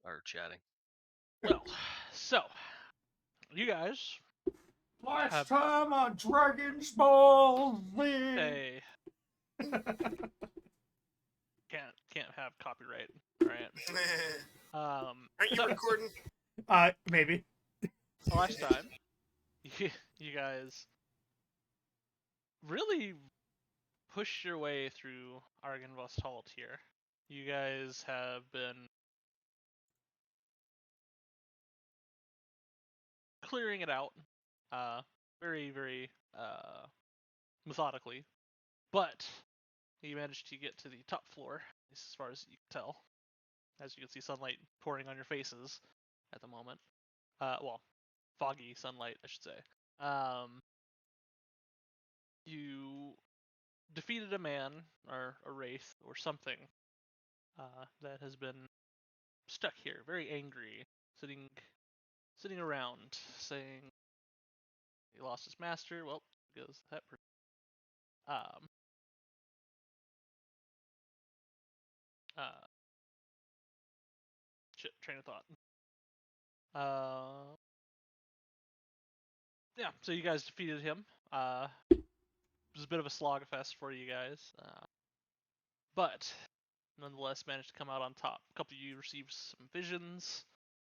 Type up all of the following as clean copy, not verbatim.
are chatting. Well, so you guys Last time on Dragon's Ball Z. hey can't have copyright, right? Aren't you So, recording? Maybe. last time you guys really pushed your way through Argynvost here. You guys have been clearing it out, very, very methodically, but you managed to get to the top floor, at least as far as you can tell. As you can see, sunlight pouring on your faces at the moment. Well, foggy sunlight, I should say. You defeated a man, or a wraith, or something, that has been stuck here, very angry, sitting around, saying he lost his master. Well, goes that person. Shit, train of thought. Yeah, so you guys defeated him. It was a bit of a slogfest for you guys, but nonetheless managed to come out on top. A couple of you received some visions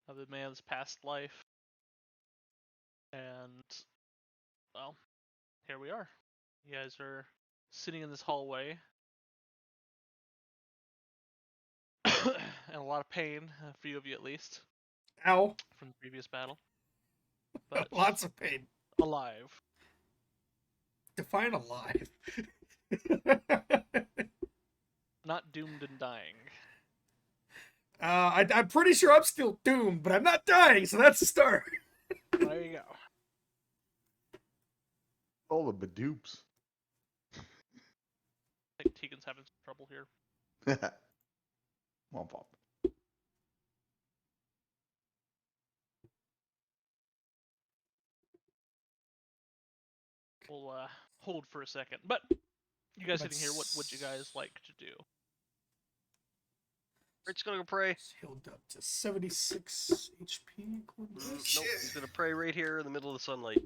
of the man's past life, and well, here we are. You guys are sitting in this hallway, and a lot of pain, a few of you at least, Ow. from the previous battle. But Lots of pain. alive. Define alive. Not doomed and dying. I'm pretty sure I'm still doomed, but I'm not dying, so that's a start. There you go. All the badoops. I think Tegan's having some trouble here. Womp womp. We'll hold for a second. But you guys sitting here, what would you guys like to do? Rick's gonna go pray. It's healed up to 76 HP. Nope, he's gonna pray right here in the middle of the sunlight.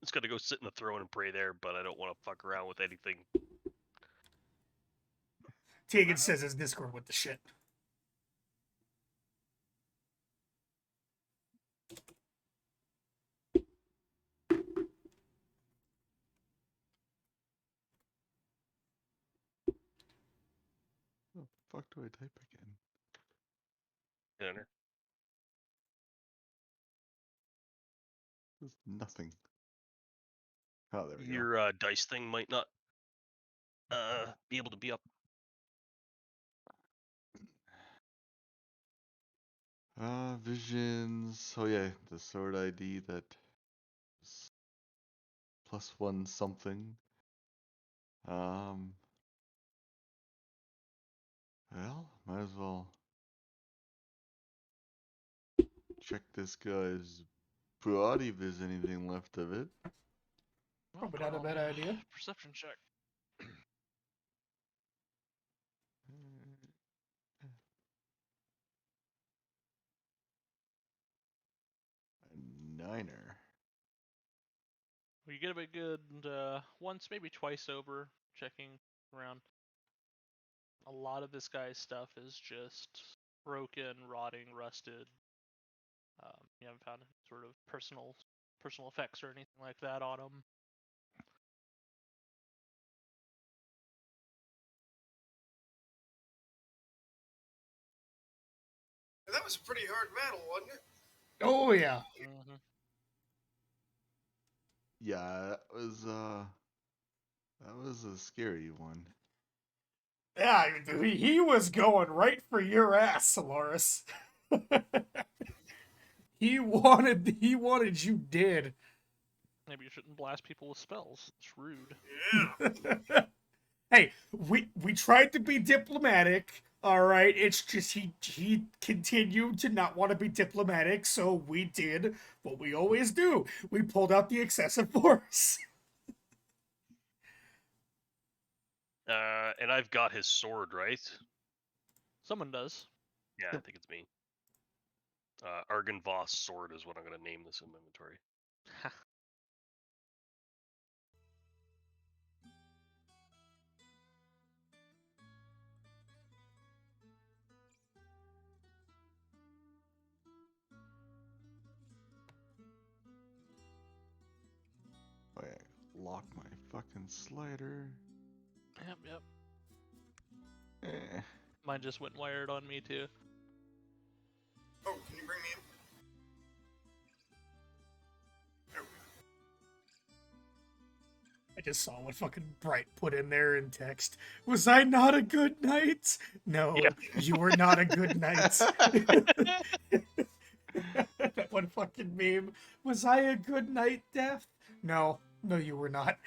He's gonna go sit in the throne and pray there, but I don't want to fuck around with anything. Tegan says his Discord with the shit. What the fuck do I type again? Enter. There's nothing. Oh, there we go. Your dice thing might not be able to be up. Visions. Oh yeah, the sword ID that is +1 something. Well, might as well check this guy's body if there's anything left of it. Probably not a bad idea. Perception check. A 9er. Well, you get a good once, maybe twice over, checking around. A lot of this guy's stuff is just broken, rotting, rusted. You haven't found any sort of personal effects or anything like that on him. That was a pretty hard battle, wasn't it? Oh, yeah. Mm-hmm. Yeah, that was a scary one. Yeah, he was going right for your ass, Solaris. he wanted you dead. Maybe you shouldn't blast people with spells. It's rude. Yeah. Hey, we tried to be diplomatic. All right, it's just he continued to not want to be diplomatic, so we did what we always do. We pulled out the excessive force. And I've got his sword, right? Someone does. Yeah, I think it's me. Argon Voss sword is what I'm gonna name this inventory. Oh yeah, lock my fucking slider. Yep. Eh. Mine just went wired on me too. Oh, can you bring me in? There we go. I just saw what fucking Bright put in there in text. Was I not a good knight? No, Yeah. you were not a good knight. That one fucking meme. Was I a good knight, Death? No, you were not.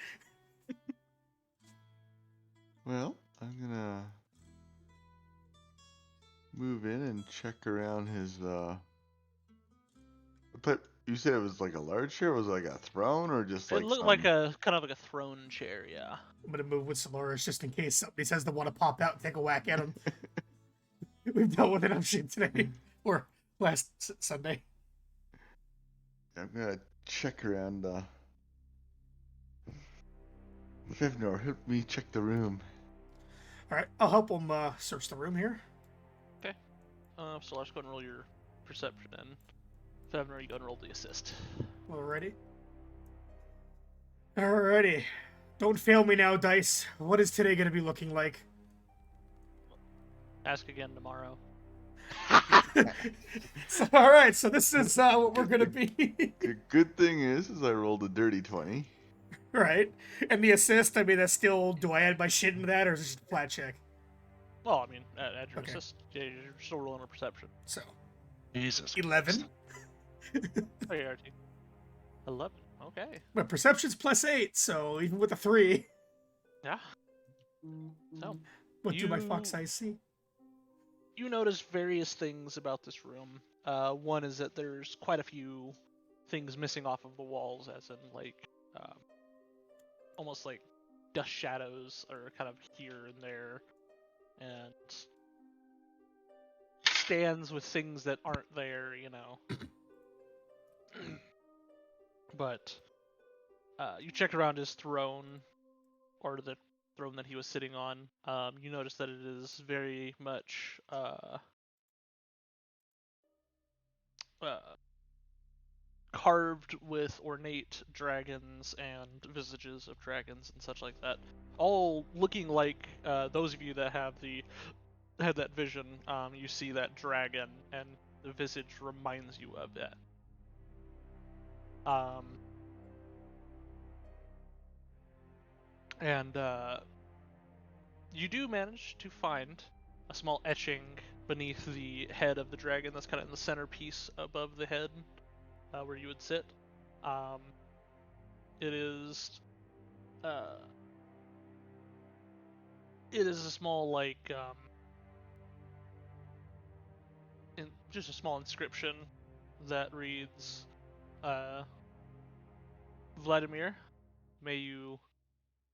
Well, I'm gonna move in and check around his. But you said it was like a large chair. Was it like a throne or just It like looked some? like a kind of like a throne chair, yeah. I'm gonna move with Solaris just in case somebody says they want to pop out and take a whack at him. We've dealt with enough shit today, or last Sunday. I'm gonna check around. Fivnor, help me check the room. All right, I'll help him search the room here. So let's go and roll your perception, and Fevner, you go and roll the assist. Alrighty. Alrighty. Don't fail me now, Dice. What is today gonna be looking like? Ask again tomorrow. All right, so this is what we're gonna be. The good thing is I rolled a dirty 20. Right, and the assist. I mean, that's still. Do I add my shit into that, or is it just a flat check? Well, I mean, add your Okay. assist. Yeah, you're still rolling a perception. So Jesus. 11. Oh, yeah, RT. 11. Okay. My perception's +8, so even with a 3, Yeah. So, what do my You- fox eyes see? you notice various things about this room. One is that there's quite a few things missing off of the walls, as in, like, almost like dust shadows are kind of here and there, and stands with things that aren't there, you know. But you check around his throne, or the throne that he was sitting on. You notice that it is very much carved with ornate dragons and visages of dragons and such like that, all looking like those of you that have that vision. You see that dragon, and the visage reminds you of that. And you do manage to find a small etching beneath the head of the dragon that's kind of in the centerpiece above the head, where you would sit. It is a small, like, just a small inscription that reads, Vladimir, may you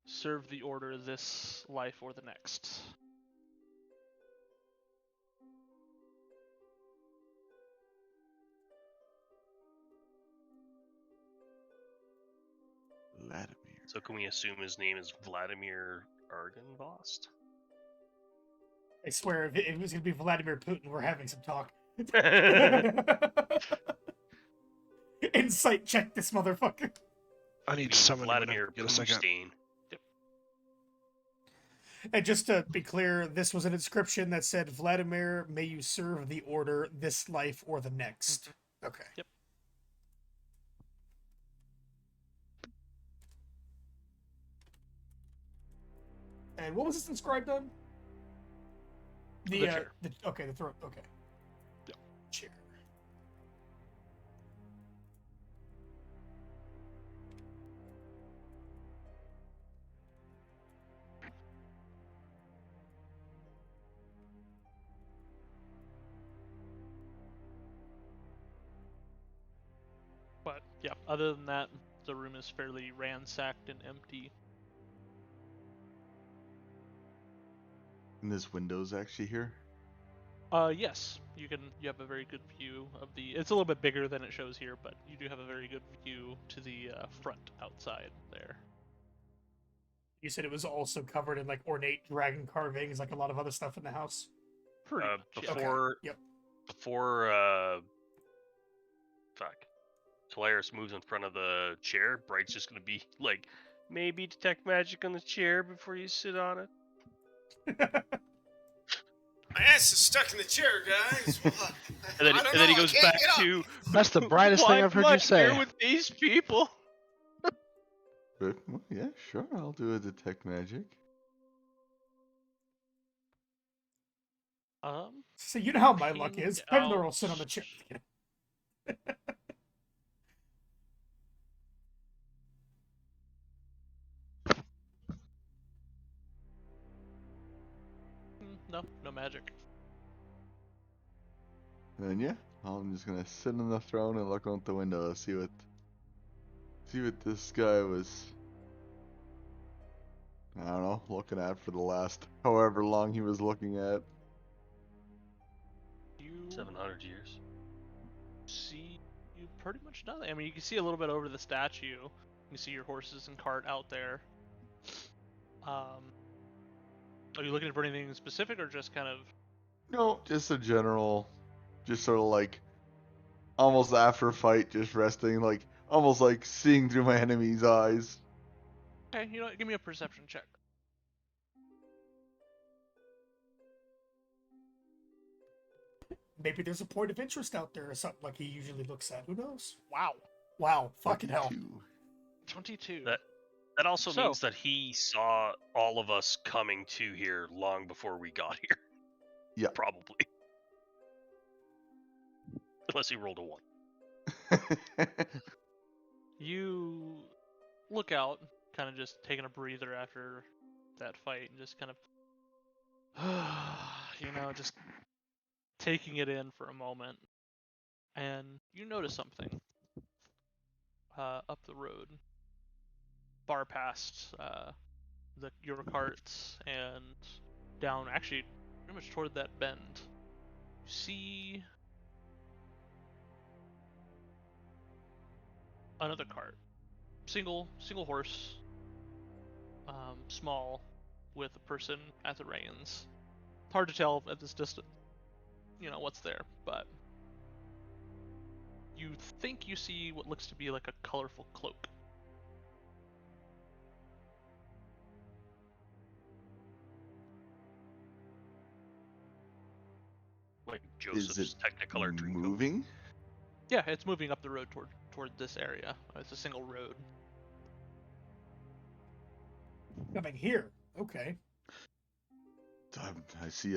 serve the order this life or the next. Vladimir. So can we assume his name is Vladimir Argenvost? I swear, if it was gonna be Vladimir Putin, we're having some talk. Insight check this motherfucker. I need to summon him Vladimir in a second. Putin. And just to be clear, this was an inscription that said, Vladimir, may you serve the order this life or the next. Okay. Yep. And what was this inscribed on? The chair. Okay, the throat. Okay. Yep. Chair. But yeah, other than that, the room is fairly ransacked and empty. And this window's actually here. Yes, you have a very good view of the. It's a little bit bigger than it shows here, but you do have a very good view to the front outside there. You said it was also covered in like ornate dragon carvings, like a lot of other stuff in the house. Pretty much. Yeah. Before Yep. fuck, Solaris moves in front of the chair, Bright's just gonna be like, maybe detect magic on the chair before you sit on it. My ass is stuck in the chair, guys. Well, And then, I don't and then he know, I goes can't back get up. to, That's the brightest "Why thing I've am heard I you say. here with these people?" But, well, yeah, sure, I'll do a detect magic. So you know how my luck Looking is. out. Pendler will sit on the chair. No magic. And then yeah, I'm just gonna sit on the throne and look out the window, see what this guy was, I don't know, looking at for the last however long he was looking at. You 700 years. see pretty much nothing. I mean, you can see a little bit over the statue. You can see your horses and cart out there. Are you looking for anything specific, or just kind of? No, just a general, just sort of like, almost after a fight, just resting, like, almost like seeing through my enemy's eyes. Okay, you know what? Give me a perception check. Maybe there's a point of interest out there or something like he usually looks at. Who knows? Wow, Wow, fucking hell. 22. That also So- means that he saw all of us coming to here long before we got here. Yeah. Probably. Unless he rolled a 1. You look out, kind of just taking a breather after that fight, and just kind of, just taking it in for a moment. And you notice something up the road, far past your carts, and down, actually, pretty much toward that bend. You see another cart, single horse, small, with a person at the reins. Hard to tell at this distance, what's there, but you think you see what looks to be like a colorful cloak. Like Is Joseph's it Technicolor Dreamcoat. moving? Yeah, it's moving up the road toward this area. It's a single road. Coming here. Okay. I see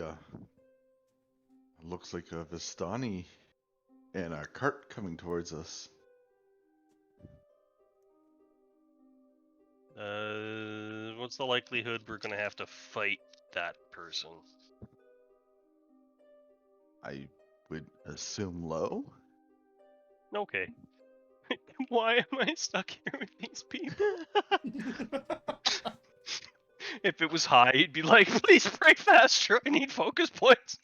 looks like a Vistani and a cart coming towards us. What's the likelihood we're gonna have to fight that person? I would assume low. Okay. Why am I stuck here with these people? If it was high, he'd be like, please pray faster, I need focus points.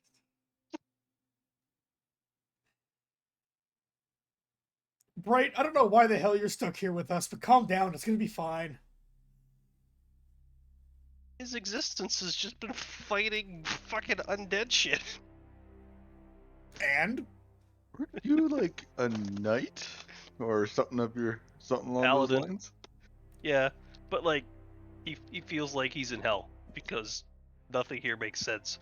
Bright, I don't know why the hell you're stuck here with us, but calm down. It's going to be fine. His existence has just been fighting fucking undead shit. And? Aren't you like a knight or something along Paladin. those lines? Yeah, but like, he feels like he's in hell because nothing here makes sense.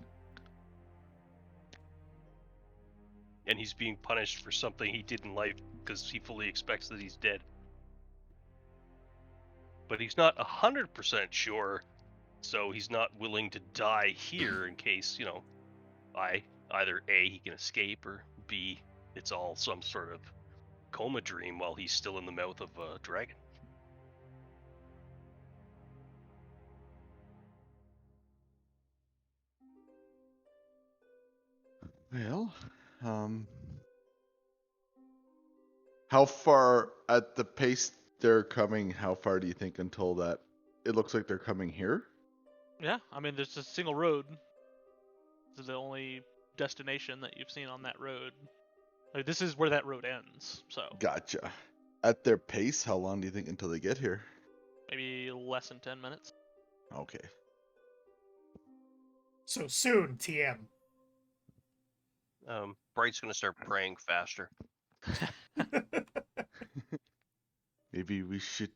And he's being punished for something he did in life because he fully expects that he's dead. But he's not 100% sure, so he's not willing to die here in case, either A, he can escape, or B, it's all some sort of coma dream while he's still in the mouth of a dragon. Well, how far at the pace they're coming, how far do you think until that it looks like they're coming here? Yeah, I mean, there's a single road. This is the only destination that you've seen on that road. Like, this is where that road ends, so Gotcha. At their pace, how long do you think until they get here? maybe less than 10 minutes. Okay. So soon, TM. Bright's gonna start praying faster. Maybe we should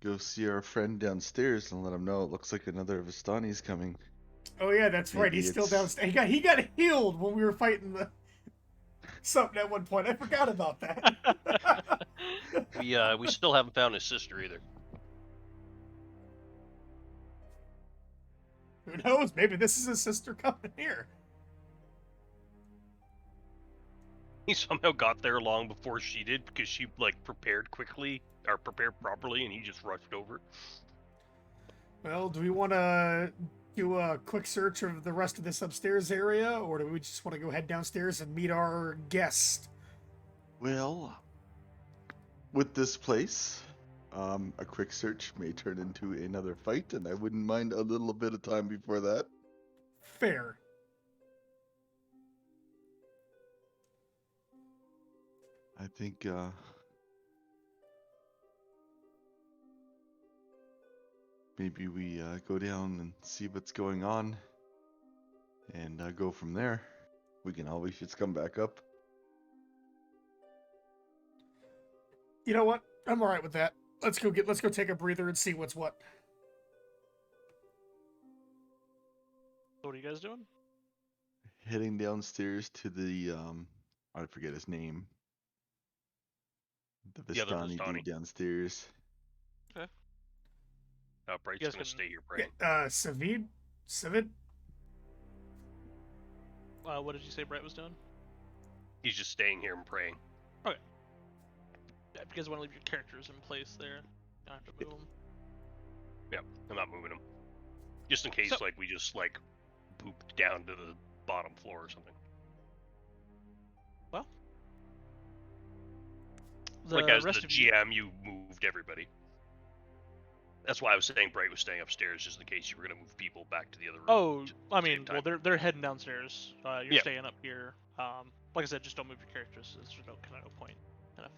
go see our friend downstairs and let him know it looks like another Vistani's coming. Oh yeah, that's right. Maybe He's still it's- downstairs. He got healed when we were fighting the something at one point. I forgot about that. We still haven't found his sister either. Who knows? Maybe this is his sister coming here. He somehow got there long before she did because she like prepared quickly or prepared properly, and he just rushed over. Well, do we want to do a quick search of the rest of this upstairs area, or do we just want to go head downstairs and meet our guest? Well, with this place, a quick search may turn into another fight, and I wouldn't mind a little bit of time before that. Fair. I think maybe we go down and see what's going on, and go from there. We can always just come back up. You know what? I'm all right with that. Let's go take a breather and see what's what. So what are you guys doing? Heading downstairs to the I forget his name. The The other Vistani Vistani. dude downstairs. Bright's guys gonna can- stay here praying. Civid? What did you say Bright was doing? He's just staying here and praying. Yeah, if you guys want to leave your characters in place there, you don't have to move them. Yep, I'm not moving him. Just in case, So- like, we just, like, pooped down to the bottom floor or something. The Like, as the rest of you, GM, you moved everybody. That's why I was saying Bright was staying upstairs, just in case you were going to move people back to the other room. oh, I same mean, well, time. they're heading downstairs. You're Yeah. staying up here. Like I said, just don't move your characters. There's no point kind of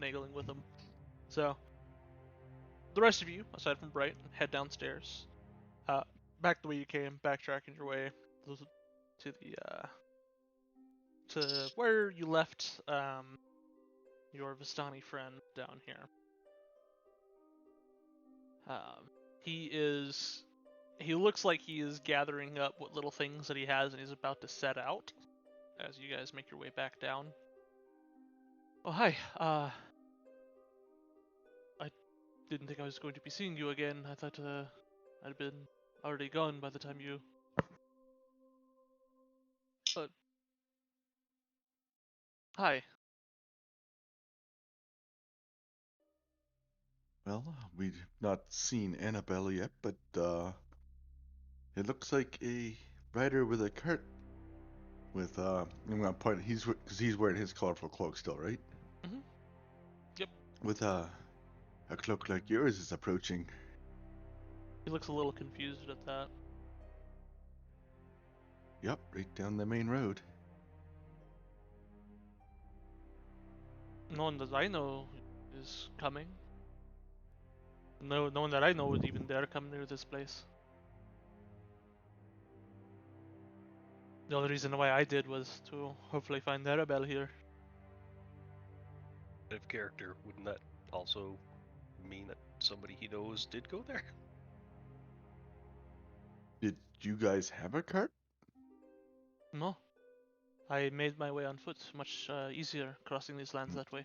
finagling with them. So, the rest of you, aside from Bright, head downstairs. Back the way you came, backtracking your way to the to where you left your Vistani friend down here. He looks like he is gathering up what little things that he has, and he's about to set out as you guys make your way back down. Oh, hi. I didn't think I was going to be seeing you again. I thought I'd been already gone by the time you... But... Hi. Well, we've not seen Annabelle yet, but it looks like a rider with a cart. With I'm gonna point. Because he's wearing his colorful cloak still, right? Mhm. Yep. With a cloak like yours is approaching. He looks a little confused at that. Yep, right down the main road. No one that I know is coming. No one that I know would even dare come near this place. The only reason why I did was to hopefully find Arabelle here. Out of character, wouldn't that also mean that somebody he knows did go there? Did you guys have a cart? No. I made my way on foot, much easier crossing these lands that way.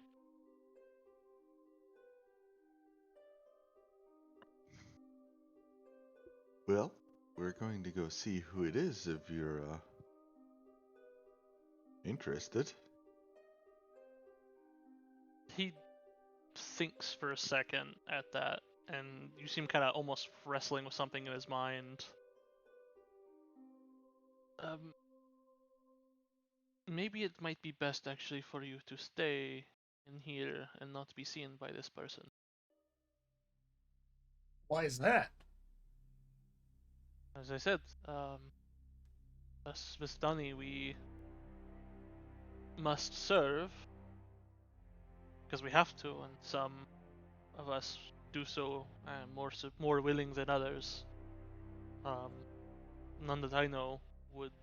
Well, we're going to go see who it is if you're interested. He thinks for a second at that, and you seem kind of almost wrestling with something in his mind. Maybe it might be best actually for you to stay in here and not be seen by this person. Why is that? As I said, us Vistani, we must serve because we have to, and some of us do so more willing than others. None that I know would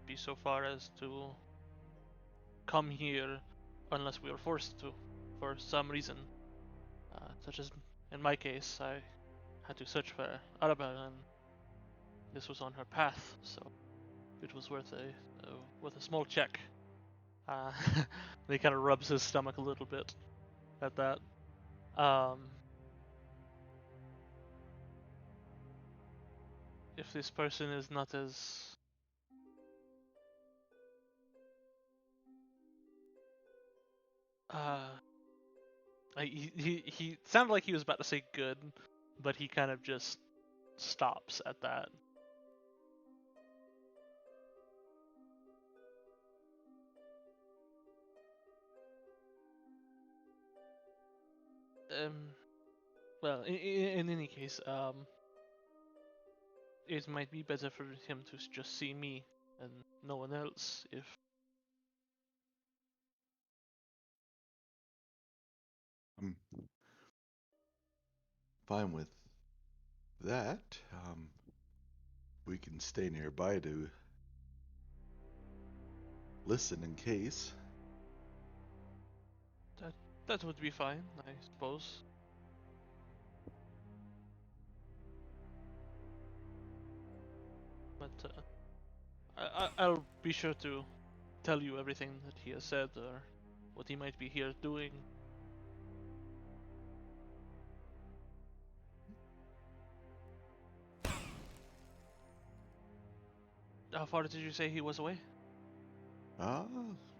be so far as to come here unless we were forced to, for some reason. Such as in my case, I had to search for Arabelle, and this was on her path, so it was worth a small check. He kind of rubs his stomach a little bit at that. If this person is not as he sounded like he was about to say good, but he kind of just stops at that. Well, in any case, it might be better for him to just see me and no one else if... I'm fine with that. We can stay nearby to listen in case. That would be fine, I suppose. But I'll be sure to tell you everything that he has said or what he might be here doing. How far did you say he was away?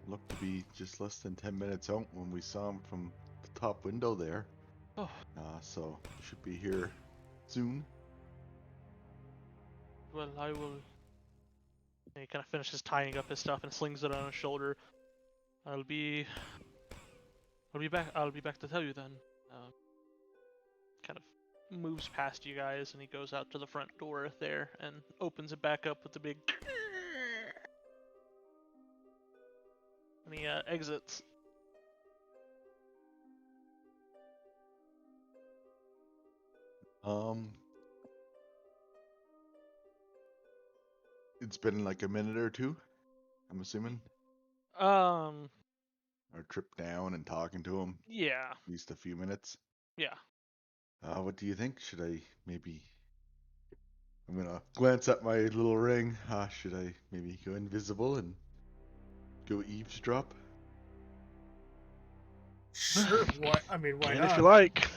Looked to be just less than 10 minutes out when we saw him from the top window there. Oh. So should be here soon. Well, I will... And he kind of finishes tying up his stuff and slings it on his shoulder. I'll be back to tell you then. Kind of moves past you guys and he goes out to the front door there and opens it back up with the big... And he exits. It's been like a minute or two, I'm assuming. Our trip down and talking to him. Yeah. At least a few minutes. Yeah. What do you think? Should I maybe... I'm gonna glance at my little ring. Should I maybe go invisible and go eavesdrop? Sure. Why? I mean, why not? If you like.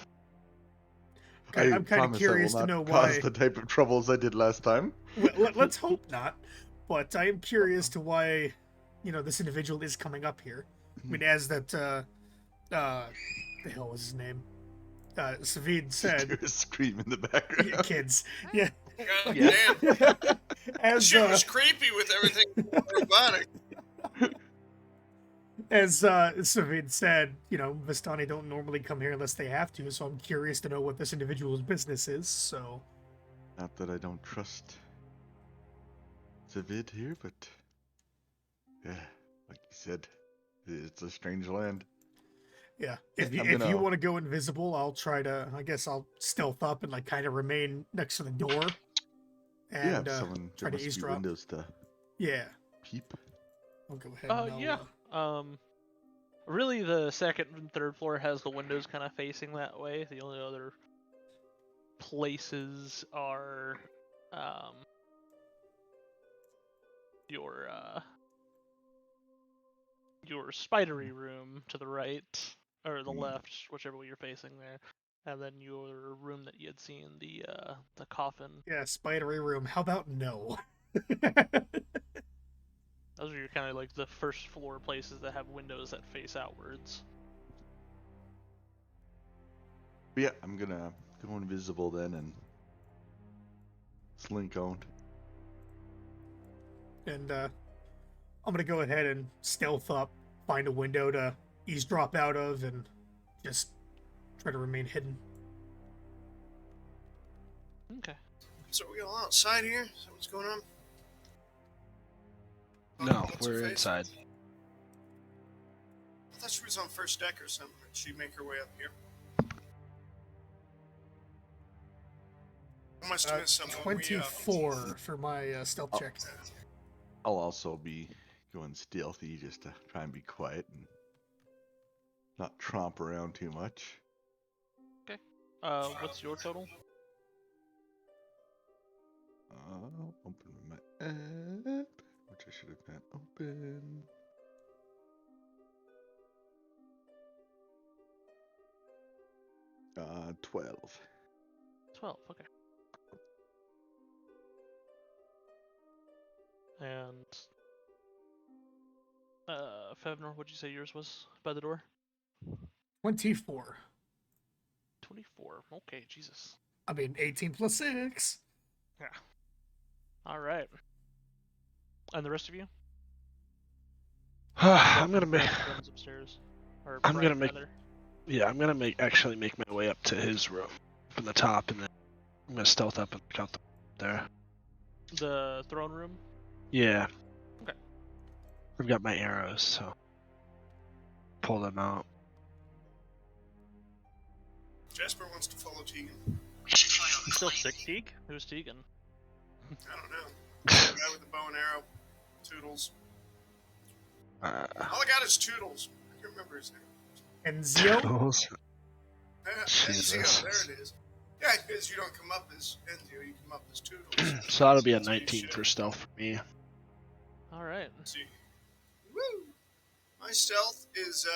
I'm kind of curious to know why. Cause the type of troubles I did last time. Let's hope not. But I am curious to why, this individual is coming up here. I mean, as that, the hell was his name? Savid said. Hear a scream in the background. Yeah, kids. Yeah. God damn. As Shit was creepy with everything robotic. As Savid said, Vistani don't normally come here unless they have to, so I'm curious to know what this individual's business is, so... Not that I don't trust Savid here, but... Yeah, like you said, it's a strange land. Yeah, if you want to go invisible, I'll try to... I guess I'll stealth up and, kind of remain next to the door. And someone try to eavesdrop. Windows to peep. I'll go ahead and yeah. Really, the second and third floor has the windows kind of facing that way. The only other places are your spidery room to the right or the left, whichever way you're facing there, and then your room that you had seen, the coffin. Yeah, spidery room. How about no? Those are your kind of like the first floor places that have windows that face outwards. But yeah, I'm gonna go invisible then and slink out. And I'm gonna go ahead and stealth up, find a window to eavesdrop out of, and just try to remain hidden. Okay. So are we all outside here? Is that what's going on? No, What's her we're face? inside. I thought she was on first deck or something. Did she make her way up here? I must have missed something. when we, 24 for my stealth Oh. check. I'll also be going stealthy just to try and be quiet and not tromp around too much. What's your total? Open my app, which I should have been open. Uh, 12. 12. Okay. And Fevnor, what'd you say yours was by the door? 24. 24. Okay, Jesus. I mean, 18 plus 6. Yeah. All right. And the rest of you? I'm gonna make. Ben's upstairs. Or I'm Brian, gonna make- rather. Yeah, I'm gonna actually make my way up to his room, up in the top, and then I'm gonna stealth up and look out there. The throne room? Yeah. Okay. I've got my arrows, so pull them out. Jasper wants to follow Tegan. You still sick, Teague? Who's Tegan? I don't know. The guy with the bow and arrow. Toodles. All I got is Toodles. I can't remember his name. And Zio? Toodles. Enzio, Jesus. there it is. Yeah, because you don't come up as Enzio, you come up as Toodles. So that'll be a That's what you 19 should. for stealth for me. All right. Let's see. Woo! My stealth is,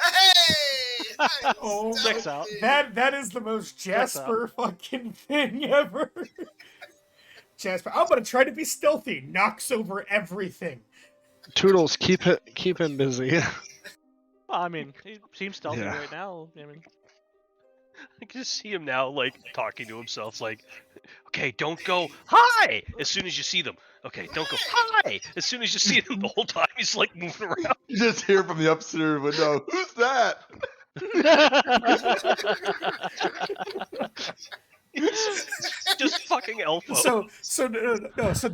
hey! I'm Oh, checks out. stealthy. That is the most Checks out. Jasper fucking thing ever. Jasper, I'm gonna try to be stealthy. Knocks over everything. Toodles, keep him busy. Well, I mean, he seems stealthy Yeah. right now. I mean, I can just see him now, like, talking to himself, like, okay, don't go, hi! As soon as you see them. Okay, don't go, hi! As soon as you see them, the whole time he's, like, moving around. You just hear from the upstairs window, who's that? Just fucking elf. So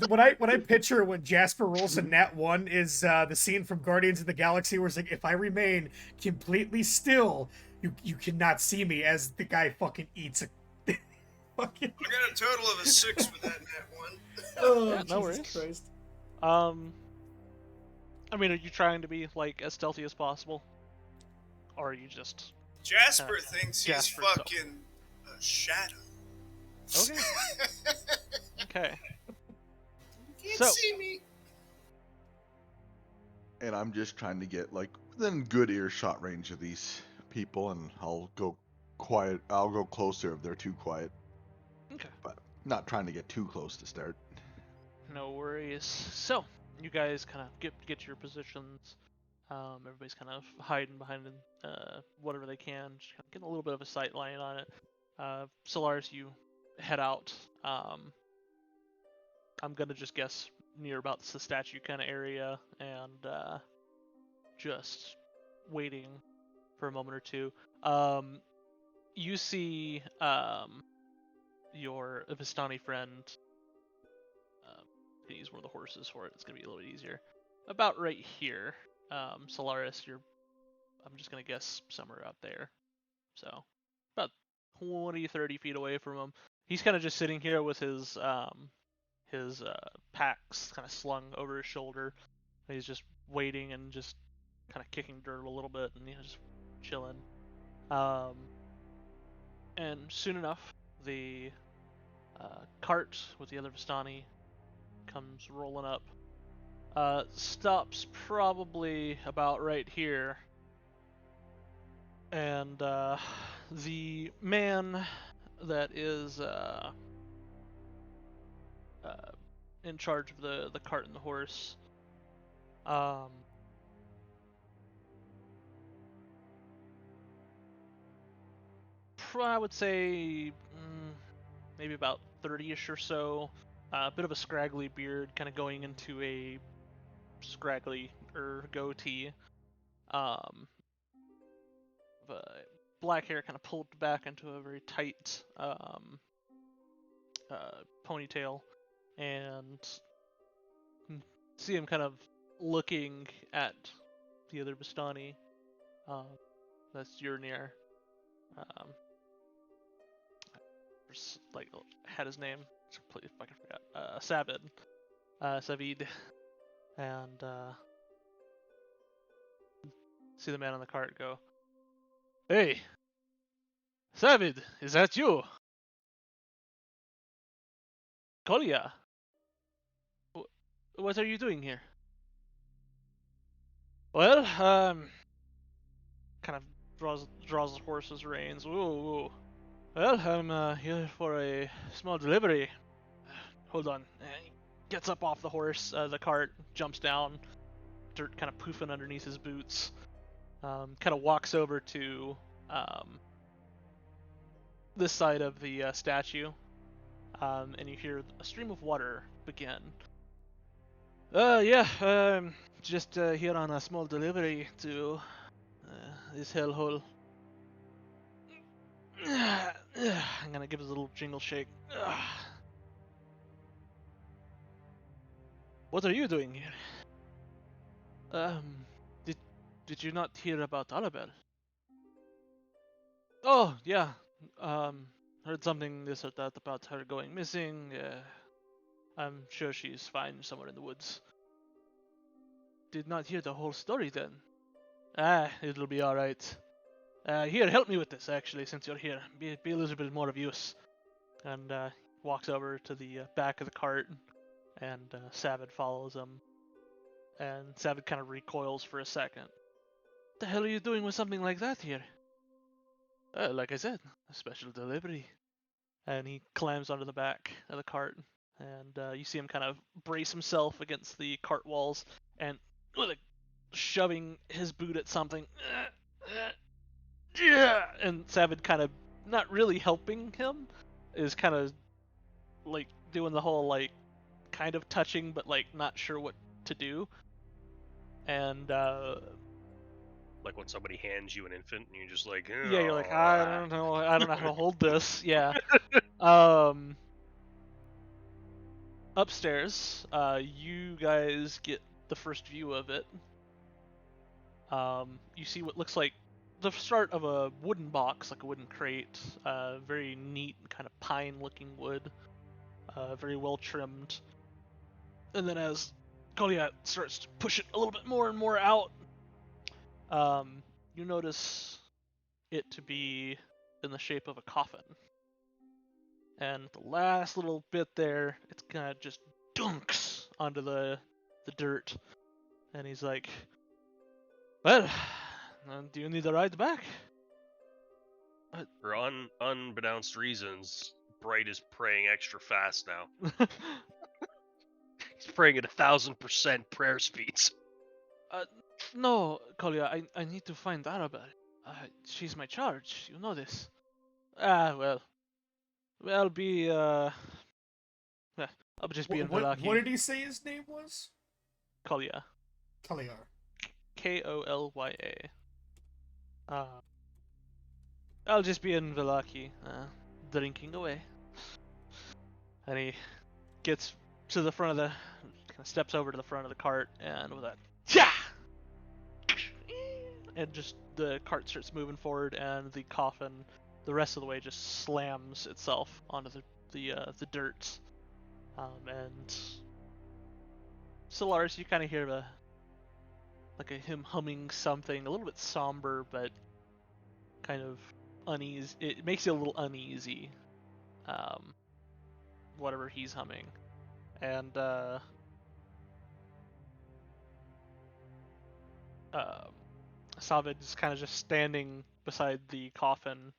what I picture when Jasper rolls a nat 1 is the scene from Guardians of the Galaxy where it's like, if I remain completely still, you cannot see me, as the guy fucking eats a fucking. I got a total of a 6 with that net one. Oh, Yeah, no Jesus worries. Christ. I mean, are you trying to be like as stealthy as possible, or are you just Jasper thinks he's Jasper, so- fucking a shadow. okay? Okay. Can't So- see me. And I'm just trying to get like within good earshot range of these people, and I'll go quiet. I'll go closer if they're too quiet, Okay. but not trying to get too close to start. No worries. So you guys kind of get to your positions. Everybody's kind of hiding behind whatever they can, just kind of getting a little bit of a sight line on it. Solaris, you head out. I'm gonna just guess near about the statue kind of area, and just waiting for a moment or two. You see your Vistani friend. Can use one of the horses for it. It's gonna be a little bit easier. About right here, Solaris. I'm just gonna guess somewhere out there. So about 20, 30 feet away from him. He's kind of just sitting here with his packs kind of slung over his shoulder. He's just waiting and just kind of kicking dirt a little bit and just chilling. And soon enough, the cart with the other Vistani comes rolling up. Stops probably about right here. And the man that is in charge of the cart and the horse, I would say maybe about 30-ish or so. A bit of a scraggly beard, kind of going into a scraggly goatee. Black hair kind of pulled back into a very tight ponytail, and see him kind of looking at the other Bastani. That's you're near. Like had his name. Completely fucking forgot. Savid, and see the man on the cart go. Hey, Savid, is that you? Kolya, what are you doing here? Well, kind of draws the horse's reins. Ooh. Well, I'm here for a small delivery. Hold on. He gets up off the horse, the cart, jumps down, dirt kind of poofing underneath his boots. Kind of walks over to this side of the statue, and you hear a stream of water begin. Just here on a small delivery to this hellhole. I'm gonna give it a little jingle shake. What are you doing here? Did you not hear about Arabelle? Oh, yeah. Heard something this or that about her going missing. I'm sure she's fine somewhere in the woods. Did not hear the whole story then. It'll be alright. Here, help me with this, actually, since you're here. Be a little bit more of use. And walks over to the back of the cart, and Savid follows him. And Savid kind of recoils for a second. What the hell are you doing with something like that here? Like I said, a special delivery. And he climbs onto the back of the cart, and you see him kind of brace himself against the cart walls, and shoving his boot at something. And Savid kind of not really helping him, is kind of like doing the whole like kind of touching but like not sure what to do. And like when somebody hands you an infant and you're just like, yeah, you're like, I don't know how to hold this. Yeah. Upstairs, you guys get the first view of it. You see what looks like the start of a wooden box, like a wooden crate, very neat, kind of pine-looking wood, very well trimmed. And then as Kolya starts to push it a little bit more and more out, you notice it to be in the shape of a coffin. And the last little bit there, it's kind of just dunks onto the dirt. And he's like, well, do you need a ride back? For unbeknownst reasons, Bright is praying extra fast now. He's praying at 1,000% prayer speeds. No, Kolya, I need to find Arabelle. She's my charge, you know this. I'll be, I'll just be in Velaki. What did he say his name was? Kolya. Kalyar. Kolya. I'll just be in Velaki, drinking away. And he gets to the front of the, kind of steps over to the front of the cart, and with a, yeah! And just the cart starts moving forward, and the coffin, the rest of the way, just slams itself onto the dirt. And Solaris, you kind of hear him humming something a little bit somber, but kind of uneasy. It makes you a little uneasy. Whatever he's humming, and Savid is kind of just standing beside the coffin.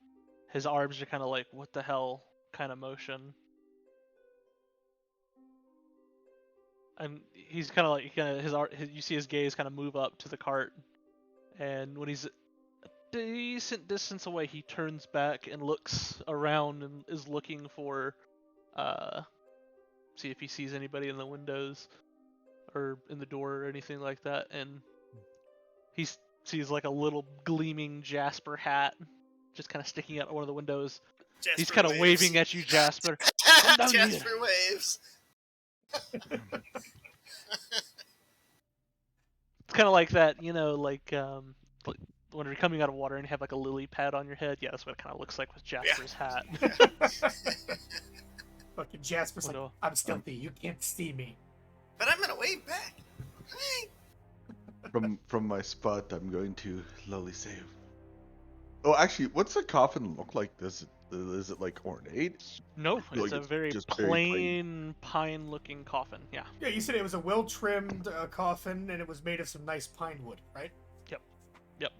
His arms are kind of like, what the hell kind of motion. And he's kind of like, you see his gaze kind of move up to the cart. And when he's a decent distance away, he turns back and looks around and is looking for, see if he sees anybody in the windows or in the door or anything like that. And he sees like a little gleaming Jasper hat just kind of sticking out of one of the windows. Jasper He's kind of waves. waving at you, Jasper. Come down Jasper here. waves. kind of like that, like when you're coming out of water and you have like a lily pad on your head. Yeah, that's what it kind of looks like with Jasper's hat. Fucking Jasper's like, I'm stealthy. You can't see me. But I'm gonna wave back. Hey. From my spot, I'm going to lowly save. Oh, actually, what's the coffin look like? Is it like ornate? No, I feel it's like a very just very plain pine-looking coffin. Yeah. Yeah, you said it was a well-trimmed coffin, and it was made of some nice pine wood, right? Yep.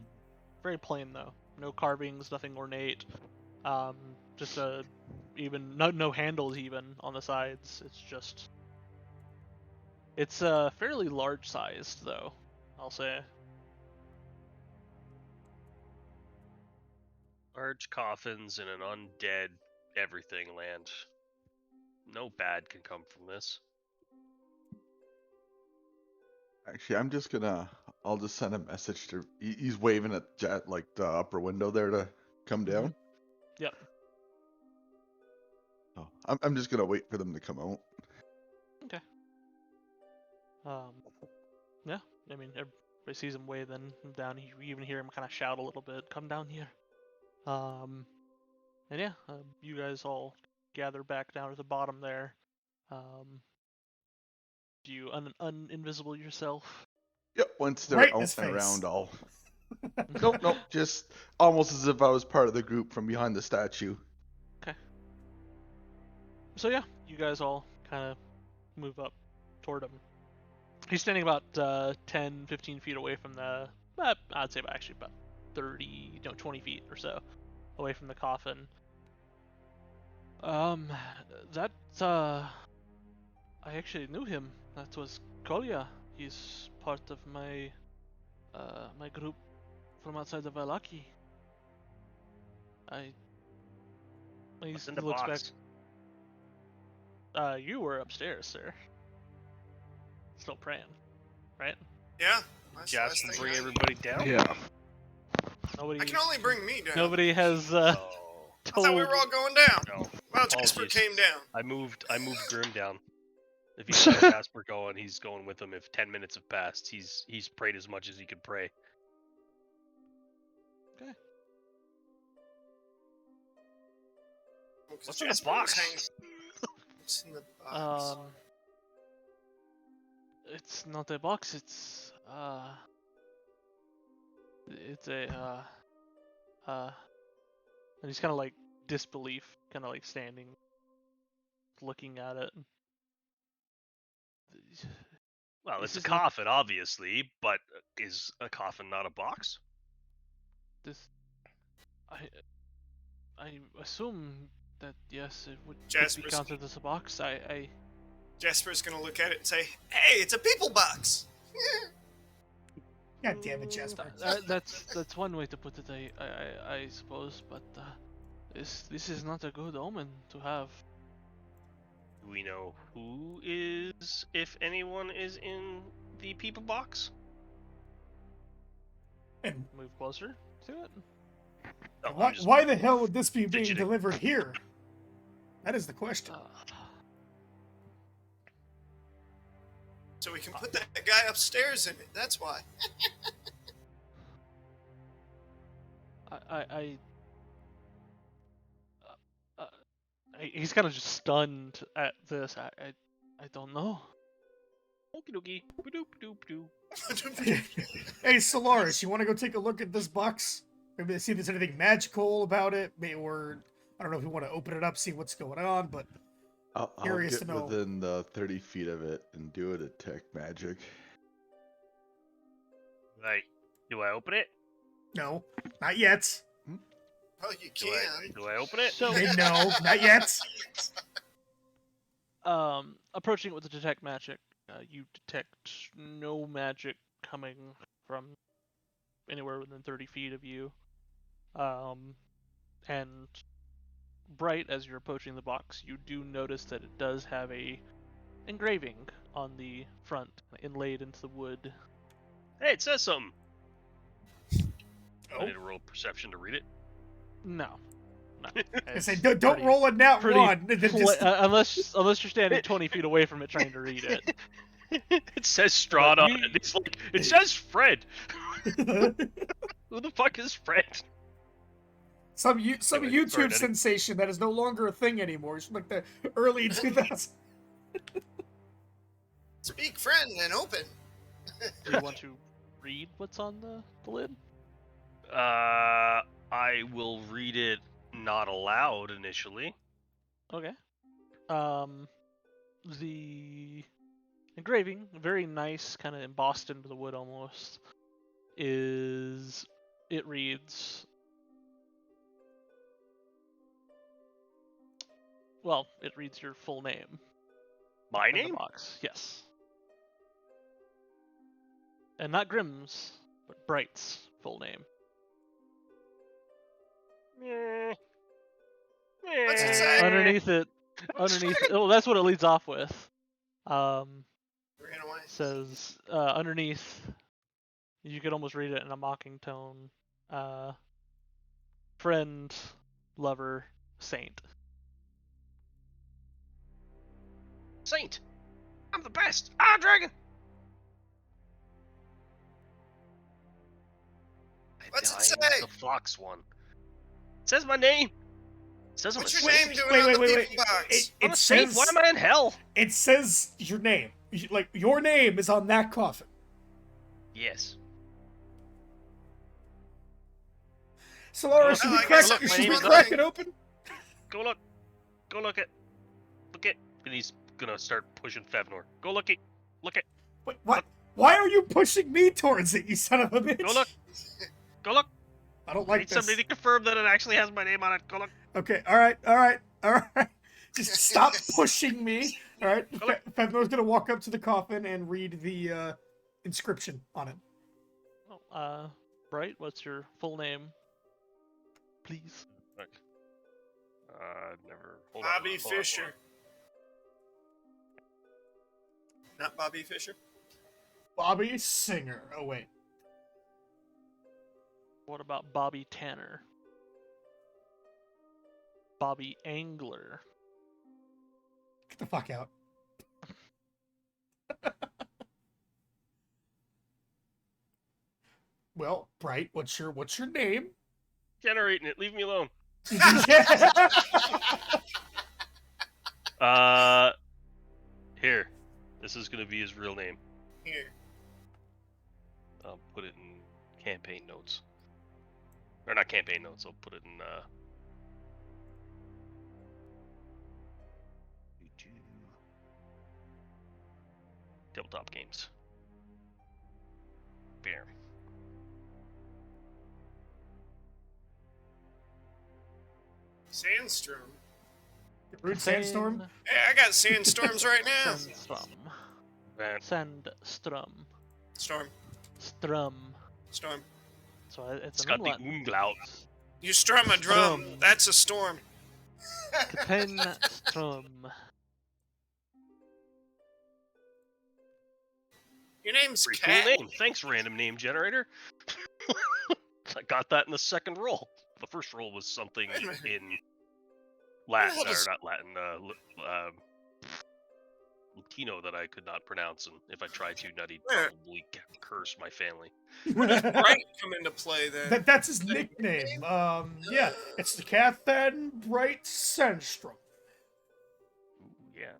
Very plain though. No carvings, nothing ornate. Just no handles even on the sides. It's fairly large sized though, I'll say. Large coffins in an undead everything land. No bad can come from this. Actually, I'll just send a message to. He's waving at like the upper window there to come down. Yep. Oh, I'm just gonna wait for them to come out. Okay. Yeah. I mean, everybody sees him waving down. You even hear him kind of shout a little bit, "Come down here." And yeah, you guys all gather back down at the bottom there. Do you uninvisible yourself? Yep. Once they're Right in out his and face. around, I'll. Nope. Just almost as if I was part of the group from behind the statue. Okay. So yeah, you guys all kind of move up toward him. He's standing about 10, 15 feet away from I'd say actually about 20 feet or so away from the coffin. I actually knew him. That was Kolya. He's part of my group from outside of Valaki. He What's in the looks box? back. You were upstairs, sir. Still praying, right? Yeah. That's the last Jasper thing bring I- everybody down? Yeah. Nobody. I can only bring me down. Nobody has Oh, I told. thought we were all going down. no. Well, Jasper Apologies. came down. I moved Grim down. If he's got Jasper going, he's going with him. If 10 minutes have passed, he's prayed as much as he could pray. Well, 'cause What's in the Jasper was box? hanging- What's in the box? It's not a box. It's and he's kind of like disbelief, kind of like standing, looking at it. Well, This it's a is not- coffin, obviously, but is a coffin not a box? I assume that yes, it would could be Jasper's- counted as a box. Jasper's gonna look at it and say, "Hey, it's a people box." God damn it, Jasper. That's one way to put it. I suppose, but this is not a good omen to have. Do we know who is, if anyone, is in the people box? And Move closer to it. No, I'm why, just- why the hell would this be being fidgeting. delivered here? That is the question. So we can put that guy upstairs in it. That's why. He's kind of just stunned at this. I don't know. Okie dokie. Ba-doop, doop, doop. Hey, Solaris, you want to go take a look at this box? Maybe see if there's anything magical about it, or I don't know if you want to open it up, see what's going on, but I'll Curious get to know. within the 30 feet of it and do a detect magic. Right. Do I open it? no, not yet. Well, you Do can. do I open it? So, No, not yet. approaching it with the detect magic, you detect no magic coming from anywhere within 30 feet of you. And Bright, as you're approaching the box, you do notice that it does have a engraving on the front, inlaid into the wood. Hey, it says something. Oh. I need to roll perception to read it. No. I It's say, don't pretty- roll a nat pretty one. and then just- unless you're standing 20 feet away from it trying to read it. It says Strahd on you- it. It's like, it says Fred. Who the fuck is Fred? Some Anyway, sorry, YouTube Eddie. sensation that is no longer a thing anymore. It's from like the early 2000s. Speak, friend, and open. Do you want to read what's on the lid? I will read it not aloud initially. Okay. The engraving, very nice, kind of embossed into the wood almost, it reads, well, it reads your full name. My in the name? box, yes. And not Grimm's, but Bright's full name. What's it say? Underneath it, oh, that's what it leads off with. Ran away. Says underneath, you could almost read it in a mocking tone. Friend, lover, saint. Saint! I'm the best! Ah, dragon! What's it I am say? the fox one. It says my name. It says I'm What's a your saint. name doing Wait, on wait, the wait, people wait. box? I'm It a saint. says Why am I in hell? it says your name. Like your name is on that coffin. Yes. So Laura, Oh, should I we guess crack, my should name we is crack on- it open? Go look. Go look it. Look it. And he's gonna start pushing Fevnor. Go look it. Look it. Wait, what? Why are you pushing me towards it, you son of a bitch? Go look. Go look. I don't I like need this. somebody to confirm that it actually has my name on it. Go look. Okay, all right. Just stop pushing me. All right, Okay. Fevnor's gonna walk up to the coffin and read the inscription on it. Oh, Bright, what's your full name? Please. Look. Never. Hold on, Bobby hold on, hold on. Fisher. Not Bobby Fisher? Bobby Singer. Oh wait, What about Bobby Tanner? Bobby Angler. get the fuck out. Well, Bright, what's your name? Generating it. Leave me alone. Here. This is gonna be his real name. Here. I'll put it in campaign notes. Or not campaign notes. I'll put it in. Tabletop games. Bear. Sandstorm. Rude Sandstorm. Hey, I got sandstorms right now. Sandstorm. Man. Sandstrom. Storm. Strum. Storm. So it's It's an got the umlaut. umlaut. You strum a drum. Storm. That's a storm. Strum. Your name's Pretty Cat. cool name. Thanks, random name generator. I got that in the second roll. The first roll was something Wait a minute. in Latin, hell or does- not Latin, Latino that I could not pronounce, and if I tried to, Nutty Where? probably curse my family. Bright come into play then. That's his nickname. Yeah, it's the Cathan Bright Sandstorm. Ooh, yeah.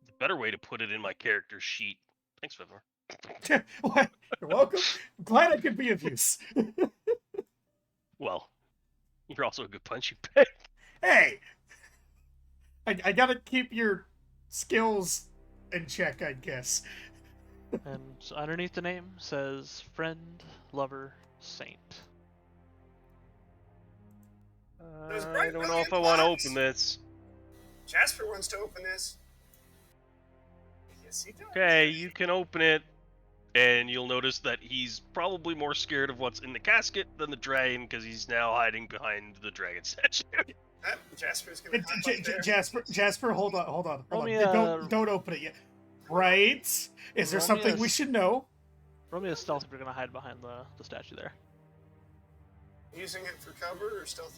The better way to put it in my character sheet. Thanks, Fevnor. What? You're welcome. I'm glad I could be of use. Well, you're also a good punching bag. Hey, I gotta keep your skills in check, I guess. And so underneath the name says friend, lover, saint. Does I Bright don't really know if I want to box? open this. Jasper wants to open this. Yes, he does. Okay, you can open it, and you'll notice that he's probably more scared of what's in the casket than the dragon, because he's now hiding behind the dragon statue. Jasper's gonna hop up there. Jasper, hold on. Roll me Don't open it yet. Right? Is there Roll me something a we should know? Roll me a stealth if you're gonna hide behind the statue there. Using it for cover or stealthy?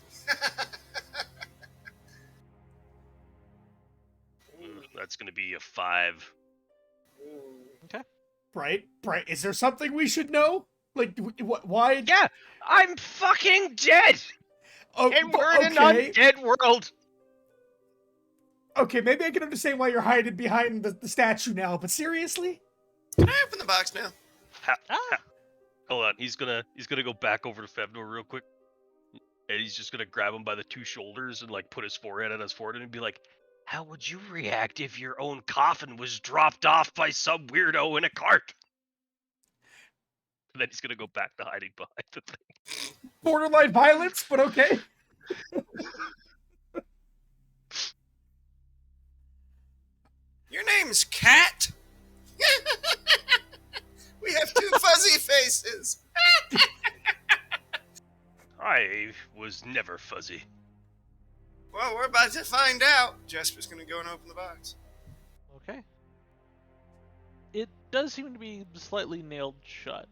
That's going to be a 5. Ooh. Bright, is there something we should know? Like, why? Yeah, I'm fucking dead, Oh, and we're in an okay. undead world. Okay, maybe I can understand why you're hiding behind the statue now, but seriously? Can I open the box now? Hold on, he's gonna go back over to Fevnor real quick, and he's just gonna grab him by the two shoulders and like put his forehead on his forehead and be like, "How would you react if your own coffin was dropped off by some weirdo in a cart?" And then he's gonna go back to hiding behind the thing. Borderline violence, but okay. Your name's Cat? We have two fuzzy faces. I was never fuzzy. Well, we're about to find out. Jasper's gonna go and open the box. Okay. It does seem to be slightly nailed shut.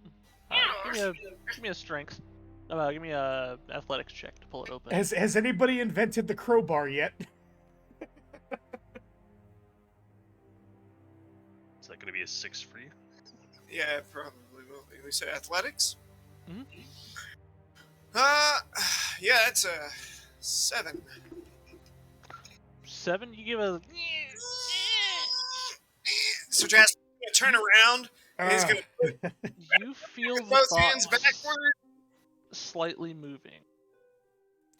Give me a strength. Give me a athletics check to pull it open. Has anybody invented the crowbar yet? Is that gonna be a 6 for you? Yeah, probably will. We say athletics? Mhm. Yeah, it's a 7. 7. You give a. So Jasper's gonna turn around and he's gonna put You feel the those hands box backward. slightly moving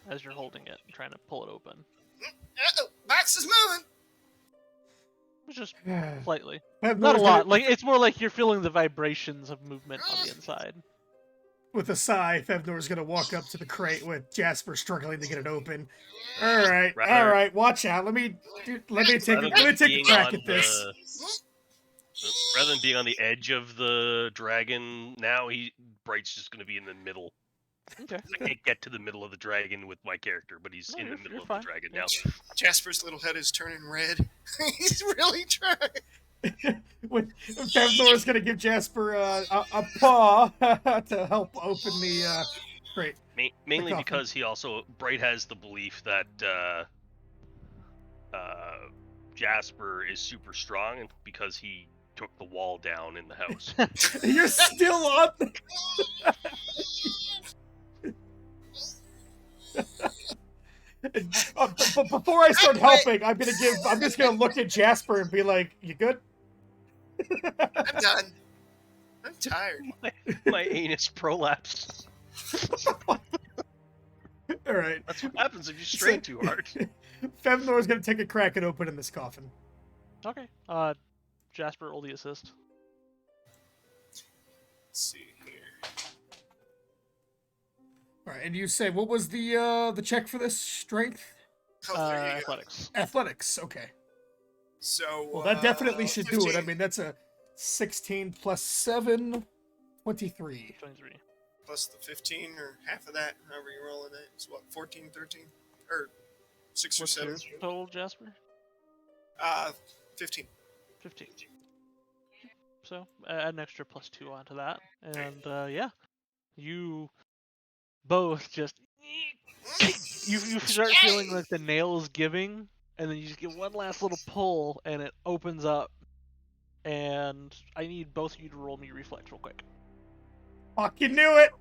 as you're holding it and trying to pull it open. Uh-oh, box is moving. Just slightly. Not Not a lot. Like it's more like you're feeling the vibrations of movement on the inside. With a sigh, Fevnor's gonna walk up to the crate with Jasper struggling to get it open. All right, watch out. Let me take a crack at this. Rather than being on the edge of the dragon, now Bright's just going to be in the middle. Okay. I can't get to the middle of the dragon with my character, but he's in the middle of the dragon now. Jasper's little head is turning red. He's really trying. When Fevnor's gonna give Jasper a paw to help open the crate. Mainly coffin. because Bright has the belief that Jasper is super strong, and because he took the wall down in the house. You're still on. But before I start helping, I'm just gonna look at Jasper and be like, "You good?" I'm done. I'm tired. My anus prolapsed. All right. That's what happens if you strain too hard. Fevnor's gonna take a crack at opening this coffin. Okay. Jasper, roll the assist. Let's see here. All right, and you said what was the check for this? Strength? Oh, there you go. Athletics. Athletics. Okay. So Well, that definitely should 15. do it. I mean, that's a 16 plus 7, 23. 23. Plus the 15 or half of that, however you roll it. It's what, 14, 13? Or 6 or What's 7? your total, Jasper? 15. 15. So add an extra +2 onto that, and yeah, you both just you start feeling like the nails giving, and then you just get one last little pull, and it opens up. And I need both of you to roll me reflex real quick. Fucking knew it.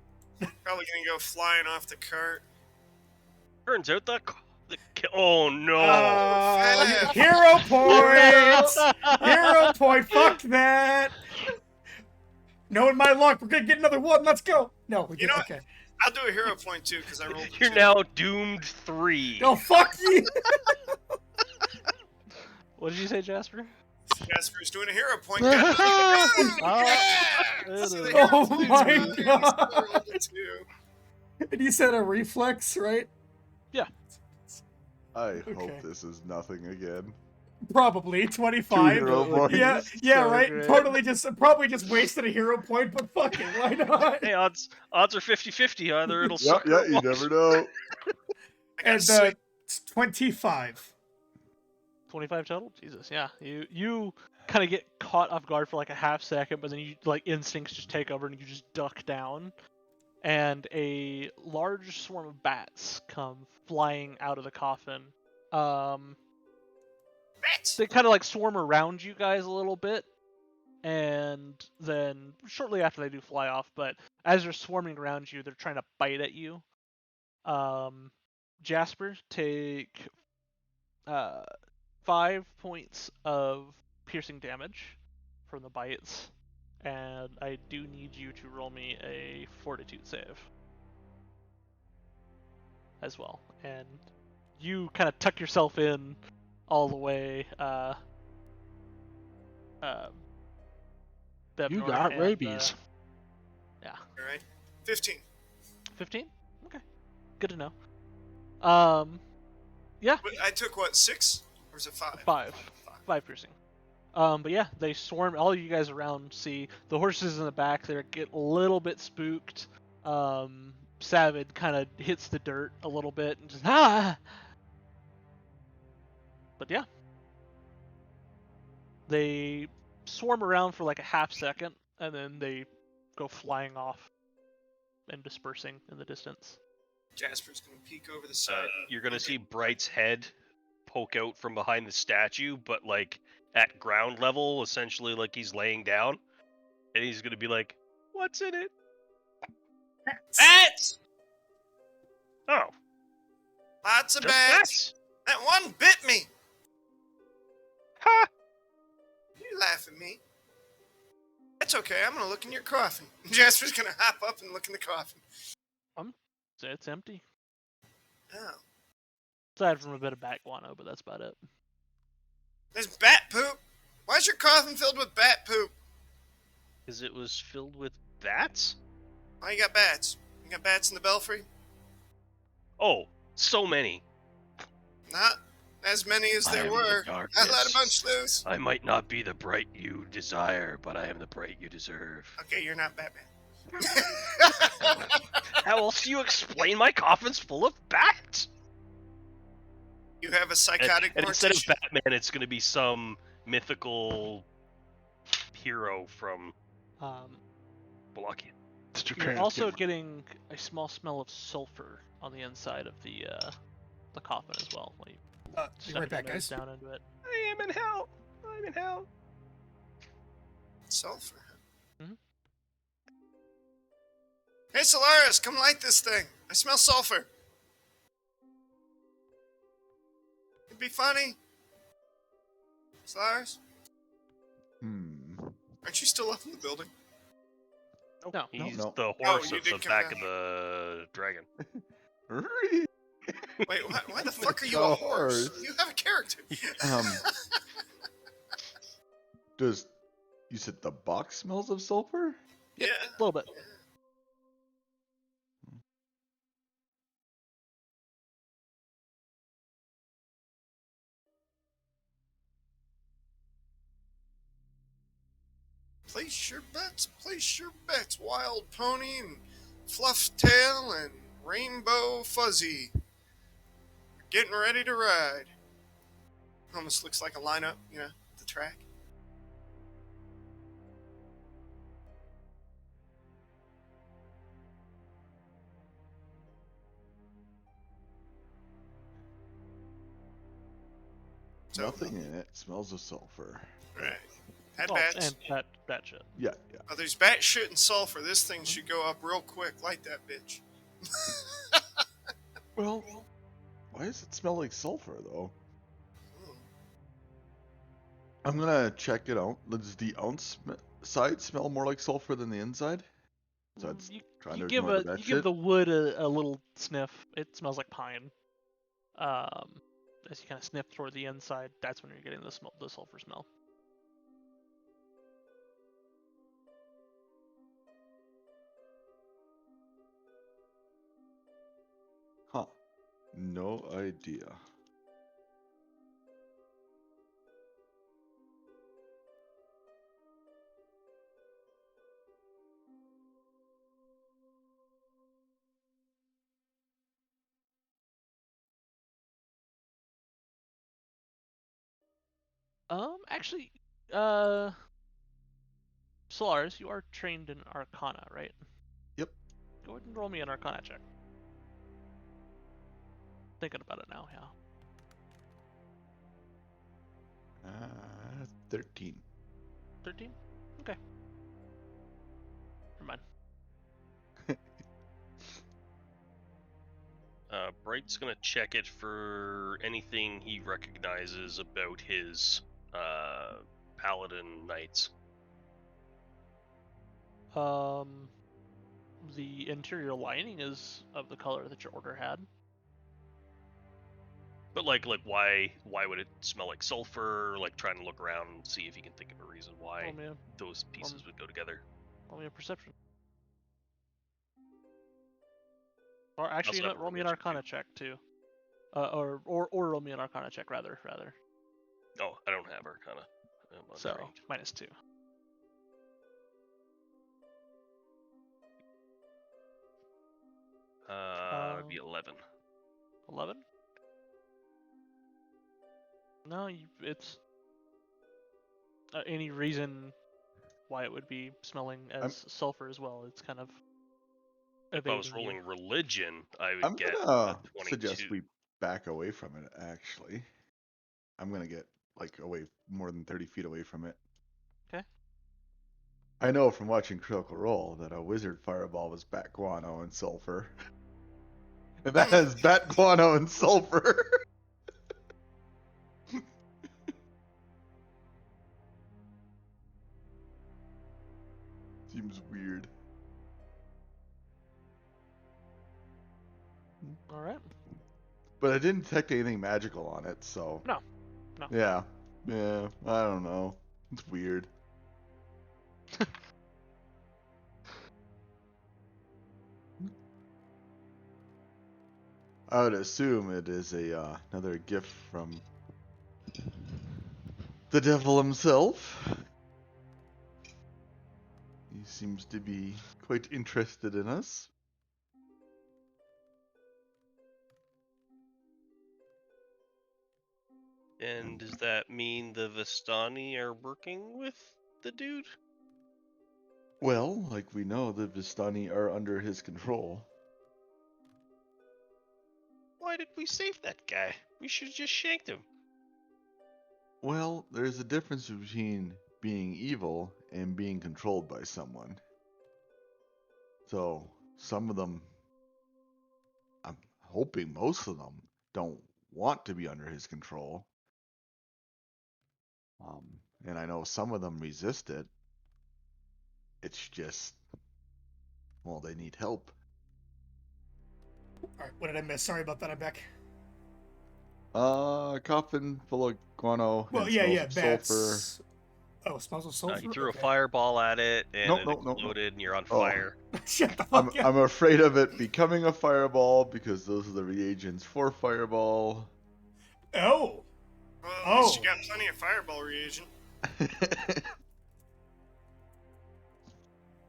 Probably gonna go flying off the cart. Turns out oh no! Hero point. Hero point. Fuck that. Knowing my luck, we're gonna get another one. Let's go. No, we You get know okay. I'll do a hero point too, because I rolled. You're now doomed 3. No, fuck you. What did you say, Jasper? Jasper's doing a hero point. Oh my god. And you said a reflex, right? I Okay. hope this is nothing again. Probably 25. Hero points. Yeah, So right. great. Probably just wasted a hero point, but fuck it, why not? Hey, odds are 50-50. Either it'll Yeah, suck. yeah, or it you won't. never know. And it's 25. 25 total? Jesus, yeah. You kind of get caught off guard for like a half second, but then you like instincts just take over and you just duck down. And a large swarm of bats come flying out of the coffin. Bats. They kind of like swarm around you guys a little bit, and then shortly after they do fly off, but as they're swarming around you, they're trying to bite at you. Jasper, take 5 points of piercing damage from the bites, and I do need you to roll me a fortitude save as well. And you kind of tuck yourself in all the way. You Bebnor, got and, rabies. yeah. All right. 15. 15? Okay. Good to know. Yeah, But I took what, 6? Or is it 5? 5. 5 piercing. But yeah, they swarm. All you guys around see the horses in the back. They get a little bit spooked. Savage kind of hits the dirt a little bit and just ah. But yeah, they swarm around for like a half second, and then they go flying off and dispersing in the distance. Jasper's going to peek over the side. You're gonna see Bright's head poke out from behind the statue, but like at ground level, essentially like he's laying down, and he's gonna be like, "What's in it?" Bats! Oh, Lots of just bats! That one bit me! Ha! You laugh at me. That's okay, I'm gonna look in your coffin. Jasper's gonna hop up and look in the coffin. It's empty, Oh. aside from a bit of bat guano, but that's about it. There's bat poop! Why's your coffin filled with bat poop? Because it was filled with bats. Oh, you got bats. You got bats in the belfry? Oh, so many. Not as many as I there am the were. I darkness. let a bunch loose. I might not be the Bright you desire, but I am the Bright you deserve. Okay, you're not Batman. How else do you explain my coffin's full of bats? You have a psychotic And instead of mortician. Batman, it's going to be some mythical hero from Wallachia. Did your You're parents also get getting a small smell of sulfur on the inside of the coffin as well. When you Be right back, your nose guys. down into it. I am in hell. I'm in hell. Sulfur. Mhm. Hey, Solaris, come light this thing. I smell sulfur. It'd be funny. Solaris, aren't you still up in the building? No. He's No. the horse you at did the come back down. of the dragon. Wait, why the fuck are you The a horse? horse. You have a character. Does you said the box smells of sulfur? Yeah. A little bit. Place your bets, Wild Pony and Fluff Tail and Rainbow Fuzzy. Getting ready to ride. Almost looks like a lineup, the track. So, Nothing in it smells of sulfur. right. Had Oh, bats. and bat shit. Yeah. Oh, there's bat shit and sulfur. This thing should go up real quick. Light that bitch. Well, why does it smell like sulfur though? I'm gonna check it out. Does the outside smell more like sulfur than the inside? So it's trying to ignore the bad you shit. give the wood a little sniff. It smells like pine. As you kind of sniff toward the inside, that's when you're getting the sulfur smell. Huh. No idea. Actually, Solaris, you are trained in Arcana, right? Yep. Go ahead and roll me an Arcana check. Thinking about it now, yeah. 13. 13? Bright's gonna check it for anything he recognizes about his paladin knights. The interior lining is of the color that your order had. But like why would it smell like sulfur? Like trying to look around and see if he can think of a reason why Roll me a, those pieces would go together. roll me a perception. Or actually, Also you know have what, roll me an religion, too. Arcana check too. Or roll me an Arcana check rather. Oh, I don't have Arcana. I'm So untrained. -2. It'd be 11. 11. No, it's any reason why it would be smelling as sulfur as well. It's kind of If I was evading you. rolling religion, I would I'm get gonna a 22. suggest we back away from it. Actually, I'm gonna get like away more than 30 feet away from it. Okay. I know from watching Critical Role that a wizard fireball was bat guano and sulfur. And that has bat guano and sulfur. Seems weird. All right. But I didn't detect anything magical on it, so. No. Yeah. Yeah, I don't know. It's weird. I would assume it is a another gift from the devil himself. He seems to be quite interested in us. And does that mean the Vistani are working with the dude? Well, like we know, the Vistani are under his control. Why did we save that guy? We should have just shanked him. Well, there's a difference between being evil and being controlled by someone. So, some of them, I'm hoping most of them, don't want to be under his control. And I know some of them resist it. It's just, well, they need help. All right, what did I miss? Sorry about that. I'm back. Coffin full of guano. Well, and yeah, smells of sulfur. that's. Oh, it smells of sulfur. He threw Okay. a fireball at it and No, it no, no, no. exploded and you're on Oh. fire. Shut the I'm, fuck up. I'm afraid of it becoming a fireball because those are the reagents for fireball. Oh. Well, at least Oh. you got plenty of fireball reagent.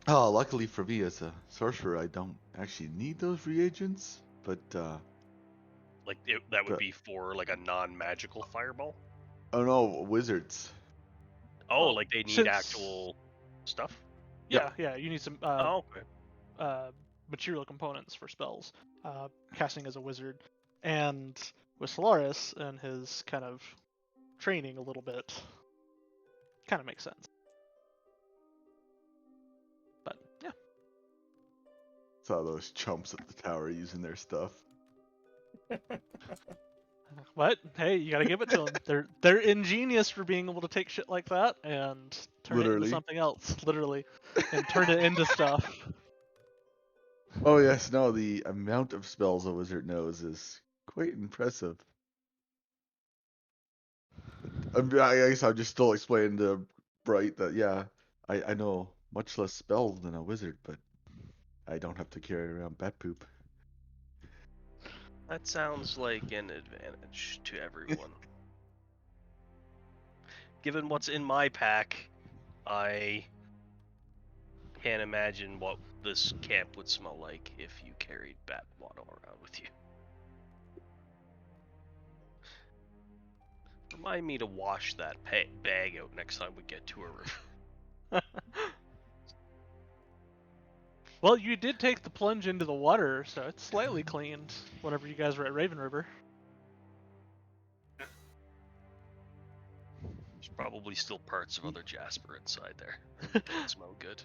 Oh, luckily for me as a sorcerer, I don't actually need those reagents. But Like that would But- be for like a non-magical fireball. oh no, wizards. Oh, Well, like they need since- actual stuff. Yeah, you need some Oh, okay. material components for spells. Casting as a wizard, and with Solaris and his kind of training a little bit, kind of makes sense. But yeah, Saw those chumps at the tower using their stuff. but hey, you gotta give it to them. They're ingenious for being able to take shit like that and turn it Literally. into something else, literally, and turn it into stuff. Oh yes, no, the amount of spells a wizard knows is quite impressive. I guess I'm just still explaining to Bright that yeah, I know much less spells than a wizard, but I don't have to carry around bat poop. That sounds like an advantage to everyone. Given what's in my pack, I can't imagine what this camp would smell like if you carried bat water around with you. Remind me to wash that bag out next time we get to a river. Well, you did take the plunge into the water, so it's slightly cleaned whenever you guys were at Raven River. There's probably still parts of other Jasper inside there. It doesn't smell good.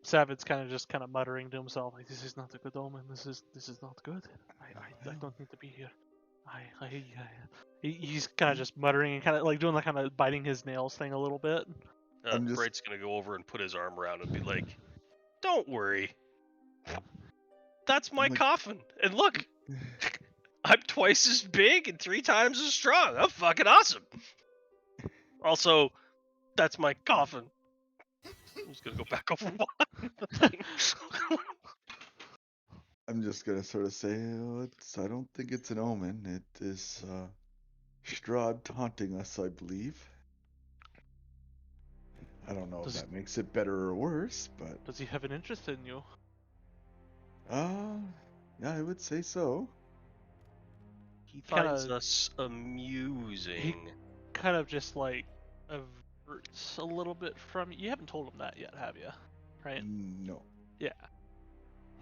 Savid's kind of muttering to himself, like, "This is not a good omen. This is not good. I don't need to be here. He's kind of just muttering and kind of like doing the kind of biting his nails thing a little bit. I'm just- Bright's gonna go over and put his arm around and be like, "Don't worry. That's my like- coffin. And look, I'm twice as big and 3 times as strong. I'm fucking awesome. Also, that's my coffin." I'm just gonna go back over one. I'm just gonna sort of say, I don't think it's an omen. It is Strahd taunting us, I believe. I don't know if that makes it better or worse, but Does he have an interest in you? yeah, I would say so. He Kinda- finds us amusing. Kind of just like averts a little bit from you. You haven't told him that yet, have you? Right? No. Yeah.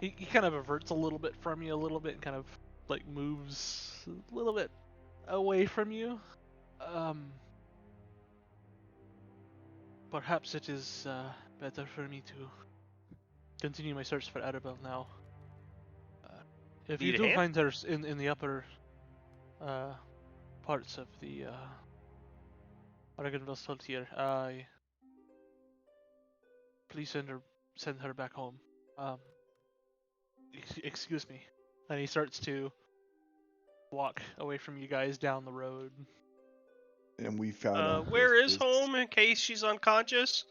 He kind of averts a little bit from you, a little bit, and kind of like moves a little bit away from you. Perhaps it is better for me to continue my search for Arabelle now. If you Need a do hand? find her in the upper parts of the Aragonville frontier, please send her back home. Excuse me. And he starts to walk away from you guys down the road. And we found out Where that is this- home in case she's unconscious?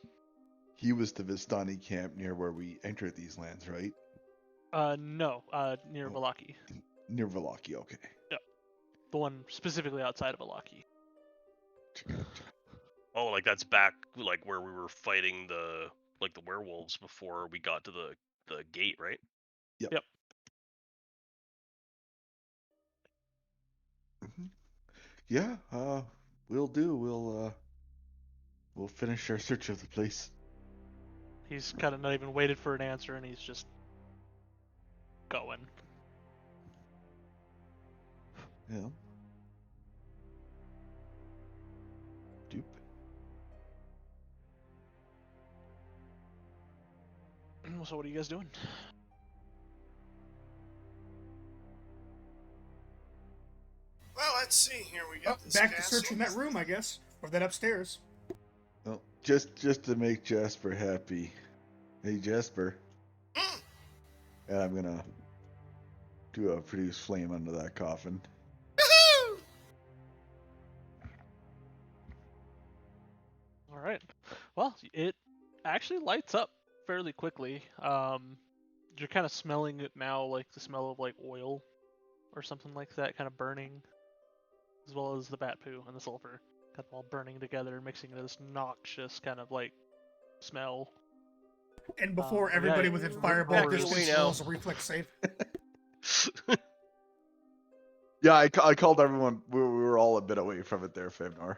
He was the Vistani camp near where we entered these lands, right? No, near Oh. Valaki. Near Valaki, okay. The one specifically outside of Valaki. Oh, like that's back like where we were fighting the werewolves before we got to the gate, right? Mhm. Yeah, we'll do. We'll finish our search of the place. He's kind of not even waited for an answer, and he's just going. Yeah. Dupe. So what are you guys doing? Well, let's see here. We got this Back to castle. searching that room, I guess, or that upstairs. Well, just to make Jasper happy. Hey, Jasper. Mm. And I'm gonna do a produce flame under that coffin. Woohoo! All right. Well, it actually lights up fairly quickly. You're kind of smelling it now, like the smell of like oil or something like that, kind of burning, as well as the bat poo and the sulfur, kind of all burning together, mixing into this noxious kind of like smell. And before Yeah, everybody yeah, within we're fireball back distance away now. rolls a reflex save. Yeah, I called everyone. We were all a bit away from it there, Femnar.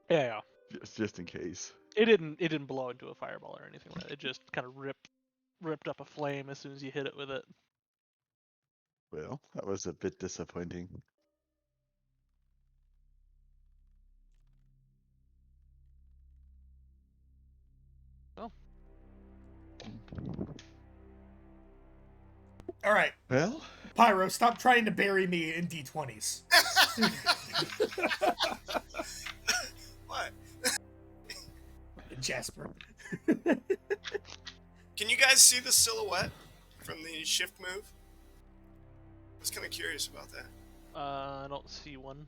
Yeah. Just in case. It didn't blow into a fireball or anything like that. It just kind of ripped up a flame as soon as you hit it with it. Well, that was a bit disappointing. Well. All right, Well, Pyro, stop trying to bury me in D20s. What? Jasper. Can you guys see the silhouette from the shift move? I was kind of curious about that. I don't see one.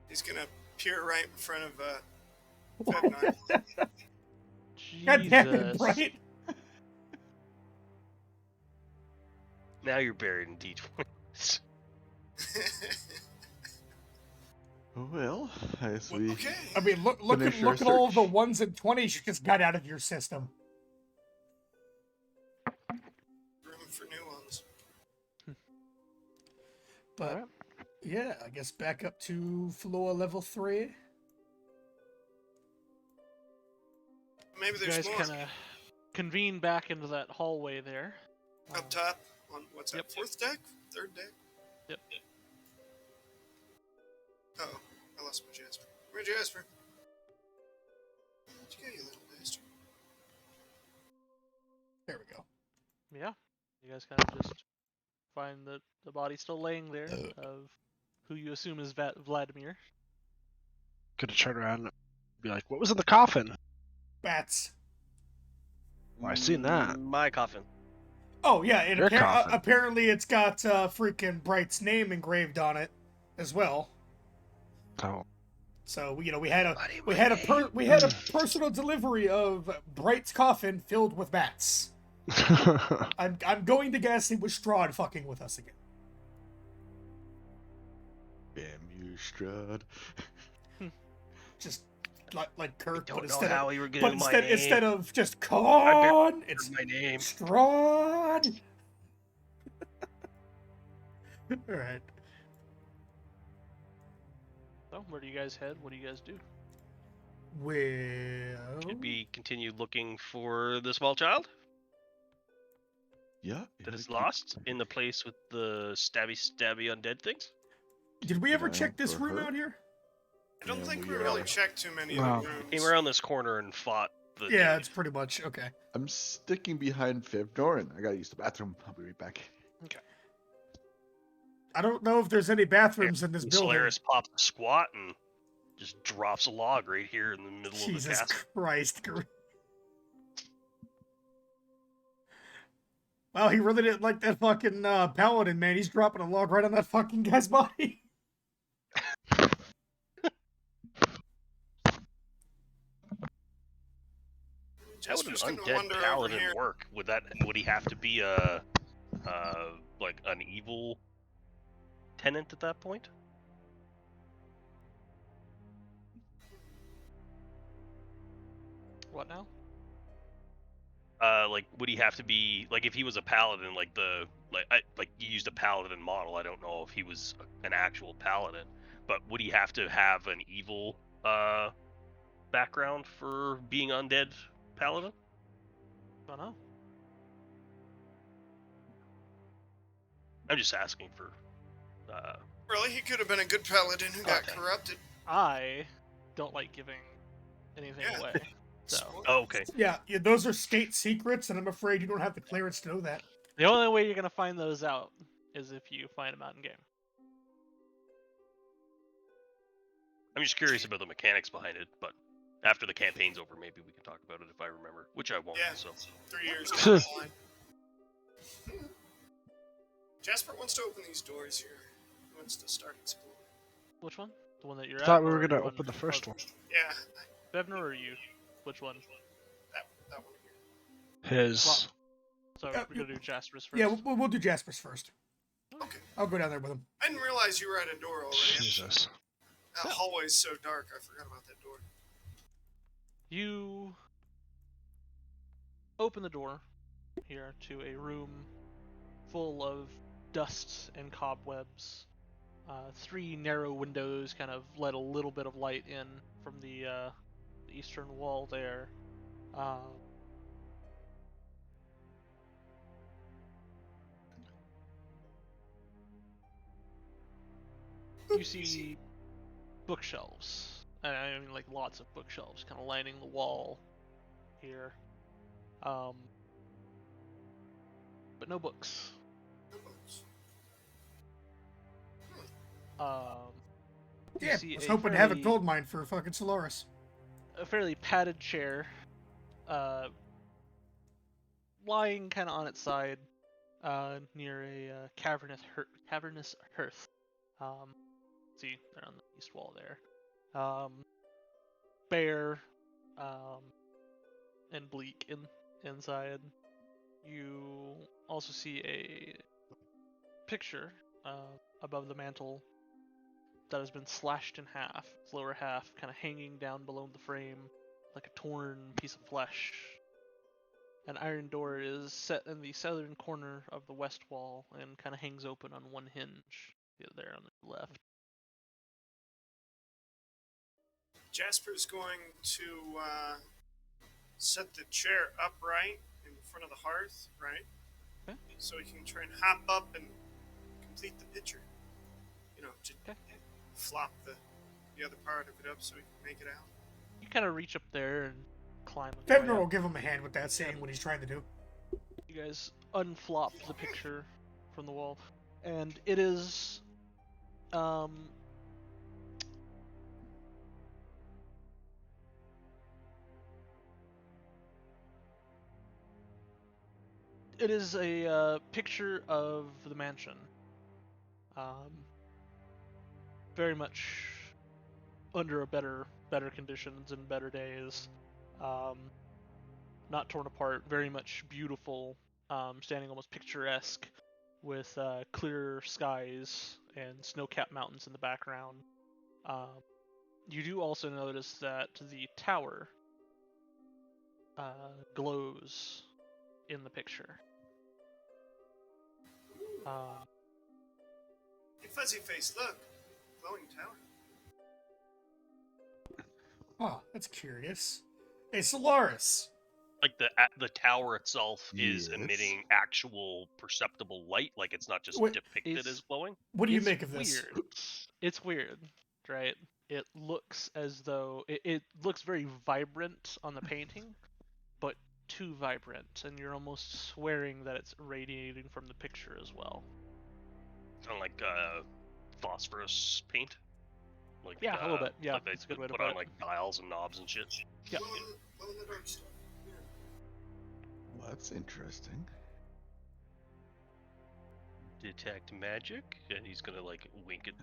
He's gonna peer right in front of Febnar. God damn it, Jesus. Bright. Now you're buried in D20s. well, as we Okay. I mean, look Finish our at all of the search. 1s and 20s you just got out of your system. Room for new ones. But Alright. yeah, I guess back up to floor level 3. Maybe You there's guys more. kind of convene back into that hallway there. Up top on what's that? Yep. Fourth deck? Third deck? Yep. Oh, I lost my Jasper. Where'd Jasper? Where'd you go, you little bastard? Yeah, you guys kind of just find the body still laying there of who you assume is Vladimir. Could have turned around and be like, "What was in the coffin?" Bats. Well, I seen that. My coffin. Oh yeah, and Your coffin. apparently it's got freaking Bright's name engraved on it as well. Oh. So we had a personal delivery of Bright's coffin filled with bats. I'm going to guess it was Strahd fucking with us again. Damn you, Strahd. Just like Kirk, Don't but know instead how of you were gonna but do my instead name. instead of just Khan, It's it's my name. Strahd. All right. So, where do you guys head? What do you guys do? Well, Should we continue looking for the small child Yeah. that yeah, is keep- lost in the place with the stabby undead things? did we keep ever an eye check out this for room her. out here? I don't Yeah, think we we, really checked too many Wow. of the rooms. Came around this corner and fought the. Yeah, dude. it's pretty much okay. I'm sticking behind Fevnor, and I gotta use the bathroom. I'll be right back. I don't know if there's any bathrooms in this And building. Solaris pops a squat and just drops a log right here in the middle of the Jesus castle. Christ. Wow, he really didn't like that fucking paladin, man. He's dropping a log right on that fucking guy's body. How would an Jasper's gonna undead wander over paladin here. work? Would he have to be like an evil tenant at that point? What now? Like would he have to be like if he was a paladin, like like you used a paladin model? I don't know if he was an actual paladin, but would he have to have an evil background for being undead paladin? Don't know. I'm just asking for. Really, he could have been a good paladin who got Okay. corrupted. I don't like giving anything Yeah. away. So Oh, okay. Yeah, those are state secrets, and I'm afraid you don't have the clearance to know that. the only way you're gonna find those out is if you find them out in game. I'm just curious about the mechanics behind it, but after the campaign's over, maybe we can talk about it if I remember, which I won't. Yeah. So 3 years down the line. Jasper wants to open these doors here. He wants to start exploring. Which one? The one that you're I at? thought we were or gonna the open the first one. Yeah, Bevner or you? Which one? that one here. His. So Yeah, we're gonna do Jasper's first. Yeah, we'll do Jasper's first. Okay. I'll go down there with him. I didn't realize you were at a door already. Jesus. That hallway's so dark, I forgot about that door. You open the door here to a room full of dust and cobwebs. 3 narrow windows kind of let a little bit of light in from the eastern wall there. You see bookshelves. I mean, like lots of bookshelves, kind of lining the wall here. But no books. You Yeah, see I was a hoping to have a fairly- gold mine for fucking Solaris. A fairly padded chair, lying kind of on its side, near a cavernous hearth. See, they're on the east wall there. Bare, and bleak inside. You also see a picture above the mantle that has been slashed in half. Its lower half kind of hanging down below the frame like a torn piece of flesh. An iron door is set in the southern corner of the west wall and kind of hangs open on one hinge there on the left. Jasper's going to set the chair upright in front of the hearth, right? Okay. So he can try and hop up and complete the picture. You know, just Okay. flop the other part of it up so he can make it out. You kind of reach up there and climb. on your way Fevner up. will give him a hand with that, saying what he's trying to do. You guys unflop the picture from the wall, and it is it is a picture of the mansion. Very much under a better conditions and better days. Not torn apart, very much beautiful, standing almost picturesque with clear skies and snow-capped mountains in the background. You do also notice that the tower glows in the picture. Hey, Fuzzy Face, look. Glowing tower. Oh, that's curious. Hey, Solaris. Like the tower itself is Yes. emitting actual perceptible light, like it's not just Wait, depicted it's- as glowing. What do you It's make of this? Weird. It's weird, right? It looks as though it looks very vibrant on the painting, but too vibrant, and you're almost swearing that it's radiating from the picture as well. Kind of like phosphorus paint. Like Yeah, a little bit. Yeah, like they that's a good way to put put on it. like dials and knobs and shit. Yeah. Glow in the dark stuff. Yeah. Well, that's interesting. Detect magic, and he's gonna like wink at.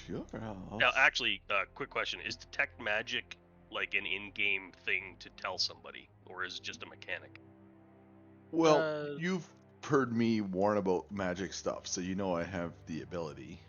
Sure. I'll Now, actually, quick question: is detect magic like an in-game thing to tell somebody, or is it just a mechanic? Well, you've heard me warn about magic stuff, so you know I have the ability.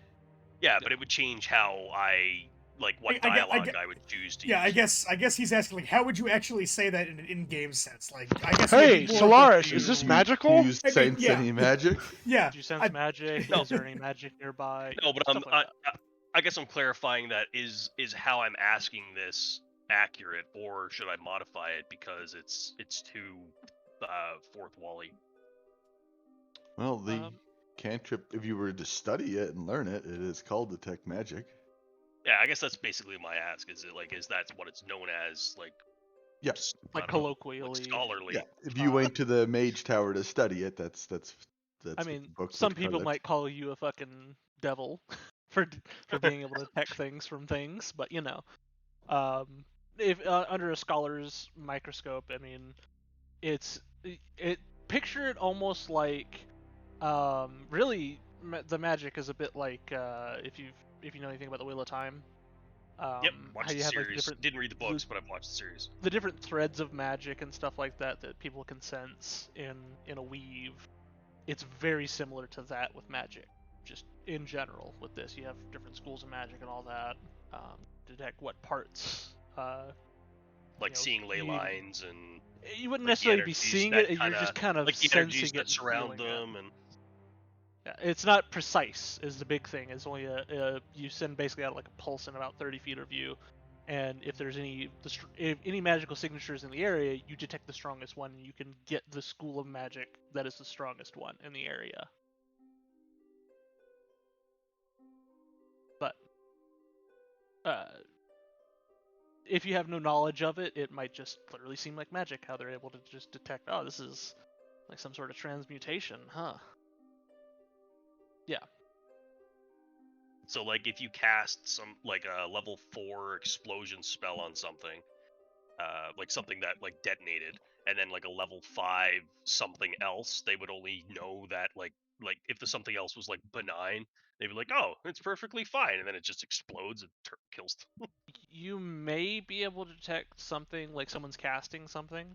Yeah, but it would change how I like what I dialogue I would choose to Yeah, use. I guess he's asking, like, how would you actually say that in an in-game sense? Like, I guess. Hey, maybe more Solaris, that is this you- magical? Do you I mean, sense yeah. any magic? Yeah. Do you sense I- magic? No. Is there any magic nearby? No, but Stuff like that. I guess I'm clarifying that is how I'm asking this accurate, or should I modify it because it's too fourth wally? Well, the Um, cantrip, if you were to study it and learn it, it is called detect magic. Yeah, I guess that's basically my ask. Is it like is that what it's known as? Like, Yes. I Like don't know, colloquially. like scholarly. Yeah. If you went to the mage tower to study it, that's I what the mean, books some would call people it. might call you a fucking devil for being able to detect things from things, but you know, if under a scholar's microscope, I mean, it picture it almost like, really the magic is a bit like if you know anything about the Wheel of Time. Yep, How watched you the have like series. different Didn't read the books, but I've watched the series. the different threads of magic and stuff like that that people can sense in a weave. It's very similar to that with magic. Just in general with this, you have different schools of magic and all that. Detect what parts. Like you know, seeing ley you- lines and You wouldn't like the necessarily be energies seeing that it. You're just kind of like the sensing energies it that and surround feeling it. them, and Yeah, it's not precise is the big thing. It's only you send basically out like a pulse in about 30 feet of you, and if there's if any magical signatures in the area, you detect the strongest one, and you can get the school of magic that is the strongest one in the area. But if you have no knowledge of it, it might just clearly seem like magic. How they're able to just detect, oh, this is like some sort of transmutation, huh? Yeah. so like if you cast some like a level 4 explosion spell on something, like something that like detonated, and then like a level 5 something else, they would only know that like if the something else was like benign, they'd be like, oh, it's perfectly fine, and then it just explodes and kills. You may be able to detect something like someone's casting something,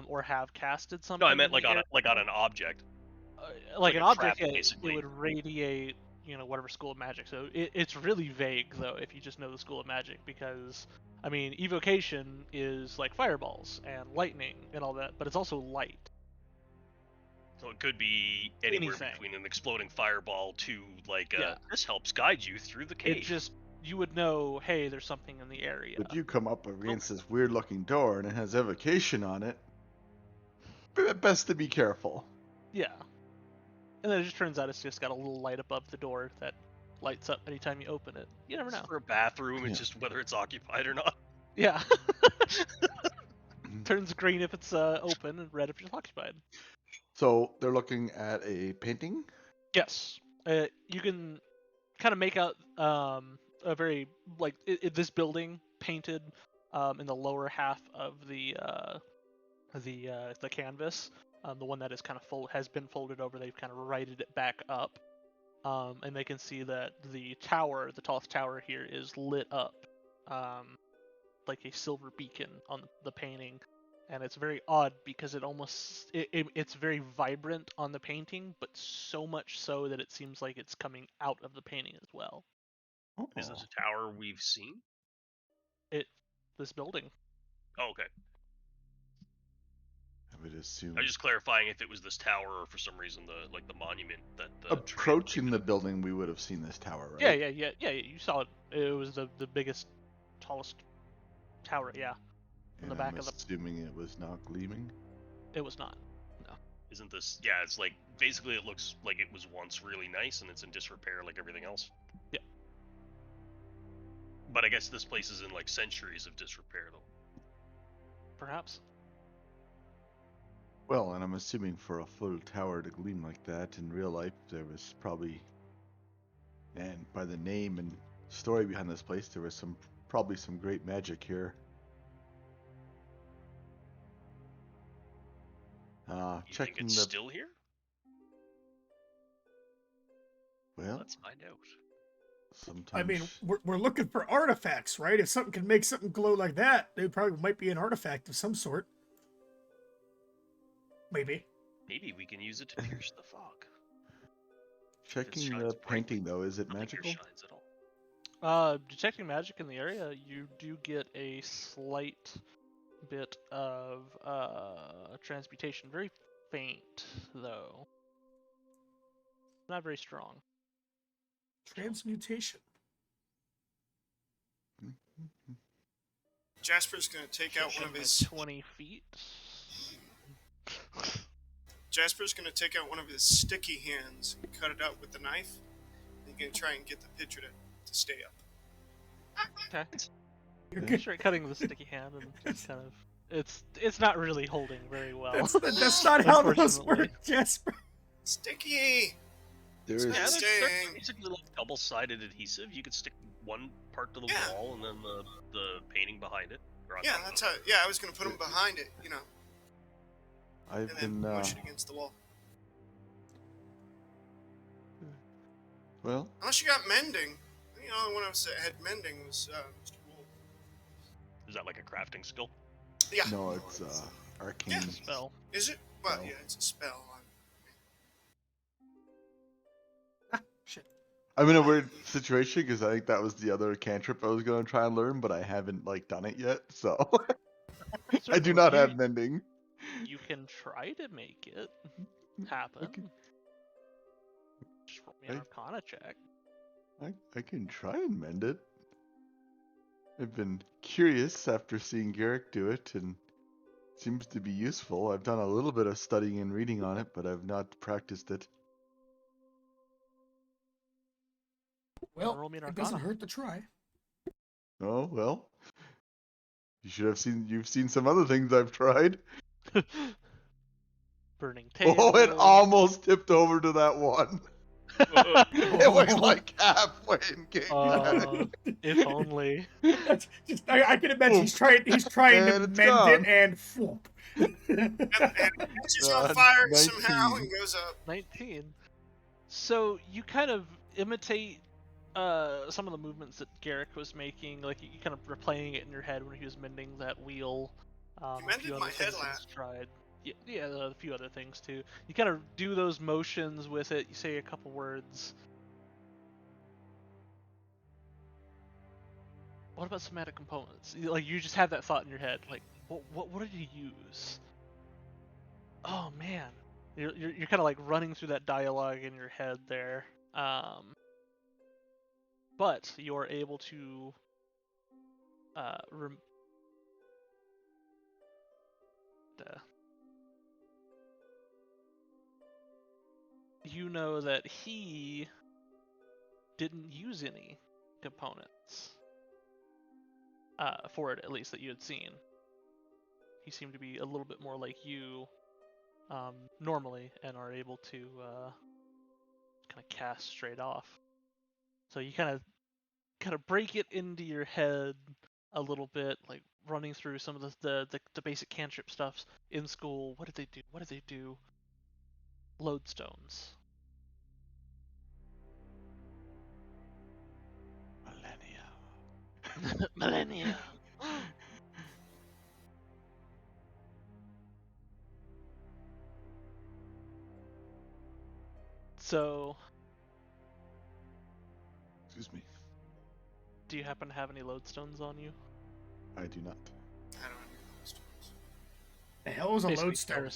or have casted something. No, I meant in like the on area. like on an object. Like like an a object, trap, yeah, basically. it would radiate, whatever school of magic. So it's really vague though if you just know the school of magic, because I mean evocation is like fireballs and lightning and all that, but it's also light. So it could be anywhere Anything. between an exploding fireball to like Yeah. this helps guide you through the cave. It just you would know, hey, there's something in the area. But you come up against this weird looking door and it has evocation on it. Best to be careful. Yeah. And then it just turns out it's just got a little light above the door that lights up anytime you open it. You never know. For a bathroom, it's Yeah. just whether it's occupied or not. Yeah. Turns green if it's open and red if it's occupied. So they're looking at a painting. Yes. You can kind of make out a very like this building painted in the lower half of the canvas. The one that is kind of has been folded over. They've kind of righted it back up, and they can see that the tower, the tallest tower here, is lit up like a silver beacon on the painting. And it's very odd because it's very vibrant on the painting, but so much so that it seems like it's coming out of the painting as well. Is this a tower we've seen? This building. Oh, okay. I would assume. I was just clarifying if it was this tower or for some reason the monument that Approaching the building, we would have seen this tower, right? Yeah. You saw it. It was the biggest, tallest tower. Yeah. In the back I'm of the. Assuming it was not gleaming. It was not. No. Isn't this? Yeah, it's like basically it looks like it was once really nice and it's in disrepair like everything else. Yeah. But I guess this place is in like centuries of disrepair though. Perhaps. Well, and I'm assuming for a full tower to gleam like that in real life, there was probably, and by the name and story behind this place, there was probably some great magic here. You Checking think it's still here? Well, let's find out. Sometimes. I mean, we're looking for artifacts, right? If something can make something glow like that, it probably might be an artifact of some sort. Maybe we can use it to pierce the fog. Checking the painting though, is it magical? Shines at all. Detecting magic in the area, you do get a slight bit of transmutation. Very faint, though. Not very strong. Transmutation. Jasper's gonna take out one of his 20 feet. Jasper's gonna take out one of his sticky hands and cut it out with the knife. He's gonna try and get the picture to stay up. Okay. You're sure cutting the sticky hand and just kind of it's not really holding very well. That's not how those work, Jasper. Sticky. There Yeah, is. they're basically like double-sided adhesive. You could stick one part to the wall and then the painting behind it. Yeah, that's how. Yeah, I was gonna put them behind it, you know. I've and been then push it against the wall. Well, unless you got mending. The only one I had mending was Mr. Wolf. Is that like a crafting skill? Yeah. No, it's arcane. Yeah. Spell. Is it? Well, No. yeah, it's a spell. Shit. I'm in a weird situation because I think that was the other cantrip I was going to try and learn, but I haven't done it yet, so I do not have mending. You can try to make it happen. Okay. Just roll me an Arcana check. I can try and mend it. I've been curious after seeing Garrick do it, and it seems to be useful. I've done a little bit of studying and reading on it, but I've not practiced it. Well, roll me an it doesn't Arcana. hurt to try. Oh, well. You've seen some other things I've tried. Burning tail. Oh, it almost tipped over to that one. It was like halfway in game. If only. I can imagine he's trying to And it's mend gone. it and whoop. And it catches on fire somehow and goes up. 19. So you kind of imitate some of the movements that Garrick was making, like you kind of replaying it in your head when he was mending that wheel. You mended my headlamp. Tried. Yeah, a few other things too. You kind of do those motions with it. You say a couple words. What about somatic components? Like you just have that thought in your head. Like, what did you use? Oh man, you're kind of like running through that dialogue in your head there. But you're able to you know that he didn't use any components for it, at least that you had seen. you seem to be a little bit more like you normally, and are able to kind of cast straight off. So you kind of break it into your head a little bit, like running through some of the basic cantrip stuffs in school. What did they do? What did they do? Lodestones. Millennia. Millennia. So, Excuse me. do you happen to have any lodestones on you? I do not. I don't have any of those stones. The hell is a Basically lodestone?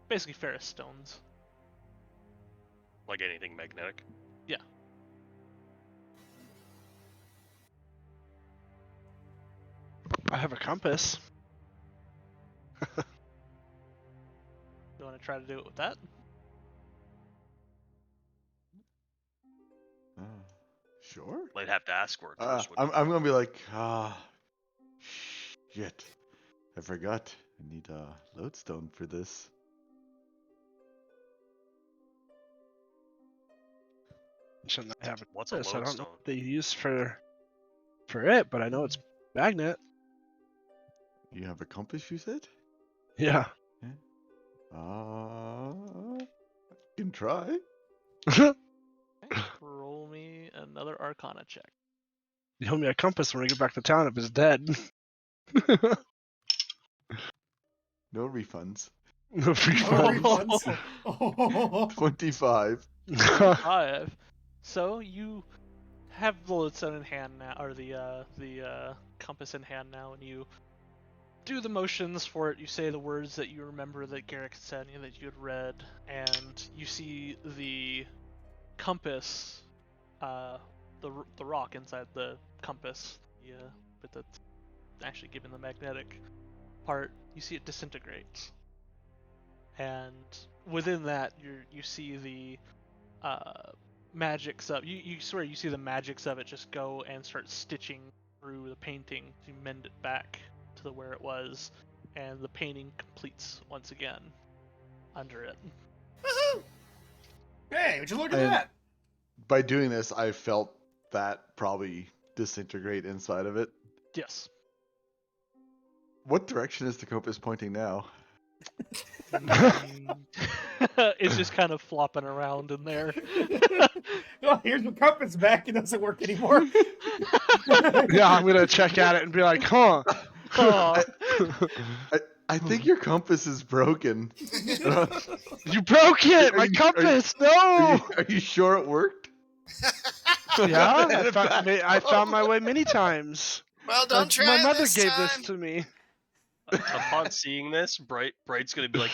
basically ferrous stones. Like anything magnetic. I have a compass. You want to try to do it with that? Sure. Might have to ask for it first. I'm gonna be like, shit. I forgot. I need a lodestone for this. Shouldn't I have a What's a compass? I don't know lodestone? what they use for it, but I know it's magnet. You have a compass, you said? Yeah. I can try. Roll me another Arcana check. You owe me a compass when we get back to town if it's dead. No refunds. No free Oh, funds. refunds. Oh. 25. 5. So you have the lodestone in hand now, or the compass in hand now, and you do the motions for it. You say the words that you remember that Garrick said and that you had read, and you see the compass, the rock inside the compass, but that's actually given the magnetic part. You see it disintegrate, and within that, you see the magics of you swear you see the magics of it just go and start stitching through the painting to mend it back to where it was, and the painting completes once again under it. Woohoo! Hey, would you look at And- that? By doing this, I felt that probably disintegrate inside of it. Yes. What direction is the compass pointing now? It's just kind of flopping around in there. Oh, here's the compass back. It doesn't work anymore. Yeah, I'm gonna check at it and be like, huh. Aw. I think your compass is broken. You broke it! Are My you- compass! Are No! you sure it worked? Yeah, Hand it back. I found my way many times. Well, don't try My it mother this gave time. this to me. Upon seeing this, Bright's gonna be like,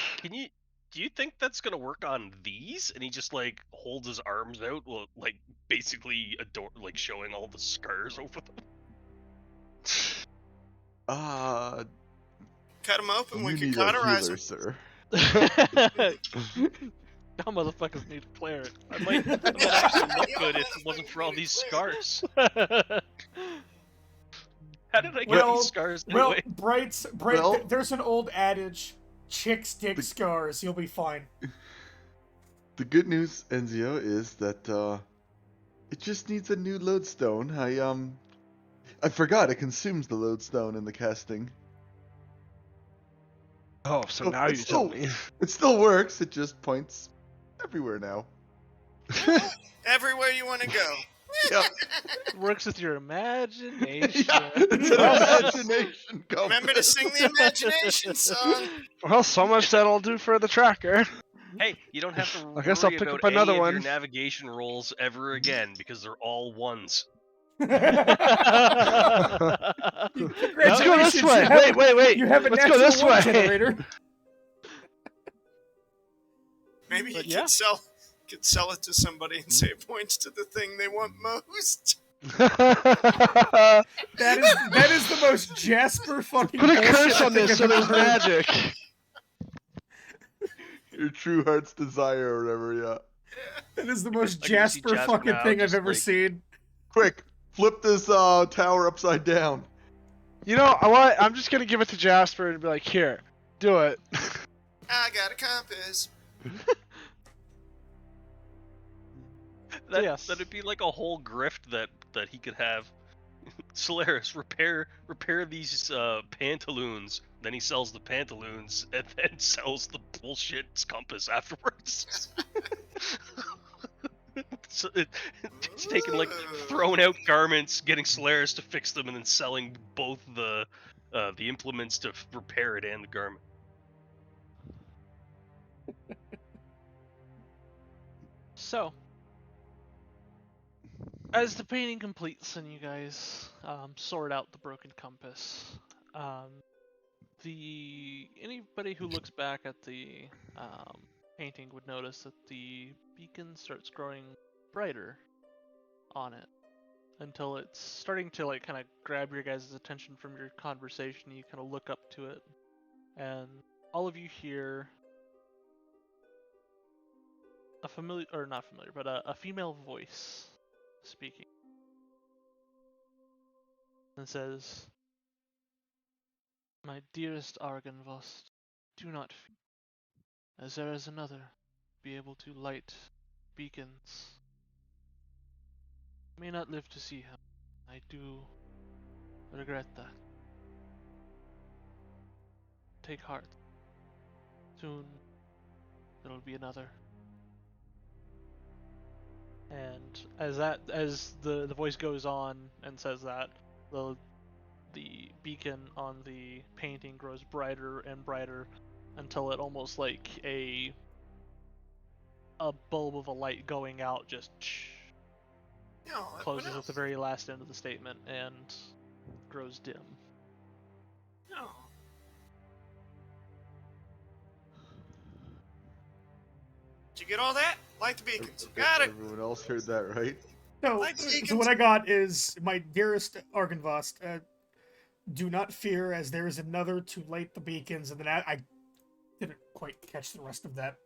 do you think that's gonna work on these? And he just like holds his arms out, well, like basically like showing all the scars over them. Cut them open. We You can need a cauterize healer, them. sir. Y'all motherfuckers need a cleric. I might actually look good if it wasn't for all these scars. How did I get Well- these scars Well, anyway? Bright, Well- there's an old adage, chicks dig scars, you'll be fine. The good news, Enzio, is that it just needs a new lodestone. I forgot it consumes the lodestone in the casting. Oh, so Oh, now you it's tell still- me. It still works. It just points everywhere now. Everywhere you want to go. Yeah, Works with your imagination. yeah. It's an imagination compass. Remember to sing the imagination song. Well, so much that'll do for the tracker. Hey, you don't have to I guess I'll worry pick about up another any of one. your navigation rolls ever again because they're all ones. Let's go this Congratulations, way. you have- Wait. You have a Let's go natural this one way. generator. Maybe you But yeah. could sell it to somebody and say it points to the thing they want most. That is the most Jasper fucking Put a bullshit curse I on think this I've so ever there's heard. magic. Your true heart's desire or whatever, yeah. That is the most I can see Jasper Jasper fucking now thing I've just, ever like- seen. Quick, flip this tower upside down. You know, I'm just gonna give it to Jasper and be like, here, Do it. I got a compass. Yes. That'd be like a whole grift that he could have. Solaris, repair these pantaloons. Then he sells the pantaloons and then sells the bullshit compass afterwards. So it's taking like throwing out garments, getting Solaris to fix them, and then selling both the implements to repair it and the garment. So, as the painting completes and you guys sort out the broken compass, anybody who looks back at the painting would notice that the beacon starts growing brighter on it until it's starting to like kind of grab your guys' attention from your conversation. You kind of look up to it, and all of you hear a familiar, or not familiar, but a female voice speaking, and says, "My dearest Argynvost, do not fear, as there is another be able to light beacons. You may not live to see him. I do regret that. Take heart. Soon there will be another." And as the voice goes on and says that, the beacon on the painting grows brighter and brighter until it almost like a bulb of a light going out just No, what closes at else? the very last end of the statement and grows dim. No. Did you get all that? Light the beacons. Got it. Everyone else heard that, right? So, Like so beacons. what I got is, my dearest Argynvost, do not fear, as there is another to light the beacons. And then I didn't quite catch the rest of that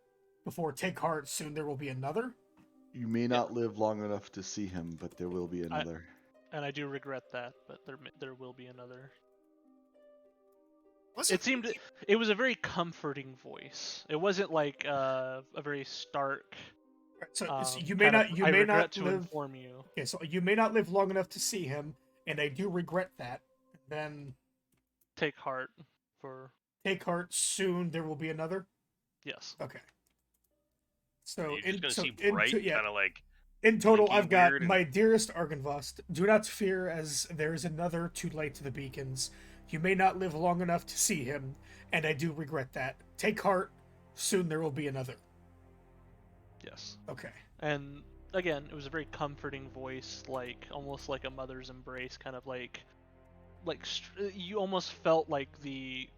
before. Take heart, soon there will be another. You may not live long enough to see him, but there will be another. And I do regret that, but there will be another. What's It seemed it was a very comforting voice. It wasn't like a very stark. So you may kind of, not you I may regret not to live. inform you. Okay, so you may not live long enough to see him, and I do regret that. Then Take heart for take heart, soon there will be another. yes. Okay. So You're just gonna so see bright, yeah. kind of like In total, blinking I've got weird and- my dearest Argynvost, do not fear, as there is another to light the beacons. You may not live long enough to see him, and I do regret that. Take heart, soon there will be another. Yes. Okay. And again, it was a very comforting voice, like almost like a mother's embrace, kind of like you almost felt like you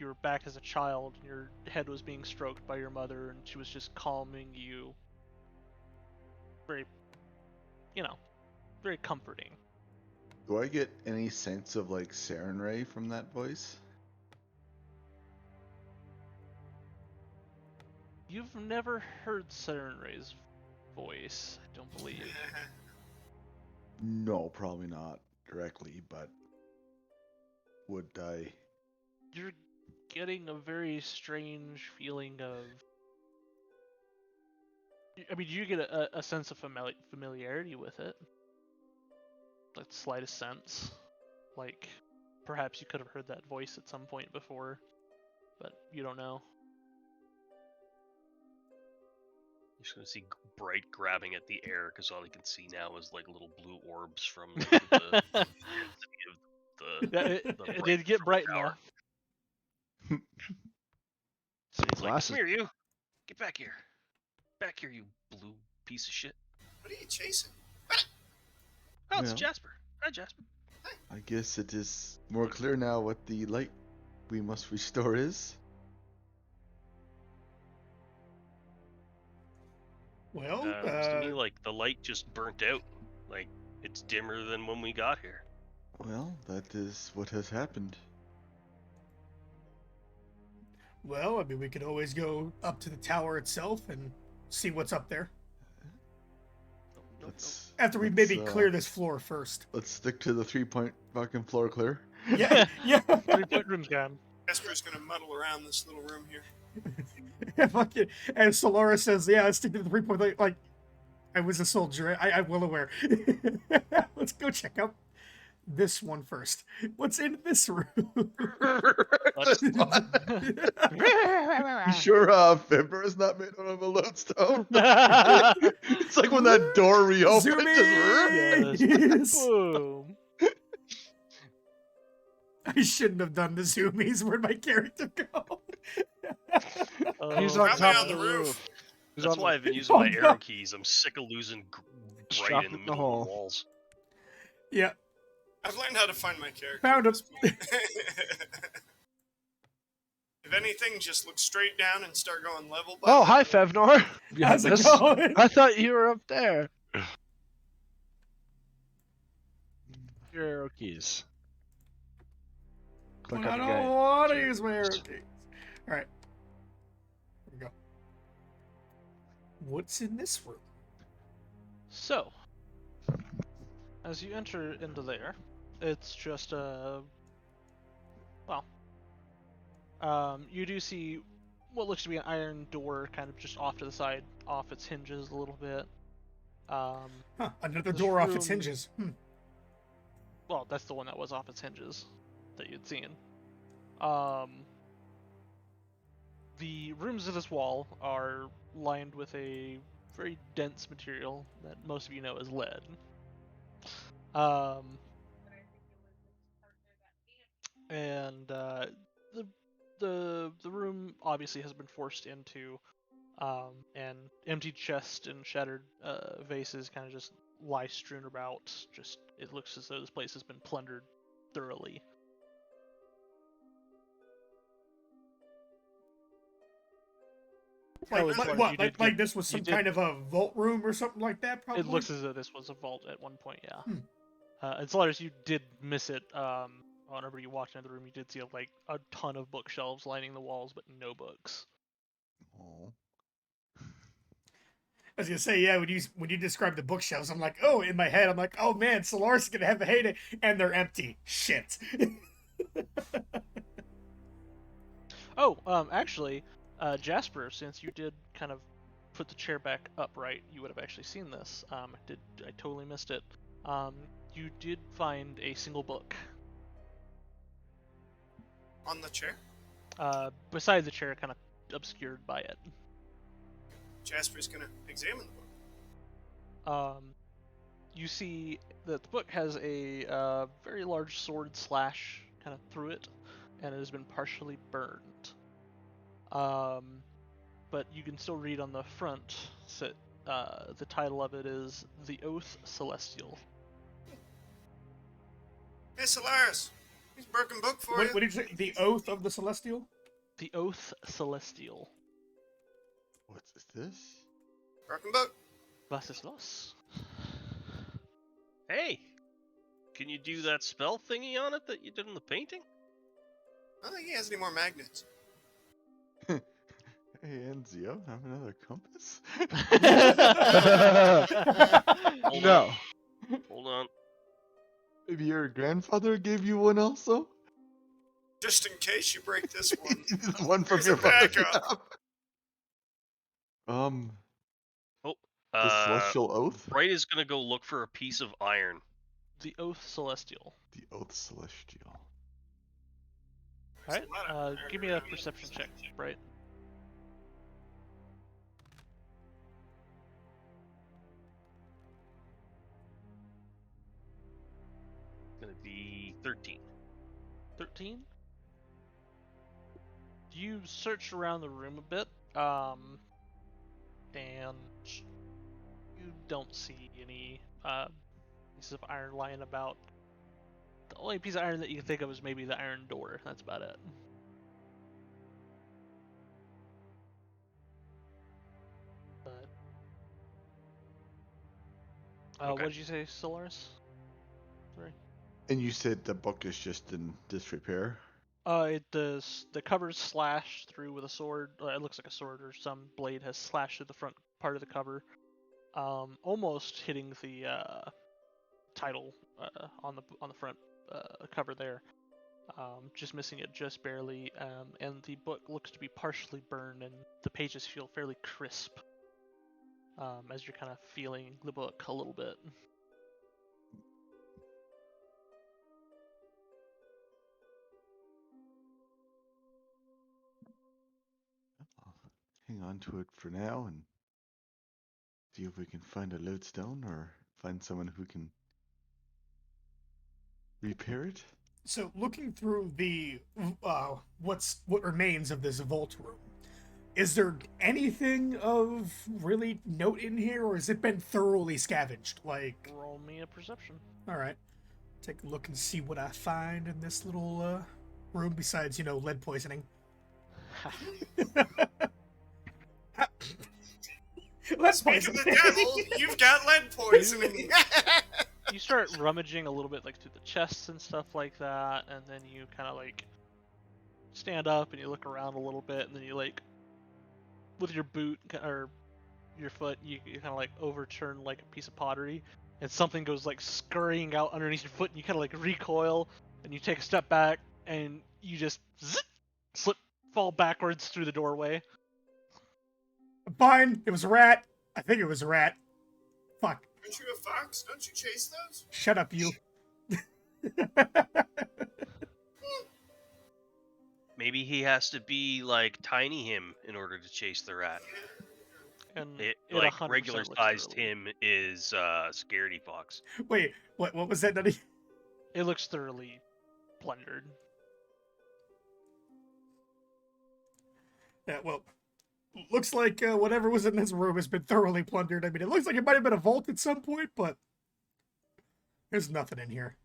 were back as a child and your head was being stroked by your mother and she was just calming you. Very, very comforting. Do I get any sense of like Saren Ray from that voice? You've never heard Saren Ray's voice, I don't believe. No, probably not directly, but would I? You're getting a very strange feeling of. I mean, do you get a sense of familiarity with it? Like, slightest sense? Like, perhaps you could have heard that voice at some point before, but you don't know. you're just gonna see bright grabbing at the air because all he can see now is like little blue orbs from the intensity of the. Yeah, it bright did get from bright the tower. enough. So he's like, Glasses. "Come here, you! Get back here! Back here, you blue piece of shit!" What are you chasing? Oh, it's Well. Jasper. Hi, Jasper. I guess it is more clear now what the light we must restore is. Well, Looks to me like the light just burnt out. Like it's dimmer than when we got here. Well, that is what has happened. well, I mean, we could always go up to the tower itself and see what's up there. Let's After we let's, maybe clear this floor first. Let's stick to the 3-point fucking floor clear. Yeah, yeah. 3-point room's gone. Jasper's gonna muddle around this little room here. Fucking, and Solaris says, "Yeah, let's stick to the 3.8." Like, I was a soldier. I'm well aware. Let's go check out this one first. What's in this room? This one. You sure Fibber is not made out of a lodestone? It's like when that door reopens. Zoomies! Boom. I shouldn't have done the zoomies. Where'd my character go? He's Oh, on Probably top on of the the roof. roof. He's That's on why the- I've been using Oh, my no. arrow keys. I'm sick of losing Drop right it in the in the middle of hole. the walls. Yeah, I've learned how to find my character. found him. If anything, just look straight down and start going level by Oh, level. hi, Fevnor. You How's had it this? going? I thought you were up there. Your arrow keys. Click I on the don't guy. want to use my arrow keys. All right, here we go. What's in this room? So, as you enter into there, it's just a you do see what looks to be an iron door, kind of just off to the side, off its hinges a little bit. Huh, another This door off its room- hinges. Well, that's the one that was off its hinges that you'd seen. The rooms of this wall are lined with a very dense material that most of you know as lead. And the room obviously has been forced into, and empty chests and shattered vases kind of just lie strewn about. Just it looks as though this place has been plundered thoroughly. Like, Oh, as like far as what? you Like, did like get- this was you some did- kind of a vault room or something like that, probably? It looks as though this was a vault at one point, yeah. Hmm. As long as you did miss it, whenever you walked into the room, you did see like a ton of bookshelves lining the walls, but no books. Oh. I was gonna say, yeah, when you describe the bookshelves, I'm like, oh, in my head, I'm like, oh man, Solaris is gonna have a heyday, and they're empty. Shit. Oh, actually, Jasper, since you did kind of put the chair back upright, you would have actually seen this. I totally missed it. You did find a single book. On the chair. Beside the chair, kind of obscured by it. Jasper's gonna examine the book. You see that the book has a very large sword slash kind of through it, and it has been partially burned. But you can still read on the front that the title of it is The Oath Celestial. Hey, Solaris. Here's a broken book for What you. did you say? The Oath of the Celestial? The Oath Celestial. What's this? Broken book. Was ist los? Hey, can you do that spell thingy on it that you did in the painting? I don't think he has any more magnets. Hey, Enzio, have another compass? Hold No. on. Hold on. Maybe your grandfather gave you one also? Just in case you break this one. The one from Here's your a father's backup. job. The Uh, Celestial Oath? Bright is gonna go look for a piece of iron. The Oath Celestial. The Oath Celestial. Alright, a lot of give me a perception check, right? Gonna be 13. 13? You search around the room a bit, and you don't see any pieces of iron lying about. The only piece of iron that you can think of is maybe the iron door. That's about it. But Okay. what did you say, Solaris? Sorry. And you said the book is just in disrepair? It does. The cover's slashed through with a sword. It looks like a sword or some blade has slashed through the front part of the cover, almost hitting the title on the front cover there. just missing it just barely, and the book looks to be partially burned, and the pages feel fairly crisp as you're kind of feeling the book a little bit. I'll hang on to it for now and see if we can find a lodestone or find someone who can repair it. So, looking through the what remains of this vault room, is there anything of really note in here, or has it been thoroughly scavenged? Like, Roll me a perception. all right, take a look and see what I find in this little room besides, lead poisoning. Lead Speak of the poisoning. devil, you've got lead poisoning. You start rummaging a little bit like through the chests and stuff like that, and then you kind of like stand up and you look around a little bit, and then you like with your boot or your foot, you kind of like overturn like a piece of pottery, and something goes like scurrying out underneath your foot, and you kind of like recoil, and you take a step back, and you just fall backwards through the doorway. Fine, it was a rat. I think it was a rat. Fuck. Aren't you a fox? Don't you chase those? Shut up, you. Maybe he has to be like tiny him in order to chase the rat. And It, it like 100% regular looks sized thoroughly- him is scaredy fox. Wait, what was that, Nutty? It looks thoroughly plundered. Yeah, well, looks like whatever was in this room has been thoroughly plundered. I mean, it looks like it might have been a vault at some point, but there's nothing in here.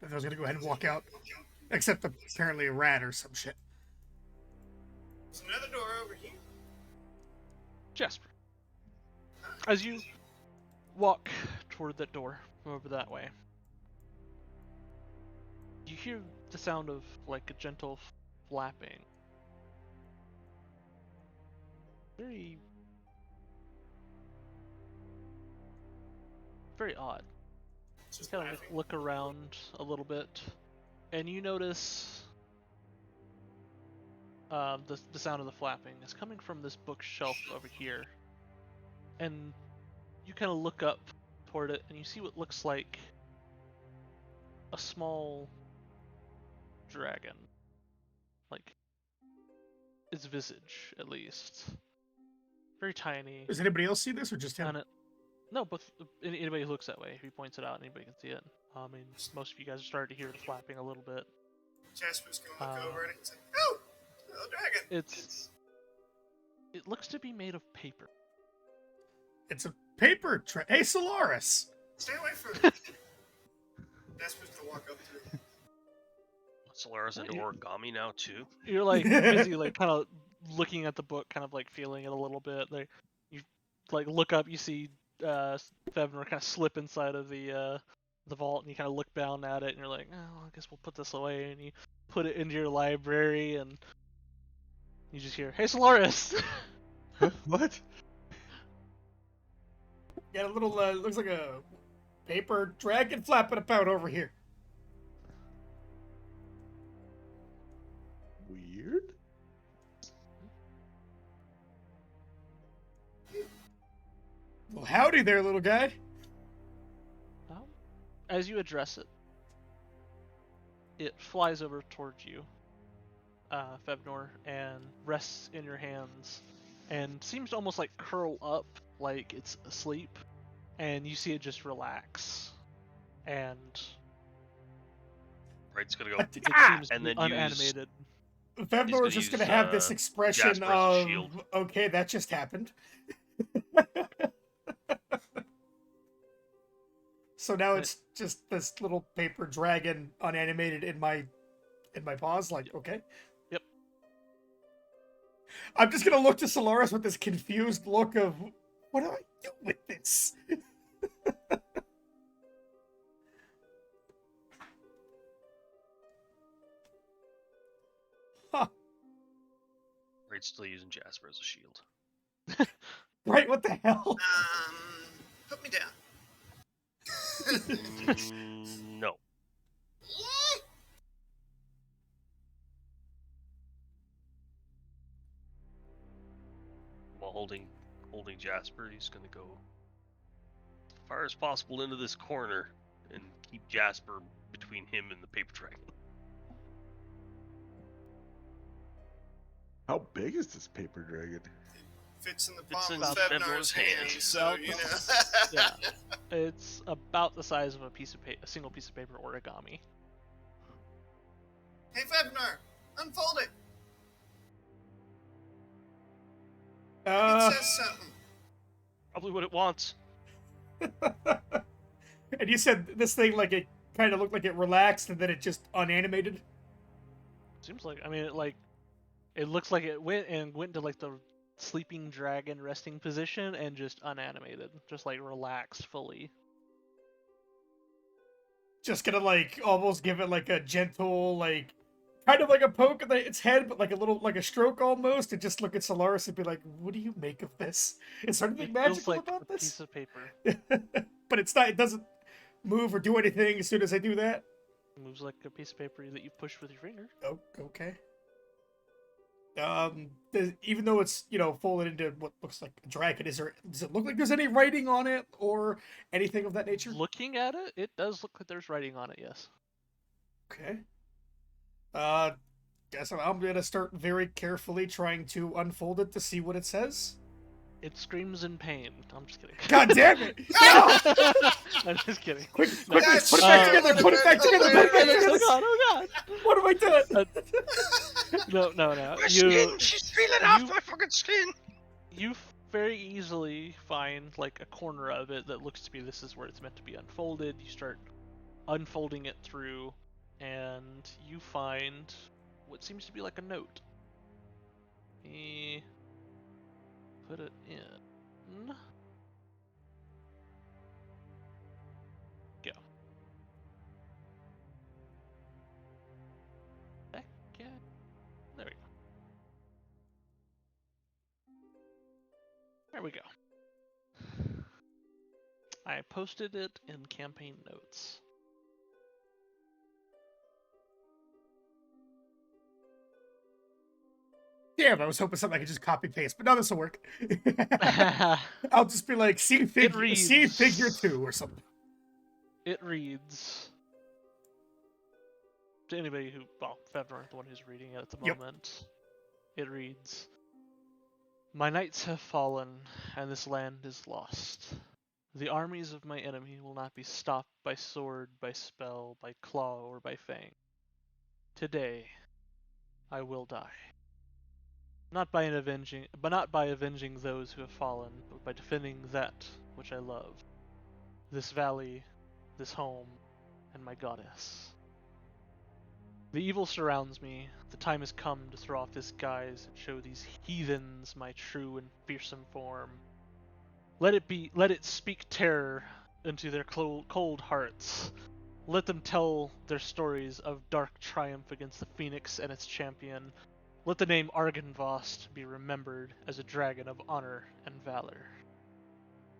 I was gonna go ahead and walk out, except apparently a rat or some shit. There's another door over here. Jasper, as you walk toward that door over that way, you hear the sound of like a gentle flapping. Very, very odd. You Just kind of laughing. look around a little bit, and you notice the sound of the flapping is coming from this bookshelf over here. And you kind of look up toward it, and you see what looks like a small dragon. Like, its visage, at least. Very tiny. Does anybody else see this, or just him? And it, no, but anybody who looks that way, if he points it out, anybody can see it. I mean, most of you guys are starting to hear the flapping a little bit. Jasper's gonna look Uh, over it and say, "Oh, a dragon." It looks to be made of paper. It's a paper Hey, Solaris! Stay away from it. Jasper's gonna walk up to it. Solaris into origami now too. You're like busy, like kind of looking at the book, kind of like feeling it a little bit. Like you like look up, you see Fevner kind of slip inside of the vault, and you kind of look down at it, and you're like, oh, I guess we'll put this away, and you put it into your library, and you just hear, "Hey, Solaris!" Huh? What? Got a little, looks like a paper dragon flapping about over here. Weird? Well, howdy there, little guy. As you address it, it flies over towards you, Febnor, and rests in your hands, and seems to almost like curl up, like it's asleep, and you see it just relax, and Right's gonna go. it seems And then unanimated. Fevnor gonna is just use, going to have this expression Jasper as a of, shield. okay, that just happened. So now it's just this little paper dragon unanimated in my paws, like, okay. Yep. I'm just gonna look to Solaris with this confused look of, what do I do with this? Huh. Right's still using Jasper as a shield. Right, what the hell? Put me down. No. holding Jasper. He's gonna go as far as possible into this corner and keep Jasper between him and the paper dragon. How big is this paper dragon? Fits in the Fits palm in of Febnor's Febnor's hand. hand, so About you the know. Yeah, it's about the size of a single piece of paper origami. Hey Febnor, unfold it. It says something. Probably what it wants. And you said this thing, like, it kind of looked like it relaxed and then it just unanimated? Seems like, I mean, it looks like it went into like the sleeping dragon resting position and just unanimated, just like relaxed fully. Just gonna, like, almost give it, like, a gentle, like, kind of like a poke at its head, but like a little, like a stroke almost, and just look at Solaris and be like, what do you make of this? Is there anything It feels magical like about a this? piece of paper. But it's not, it doesn't move or do anything as soon as I do that? It moves like a piece of paper that you push with your finger. Oh, okay. Even though it's, folded into what looks like a dragon, does it look like there's any writing on it or anything of that nature? Looking at it, it does look like there's writing on it, yes. Okay. Guess I'm gonna start very carefully trying to unfold it to see what it says. It screams in pain. I'm just kidding. God damn it! No! I'm just kidding. Quick, No. put it back together! Put it back together! Put it back Oh together! god, oh What am I doing? god. No. My skin! She's feeling off my fucking skin! You very easily find like a corner of it that looks to be this is where it's meant to be unfolded. You start unfolding it through, and you find what seems to be like a note. Put it in. Go. Back again. There we go. There we go. I posted it in campaign notes. Damn, I was hoping something I could just copy paste, but no, this will work. I'll just be like, see figure 2 or something. It reads to anybody who, well, Fevnor, the one who's reading it at the Yep. moment. It reads, "My knights have fallen, and this land is lost. The armies of my enemy will not be stopped by sword, by spell, by claw, or by fang. Today, I will die. Not by avenging those who have fallen, but by defending that which I love. This valley, this home, and my goddess. The evil surrounds me. The time has come to throw off this guise and show these heathens my true and fearsome form. Let it speak terror into their cold hearts. Let them tell their stories of dark triumph against the Phoenix and its champion. Let the name Argynvost be remembered as a dragon of honor and valor.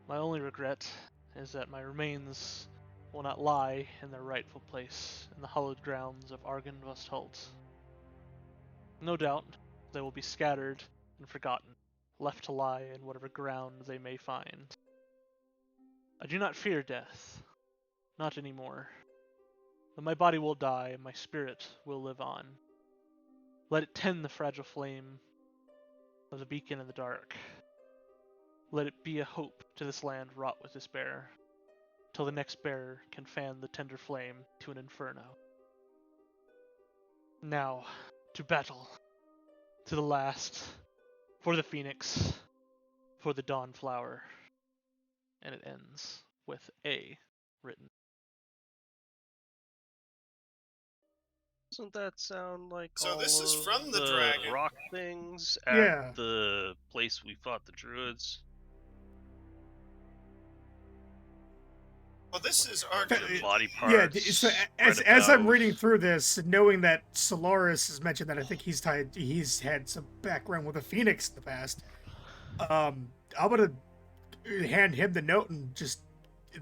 My only regret is that my remains will not lie in their rightful place in the hallowed grounds of Argynvostholt. No doubt they will be scattered and forgotten, left to lie in whatever ground they may find. I do not fear death, not anymore. Though my body will die, my spirit will live on. Let it tend the fragile flame of the beacon in the dark. Let it be a hope to this land wrought with despair, till the next bearer can fan the tender flame to an inferno. Now, to battle, to the last, for the Phoenix, for the Dawn Flower." And it ends with A written. Doesn't that sound like So all this is of from the the dragon. rock things at Yeah. the place we fought the druids? Well, this is The Argyn. body Yeah, parts. so as I'm reading through this, knowing that Solaris has mentioned that I think he's had some background with a Phoenix in the past, I'm gonna hand him the note and just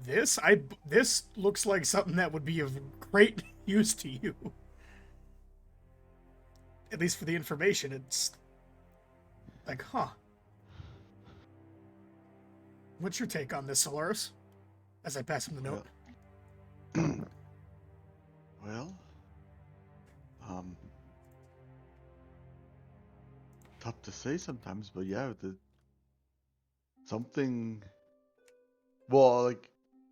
this looks like something that would be of great use to you. At least for the information, it's like, huh. What's your take on this, Solaris? As I pass him the note. Well, tough to say sometimes, but yeah, something. Well, like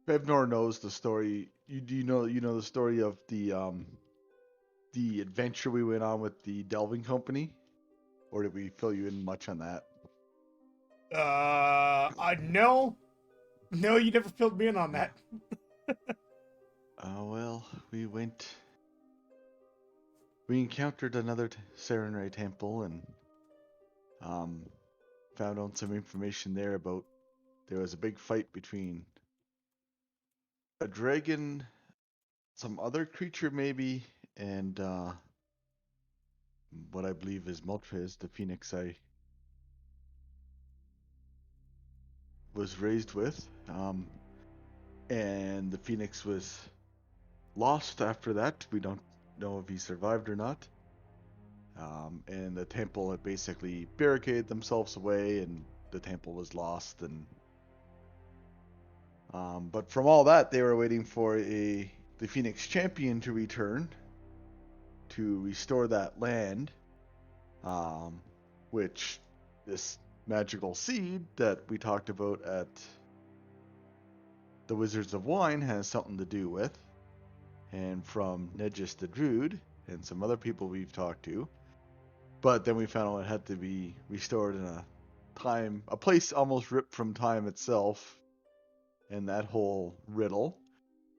Bevnor knows the story. You know the story of the adventure we went on with the delving company, or did we fill you in much on that? No, you never filled me in on that. Well, we encountered another Serenray temple and found out some information there about there was a big fight between a dragon, some other creature maybe, and what I believe is Moltres, the phoenix I was raised with. And the phoenix was lost after that. We don't know if he survived or not. And the temple had basically barricaded themselves away, and the temple was lost. And but from all that, they were waiting for the Phoenix champion to return to restore that land, which this magical seed that we talked about at the Wizards of Wine has something to do with. And from Nedgis the Druid and some other people we've talked to. But then we found out it had to be restored in a place almost ripped from time itself. And that whole riddle,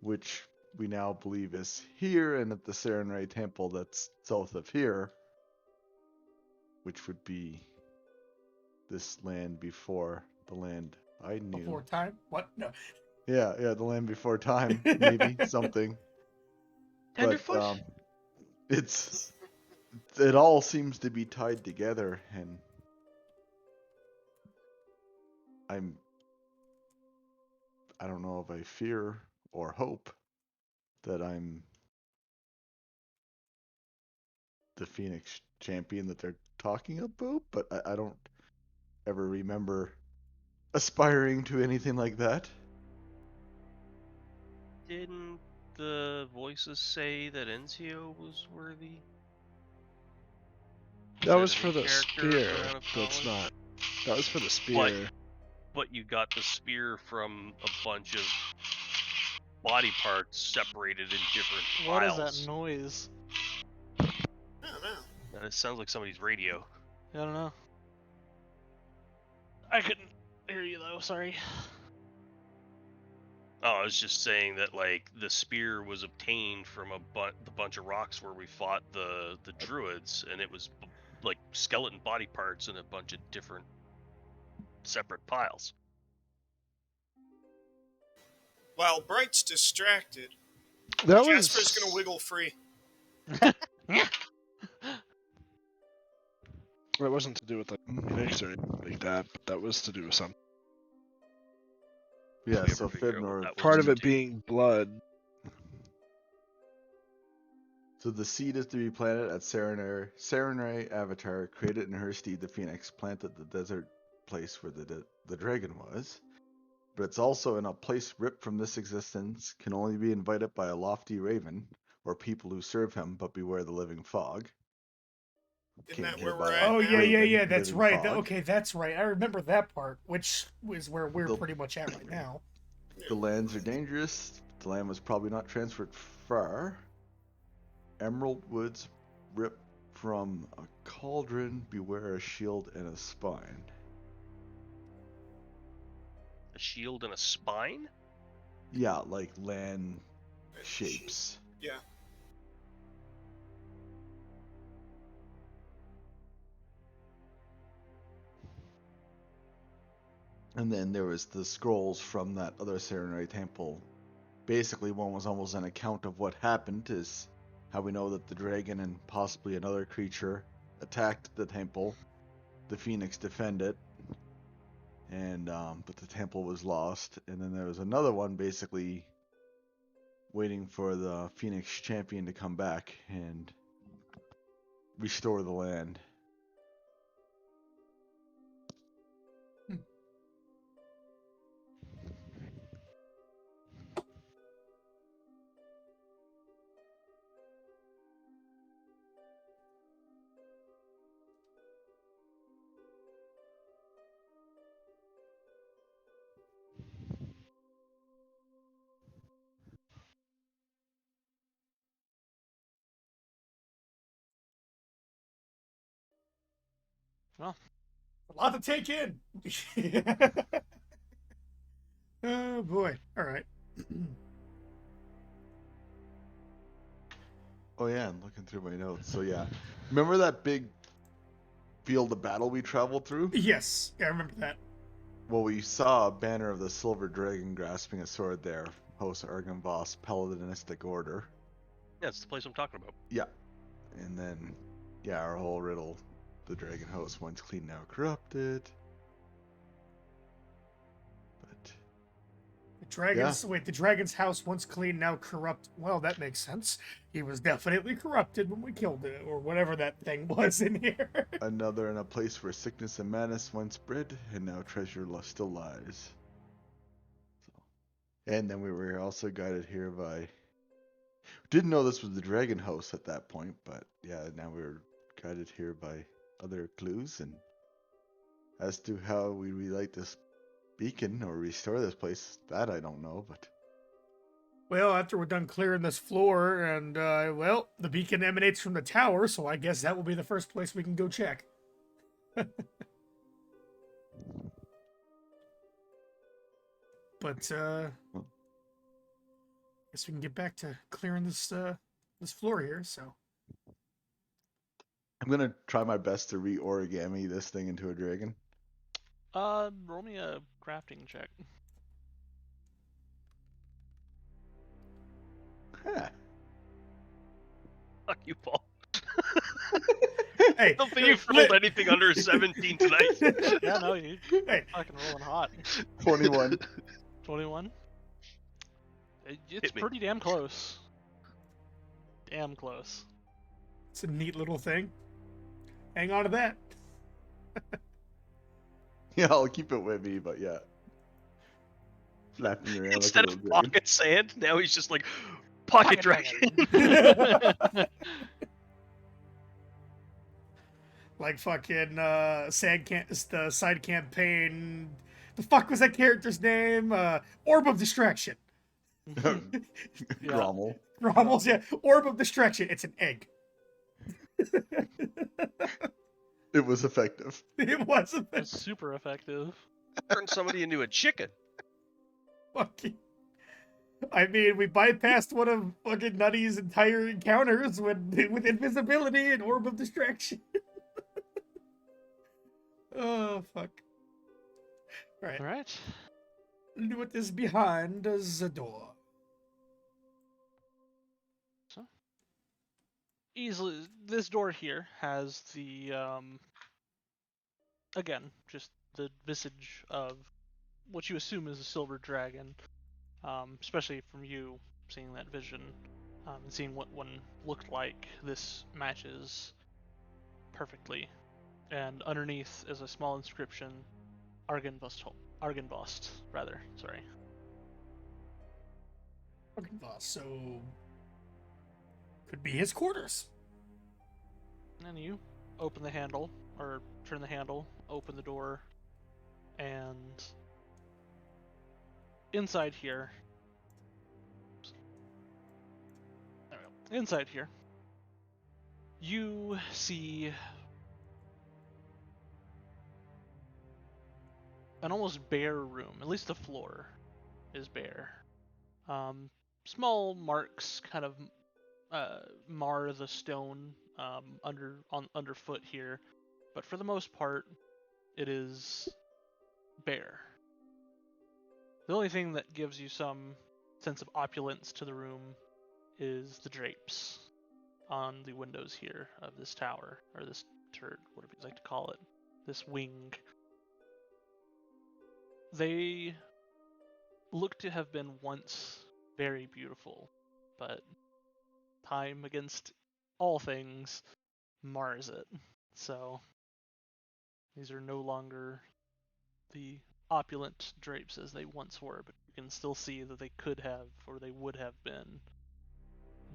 which we now believe is here and at the Serenray Temple that's south of here, which would be this land before the land I knew. Before time? What? No. Yeah, the land before time, maybe, something. Tenderfoot? But it all seems to be tied together, and I don't know if I fear or hope that I'm the Phoenix champion that they're talking about, but I don't ever remember aspiring to anything like that. Didn't the voices say that Enzio was worthy? That was Said for any the character spear. around of That's knowledge? not. That was for the spear. But you got the spear from a bunch of body parts separated in different What is piles. that noise? I don't know. It sounds like somebody's radio. I don't know. I couldn't hear you though. Sorry. Oh, I was just saying that like the spear was obtained from the bunch of rocks where we fought the druids, and it was like skeleton body parts in a bunch of different separate piles. While Bright's distracted, That Jasper's was. gonna wiggle free. It wasn't to do with like Phoenix or anything like that, but that was to do with something. Yeah, We so ever figure out what Fibnor. that was Part of to it do? being blood. So the seed is to be planted at Serenray Avatar, created in her steed the Phoenix, planted the desert place where the dragon was. But it's also in a place ripped from this existence, can only be invited by a lofty raven, or people who serve him, but beware the living fog. Isn't Can't that get where by we're a at Oh, now? yeah, raven, that's living right. fog. Okay, that's right. I remember that part, which is where we're The- pretty much at right now. The lands are dangerous. The land was probably not transferred far. Emerald woods ripped from a cauldron. Beware a shield and a spine. A shield and a spine? Yeah, like land shapes. Yeah. And then there was the scrolls from that other Serenray temple. Basically, one was almost an account of what happened, is how we know that the dragon and possibly another creature attacked the temple. The phoenix defended, and but the temple was lost. And then there was another one, basically waiting for the phoenix champion to come back and restore the land. Well, A lot to take in. Oh boy. All right. Oh yeah, I'm looking through my notes. So yeah, remember that big field of battle we traveled through? Yes, yeah, I remember that. Well, we saw a banner of the Silver Dragon grasping a sword there. Host Argenvoss Paladinistic Order. Yeah, it's the place I'm talking about. Yeah. And then, yeah, our whole riddle. The dragon host, once clean, now corrupted. But The dragon's house once clean, now corrupt. Well, that makes sense. He was definitely corrupted when we killed it, or whatever that thing was in here. another in a place where sickness and madness once bred, and now treasure still lies. So, and then we were also guided here by. Didn't know this was the dragon house at that point, but yeah, now we're guided here by other clues, and as to how we relight this beacon or restore this place, that I don't know, but Well, after we're done clearing this floor, and, well, the beacon emanates from the tower, so I guess that will be the first place we can go check. But, guess we can get back to clearing this floor here, so. I'm gonna try my best to re-origami this thing into a dragon. roll me a crafting check. Huh. Fuck you, Paul. Hey, I don't think you've rolled anything under a 17 tonight. Yeah, no, you Hey. fucking rolling hot. 21. 21. It's Hit me. pretty damn close. Damn close. It's a neat little thing. Hang on to that. Yeah, I'll keep it with me, but yeah. Flapping around Instead like a of little dragon. pocket sand, now he's just like pocket dragon. Like fucking the side campaign. The fuck was that character's name? Orb of Distraction. Grommel. Rommel's, yeah. Orb of Distraction. It's an egg. It was effective. It wasn't It's super effective. Turn somebody into a chicken. fucking. I mean, we bypassed one of fucking Nutty's entire encounters with invisibility and Orb of Distraction. Oh, fuck. Right. Alright. What is behind the door? Easily, this door here has the, again, just the visage of what you assume is a silver dragon, especially from you seeing that vision, and seeing what one looked like. This matches perfectly. And underneath is a small inscription, Argenvost, sorry. Fucking boss. So, could be his quarters. And you open the handle, or turn the handle, open the door, and inside here, you see an almost bare room. At least the floor is bare. Small marks kind of mar the stone underfoot here, but for the most part, it is bare. The only thing that gives you some sense of opulence to the room is the drapes on the windows here of this tower, or this turret, whatever you'd like to call it, this wing. They look to have been once very beautiful, but time against all things mars it. So these are no longer the opulent drapes as they once were, but you can still see that they could have, or they would have been,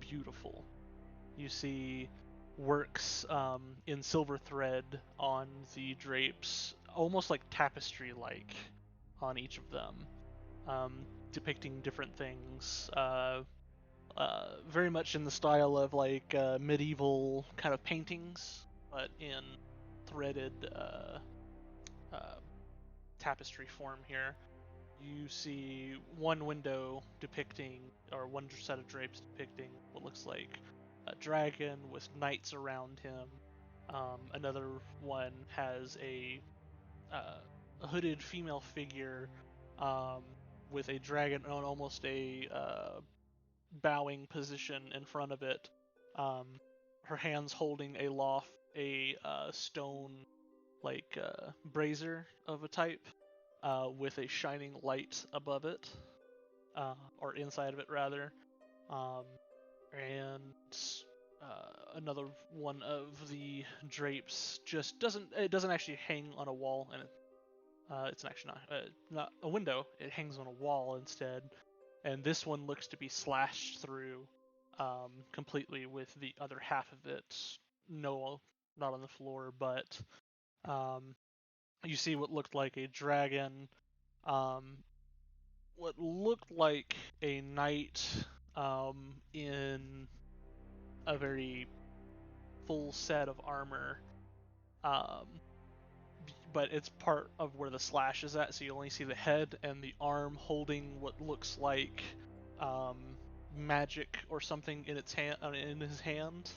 beautiful. You see works in silver thread on the drapes, almost like tapestry-like on each of them, depicting different things, very much in the style of like medieval kind of paintings, but in threaded tapestry form here. You see one window depicting, or one set of drapes depicting what looks like a dragon with knights around him. Another one has a hooded female figure with a dragon on almost a bowing position in front of it. Her hands holding a stone like brazier of a type with a shining light above it, or inside of it rather. And another one of the drapes just doesn't actually hang on a wall, and it's actually not a window. It hangs on a wall instead, and this one looks to be slashed through completely, with the other half of it not on the floor, but you see what looked like a dragon, what looked like a knight in a very full set of armor, but it's part of where the slash is at, so you only see the head and the arm holding what looks like magic or something in its hand, in his hand,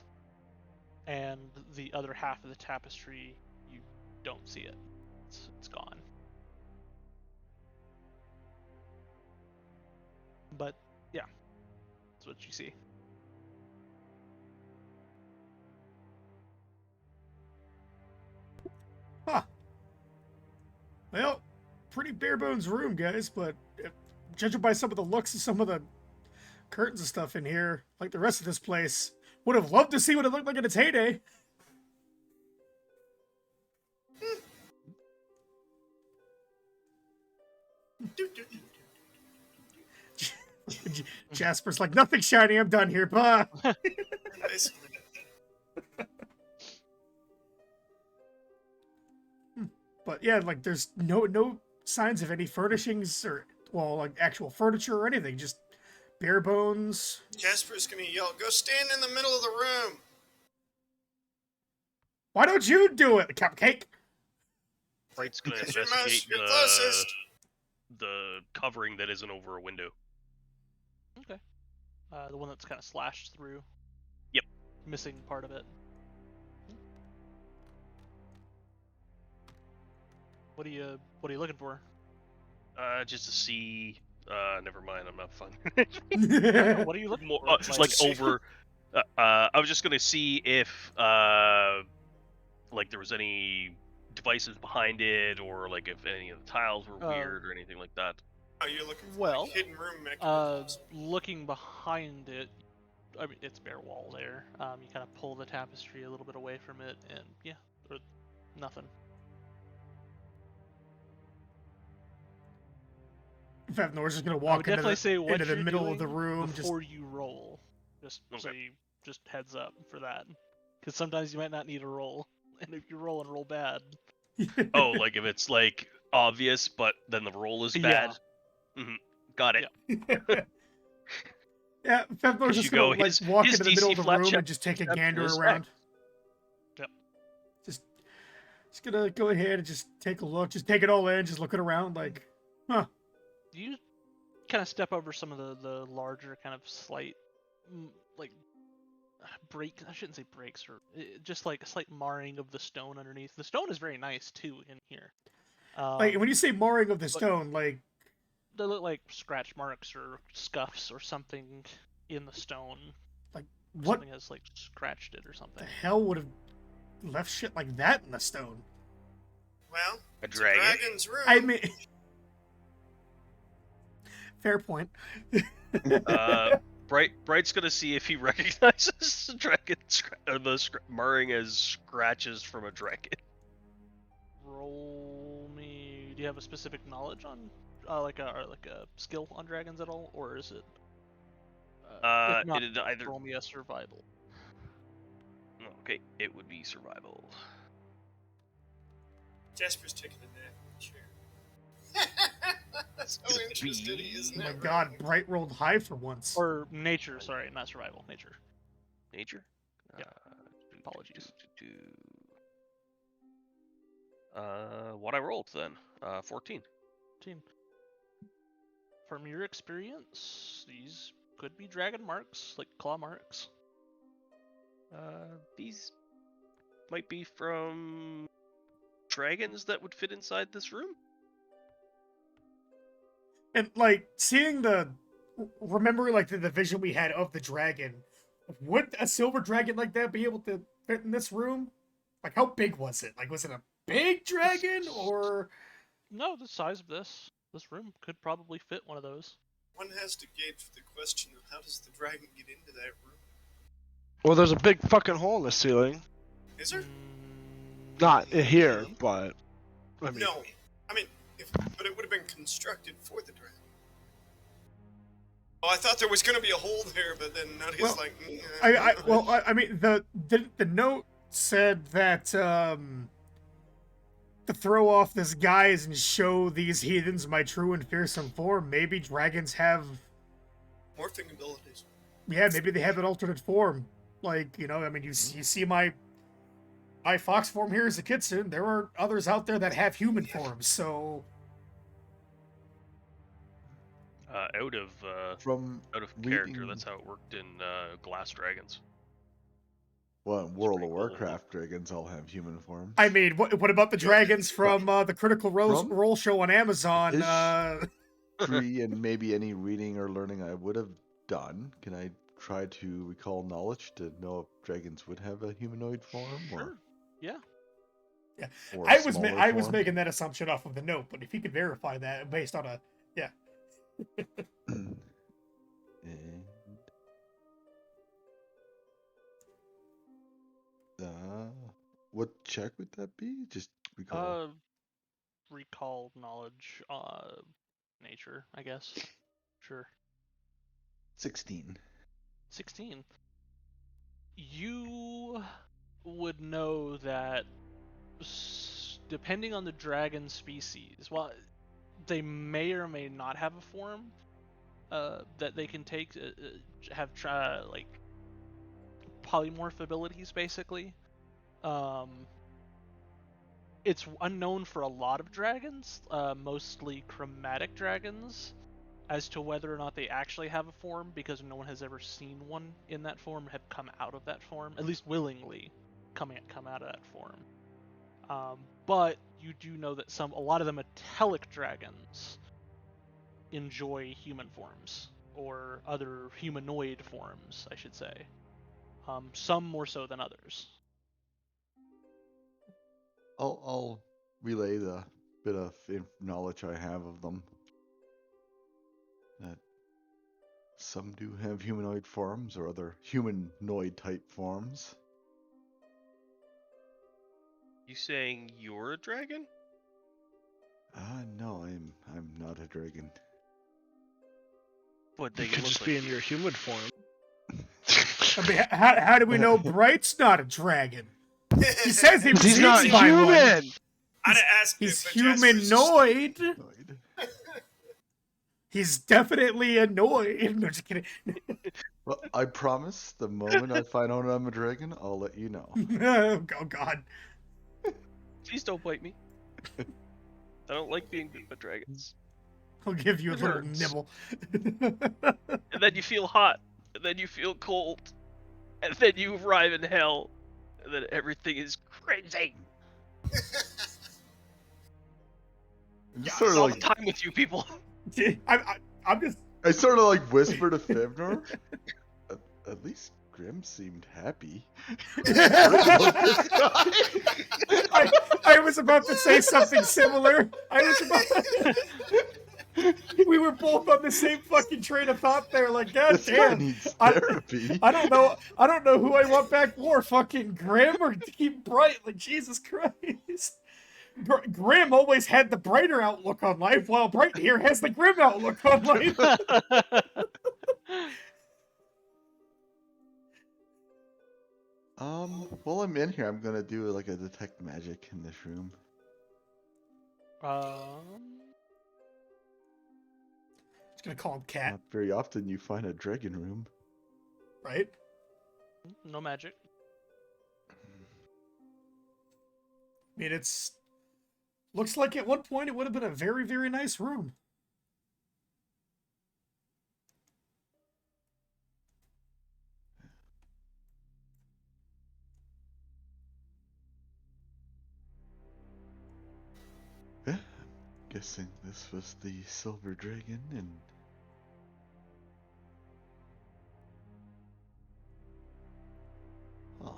and the other half of the tapestry, you don't see it. It's gone. But yeah, that's what you see. Huh. Well, pretty bare bones room, guys, but judging by some of the looks of some of the curtains and stuff in here, like the rest of this place, would have loved to see what it looked like in its heyday. Jasper's like, nothing shiny, I'm done here, bye. But yeah, like there's no signs of any furnishings or, well, like actual furniture or anything, just bare bones. Jasper's gonna yell, "Go stand in the middle of the room!" Why don't you do it, Cupcake? Bright's gonna You're investigate you're closest. the covering that isn't over a window. Okay. The one that's kind of slashed through. Yep. Missing part of it. What are you looking for? Just to see. Never mind. I'm not fun. What are you looking More, for? like over. I was just gonna see if like there was any devices behind it, or like if any of the tiles were weird or anything like that. Oh, you're looking for well, like, hidden room mechanisms. looking behind it, I mean, it's bare wall there. You kind of pull the tapestry a little bit away from it, and yeah, nothing. In fact, Nor's just gonna I would walk into definitely say what the you're middle doing of the room. Just before you roll, just so you just heads up for that, because sometimes you might not need a roll, and if you roll bad. Oh, like if it's like obvious, but then the roll is bad. Yeah. Mm-hmm. Got it. Yeah, Fevnor's just gonna like walk into the middle of the room and just take a gander around. Yep. Just gonna go ahead and just take a look, just take it all in, just looking around like, huh. You kind of step over some of the larger kind of slight, like, break. I shouldn't say breaks, or just like a slight marring of the stone underneath. The stone is very nice too in here. Like when you say marring of the stone, like they look like scratch marks or scuffs or something in the stone. Like what? Something has like scratched it or something. The hell would have left shit like that in the stone? Well, a dragon. Dragon's room. I mean, fair point. Bright's gonna see if he recognizes the dragon or the marring as scratches from a dragon. Roll me. Do you have a specific knowledge on, like a skill on dragons at all, or is it? If not, It'd either roll me a survival. Okay, it would be survival. Jasper's taking a nap in the chair. That's how interested he is Oh now. my god, Bright rolled high for once. Or nature, sorry, not survival. Nature. Nature? Yeah. Apologies. What I rolled then? 14. 14. From your experience, these could be dragon marks, like claw marks. These might be from dragons that would fit inside this room. And like seeing remembering like the vision we had of the dragon, would a silver dragon like that be able to fit in this room? Like, how big was it? Like, was it a big dragon or? No, the size of this room could probably fit one of those. One has to gauge the question of how does the dragon get into that room? Well, there's a big fucking hole in the ceiling. Is there? Not here, but I mean, No. I mean, but it would have been constructed for the dragon. Oh, I thought there was going to be a hole there, but then Nutty's Well, like... I mean, the note said that to throw off this guise and show these heathens my true and fearsome form. Maybe dragons have, Morphing abilities. yeah, maybe they have an alternate form. Like, you know, I mean, you see my fox form here is a kitsune. There are others out there that have human forms, so Out of From character. reading- That's how it worked in Glass Dragons. Well, in World pretty of cool. Warcraft, dragons all have human forms. I mean, what about the dragons from the Critical From- Role show on Amazon? History and maybe any reading or learning I would have done. Can I try to recall knowledge to know if dragons would have a humanoid form? Sure. Yeah. Or a I was smaller form? making that assumption off of the note, but if you could verify that based on a And what check would that be? Just recall. Recall knowledge, nature, I guess. Sure. 16. 16. You would know that depending on the dragon species, well, they may or may not have a form that they can take, have like polymorph abilities, basically. It's unknown for a lot of dragons, mostly chromatic dragons, as to whether or not they actually have a form, because no one has ever seen one in that form have come out of that form, at least willingly come out of that form. But you do know that a lot of the metallic dragons enjoy human forms, or other humanoid forms, I should say. Some more so than others. I'll relay the bit of knowledge I have of them. That some do have humanoid forms or other humanoid type forms. You saying you're a dragon? No, I'm not a dragon. But they they could look just like be in your human form. I mean, how do we know Bright's not a dragon? He says he was He's not eaten by one. human. I'd have asked He's if Jasper's- humanoid. Humanoid. He's definitely annoyed. No, just kidding. Well, I promise the moment I find out I'm a dragon, I'll let you know. Oh God. Please don't bite me. I don't like being bit by dragons. I'll give you a It little hurts. nibble. And then you feel hot, and then you feel cold, and then you arrive in hell, and then everything is crazy. I'm just It's sort of all the like time with you people. I'm just. I sort of like whisper to Fivnor. At least Grim seemed happy. I was about to say something similar. We were both on the same fucking train of thought there. Like, God This guy damn. needs I- therapy. I don't know who I want back more, fucking Grim or Keep Bright. Like, Jesus Christ. Grim always had the brighter outlook on life, while Bright here has the grim outlook on life. While I'm in here, I'm gonna do like a detect magic in this room. Just gonna call him Cat, Not very often you find a dragon room. right? No magic. I mean, it's Looks like at one point it would have been a very, very nice room. Yeah, guessing this was the Silver Dragon and... Huh.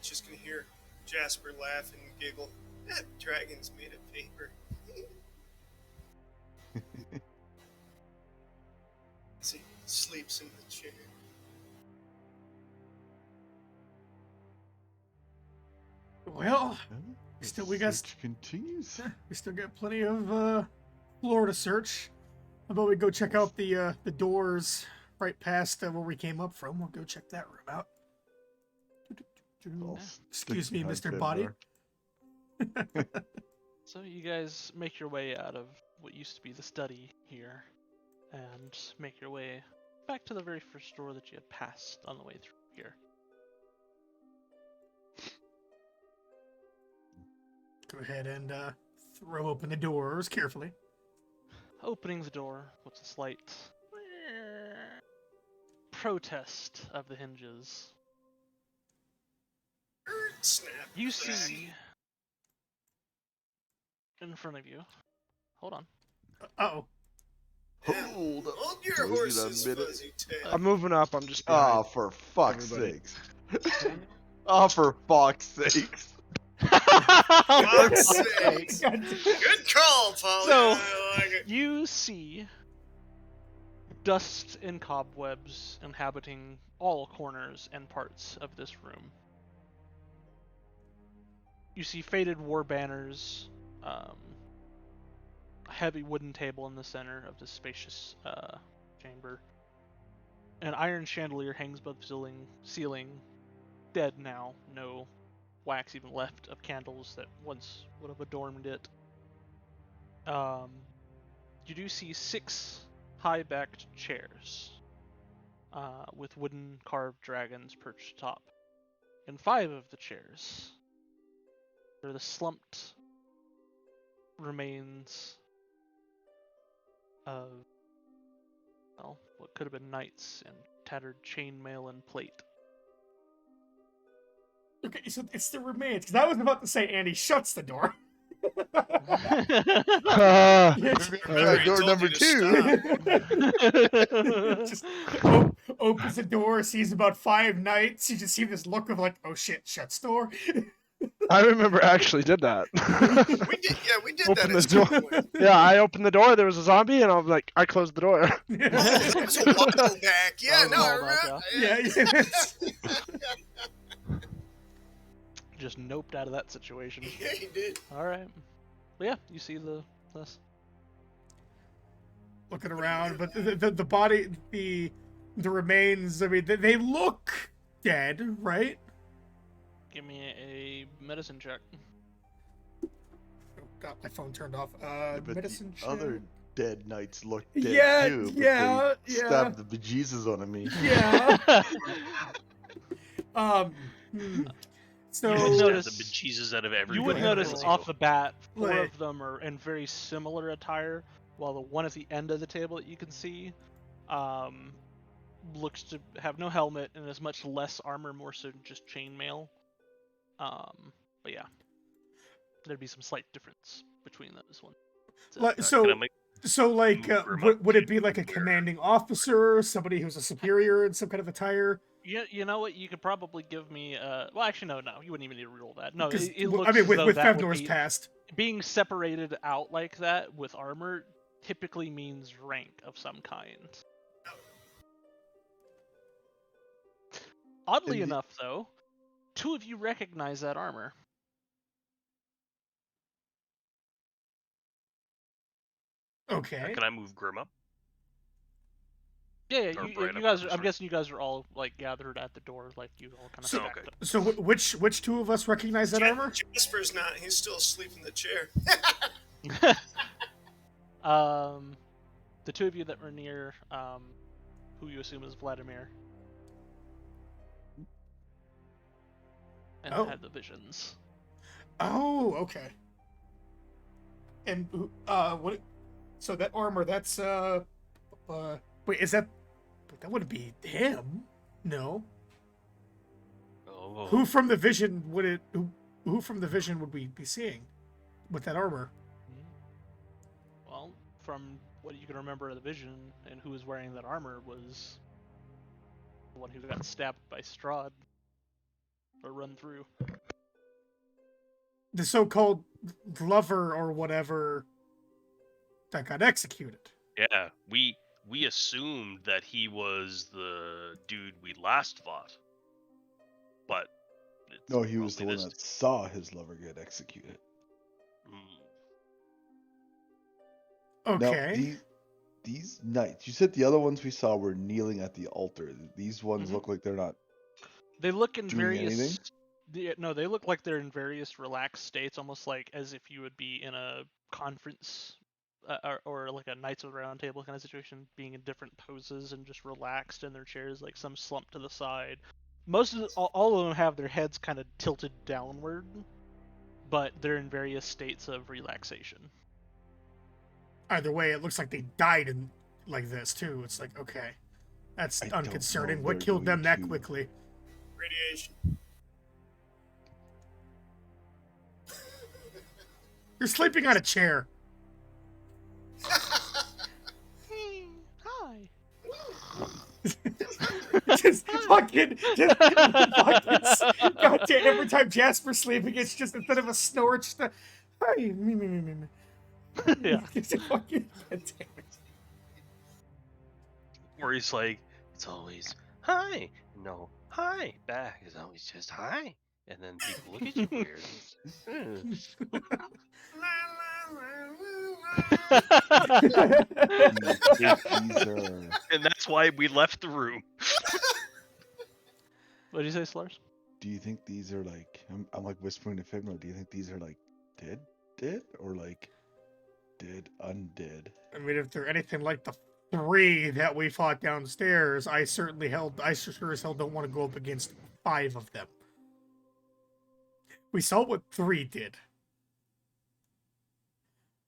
Just gonna hear Jasper laugh and giggle. That dragon's made of paper. As he sleeps in the chair. Well, Well, Still, the we got search continues. we still got plenty of floor to search. How about we go check out the doors right past where we came up from? We'll go check that room out. I'll Excuse stick me, behind Mr. Body. Fedor. So you guys make your way out of what used to be the study here, and make your way back to the very first door that you had passed on the way through here. Go ahead and throw open the doors carefully. Opening the door with a slight protest of the hinges, Snap. you see in front of you. Hold on. Uh-oh. Hold up. Hold your Wait a horses, minute. fuzzy tail. I'm moving up. I'm just Ah, behind. for fuck's Everybody. sakes. Ah, for fuck's sakes. Fuck's sake. God. Good call, Polly. So- I like it. You see dust and cobwebs inhabiting all corners and parts of this room. You see faded war banners, a heavy wooden table in the center of this spacious chamber. An iron chandelier hangs above the ceiling, dead now, no wax even left of candles that once would have adorned it. You do see 6 high-backed chairs with wooden carved dragons perched atop. In 5 of the chairs, they're the slumped remains of, well, what could have been knights and tattered chainmail and plate. Okay, so it's the remains. Because I was about to say Andy shuts the door. Yes. Remember, he Door told number you to 2. stop. Just opens the door, sees about 5 knights. You just see this look of like, oh shit, shuts door. I remember I actually did that. We did Open that the at some door. point. Yeah, I opened the door. There was a zombie, and I was like, I closed the door. Oh, that was a while back. Yeah, That was no, a I while back, remember. Yeah. Just noped out of that situation. Yeah, he did. Alright. But yeah, you see this. Looking around, but the body, the remains, I mean, they look dead, right? Give me a medicine check. Oh, God, my phone turned off. But Medicine the check. other dead knights look dead Yeah, too. But yeah, they yeah. stabbed the bejesus out of me. Yeah. Hmm. So You You would would notice- the bejesus out of everybody. You would Right. notice off the bat, 4 Right. of them are in very similar attire, while the one at the end of the table that you can see looks to have no helmet and is much less armor, more so just chainmail. But yeah, there'd be some slight difference between those ones. Like, Can I so make- like, move Grim up would it be to like a where- commanding officer, somebody who's a superior in some kind of attire? You know what? You could probably give me. Well, actually, no. You wouldn't even need to roll that. No, 'Cause, it well, looks I mean, as with though that would Fevnor's be, past. being separated out like that with armor typically means rank of some kind. Oddly And the- enough, though, 2 of you recognize that armor. Okay. Can I move Grim up? Yeah, Or you right up guys. to the I'm front. guessing you guys are all like gathered at the door, like you all kind of So, stacked okay. up. So which 2 of us recognize that armor? Jasper's not. He's still asleep in the chair. The 2 of you that were near, who you assume is Vladimir. and Oh. had the visions. Oh, okay. And what? So that armor, that's wait, is that? That wouldn't be him. No. Oh. Who from the vision would it? Who from the vision would we be seeing with that armor? Well, from what you can remember of the vision and who was wearing that armor was the one who got stabbed by Strahd or run through. The so-called lover or whatever that got executed. Yeah, we assumed that he was the dude we last fought, but it's No, he was the probably one this that saw his lover get executed. Mm. Okay. Now, these knights, you said the other ones we saw were kneeling at the altar. These ones Mhm. look like they're not. They look in Doing various. anything? No, they look like they're in various relaxed states, almost like as if you would be in a conference or like a Knights of the Round Table kind of situation, being in different poses and just relaxed in their chairs, like some slumped to the side. All of them have their heads kind of tilted downward, but they're in various states of relaxation. Either way, it looks like they died in like this too. It's like, okay, that's I don't know unconcerning. if What they're killed them going that to- quickly? Radiation. You're sleeping on a chair. Hi. just fucking goddamn, every time Jasper's sleeping, it's just instead of a snore, it's just a hi, me. Yeah. It's a fucking goddamn it. Where he's like, it's always hi, no hi back. It's always just hi, and then people look at you weird. These are. And that's why we left the room. What did you say, Slurs? Do you think these are like? I'm like whispering to Fibno. Do you think these are like dead, or like dead undead? I mean, if they're anything like the 3 that we fought downstairs, I sure as hell don't want to go up against 5 of them. We saw what 3 did.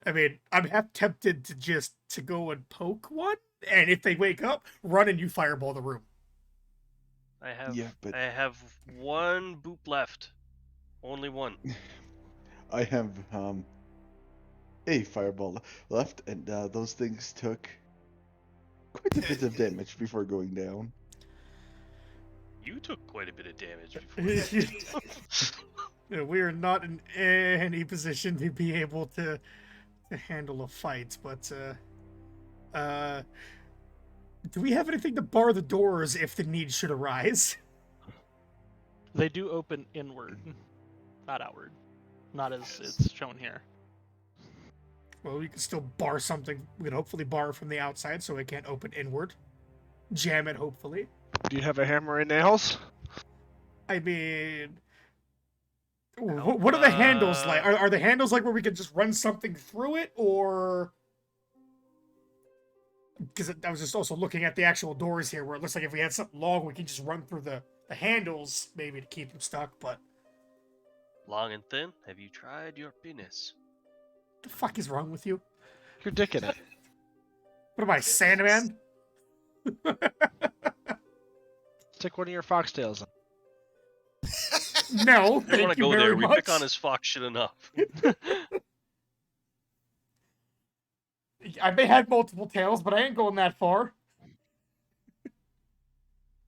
I mean, I'm half tempted to go and poke one, and if they wake up, run and you fireball the room. I have Yeah, but- I have one boop left. Only one. I have a fireball left, and those things took quite a bit of damage before going down. You took quite a bit of damage before. Yeah, we are not in any position to be able to handle a fight, but do we have anything to bar the doors if the need should arise? They do open inward, not outward. Not as it's shown here. Well, we can still bar something. We can hopefully bar from the outside so it can't open inward. Jam it, hopefully. Do you have a hammer and nails? I mean, what are the handles like? Are the handles like where we can just run something through it, or? Because I was just also looking at the actual doors here, where it looks like if we had something long, we can just run through the handles, maybe to keep them stuck. But Long and thin. Have you tried your penis? the fuck is wrong with you? You're dicking it. What am I, Sandman? Stick one of your foxtails on. No, I don't want thank to you go very there. We much. pick on his fox shit enough. I may have multiple tails, but I ain't going that far.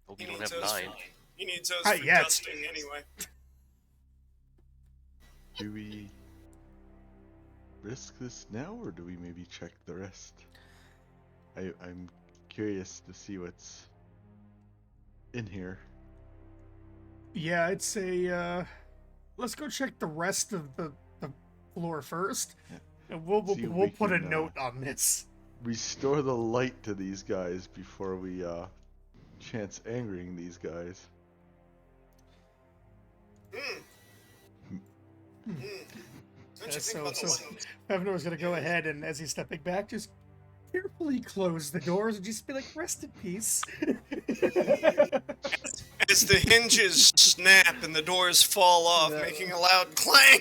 Hope He you don't needs have those 9. He needs those Not for yet. dusting anyway. Do we risk this now, or do we maybe check the rest? I'm curious to see what's in here. Yeah, I'd say let's go check the rest of the floor first, Yeah. and we'll See if we'll we put a can, note on this. Restore the light to these guys before we chance angering these guys. Don't you think So about the light? Evanor's gonna go ahead and, as he's stepping back, just carefully close the doors and just be like, rest in peace. As the hinges snap and the doors fall off, Yeah. making a loud clang.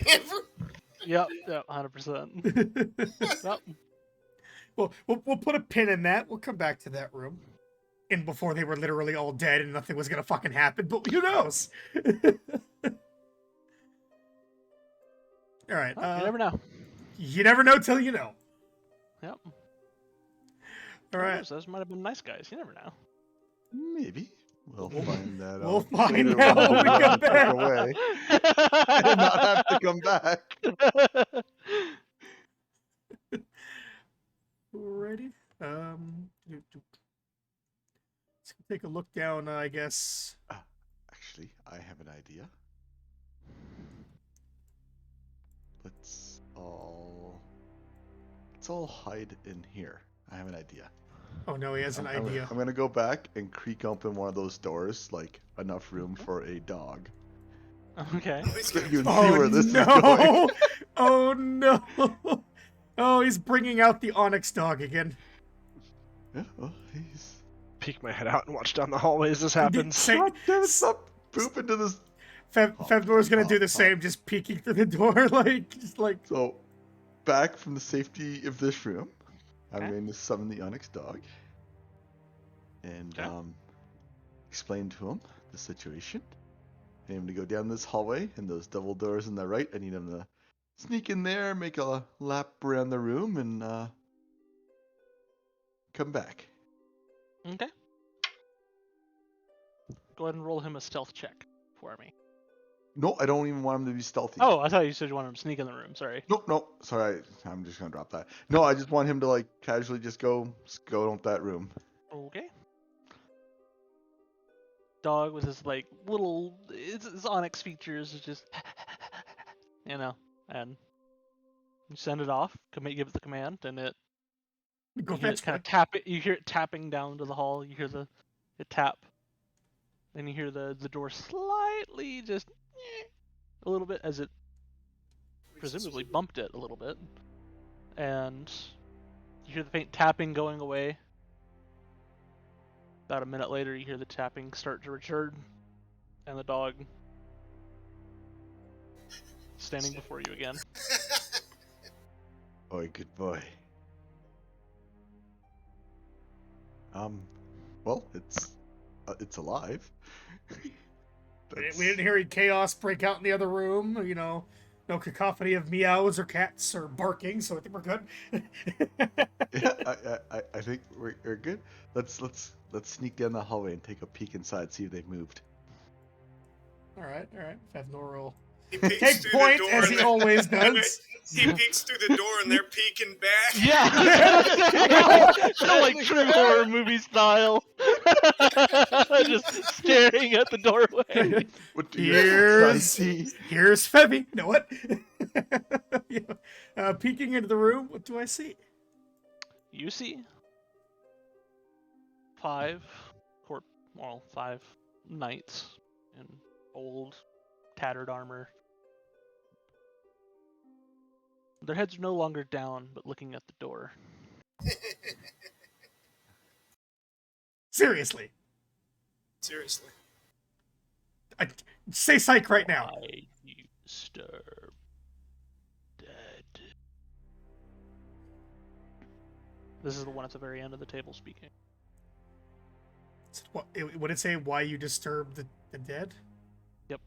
Yep, 100%. Well, Well, we'll put a pin in that. We'll come back to that room. And before they were literally all dead and nothing was gonna fucking happen, but who knows? All right. you never know. You never know till you know. Yep. All right. Those might have been nice guys. You never know. Maybe. We'll find that We'll out. find later out when when we not come tuck back. away and not have to come back. Alrighty. Let's take a look down, I guess. Actually, I have an idea. Let's all hide in here. I have an idea. Oh no, he has an idea. I'm gonna go back and creak open one of those doors, like enough room for a dog. Okay. So you can see Oh where this is going. no! Oh no! Oh, he's bringing out the Onyx dog again. Yeah, well, he's... Peek my head out and watch down the hallway as this happens. Say- God damn it, stop pooping to this. Fevnor's gonna do the same, just peeking through the door, like. So, back from the safety of this room, I'm Okay. going to summon the Onyx dog and Okay. explain to him the situation. I need him to go down this hallway and those double doors on the right. I need him to sneak in there, make a lap around the room, and come back. Okay. Go ahead and roll him a stealth check for me. No, I don't even want him to be stealthy. Oh, I thought you said you wanted him to sneak in the room. Sorry. No, sorry, I'm just gonna drop that. No, I just want him to like casually just go into that room. Okay. Dog with his like little his Onyx features is just and you send it off. Give it the command, and it Go you hear fetch it kind one. of tap it. You hear it tapping down to the hall. You hear it tap, and you hear the door slightly just a little bit as it presumably bumped it a little bit, and you hear the faint tapping going away. About a minute later, you hear the tapping start to return, and the dog standing before you again. Oh, good boy. Well, it's alive. We didn't hear any chaos break out in the other room. You know, no cacophony of meows or cats or barking. So I think we're good. Yeah, I think we're good. Let's sneak down the hallway and take a peek inside, see if they've moved. All right. Fevnor will He peeks take through point the door as and he they're- always does. He peeks through the door and they're peeking back. Yeah, kind of like true horror movie style. Just staring at the doorway. What do you Here's see? Fevy. You know what? Peeking into the room, what do I see? You see 5 knights in old, tattered armor. Their heads are no longer down, but looking at the door. Seriously, Seriously. say psych right now. Why you disturb dead? This is the one at the very end of the table speaking. Would it say why you disturb the dead? Yep.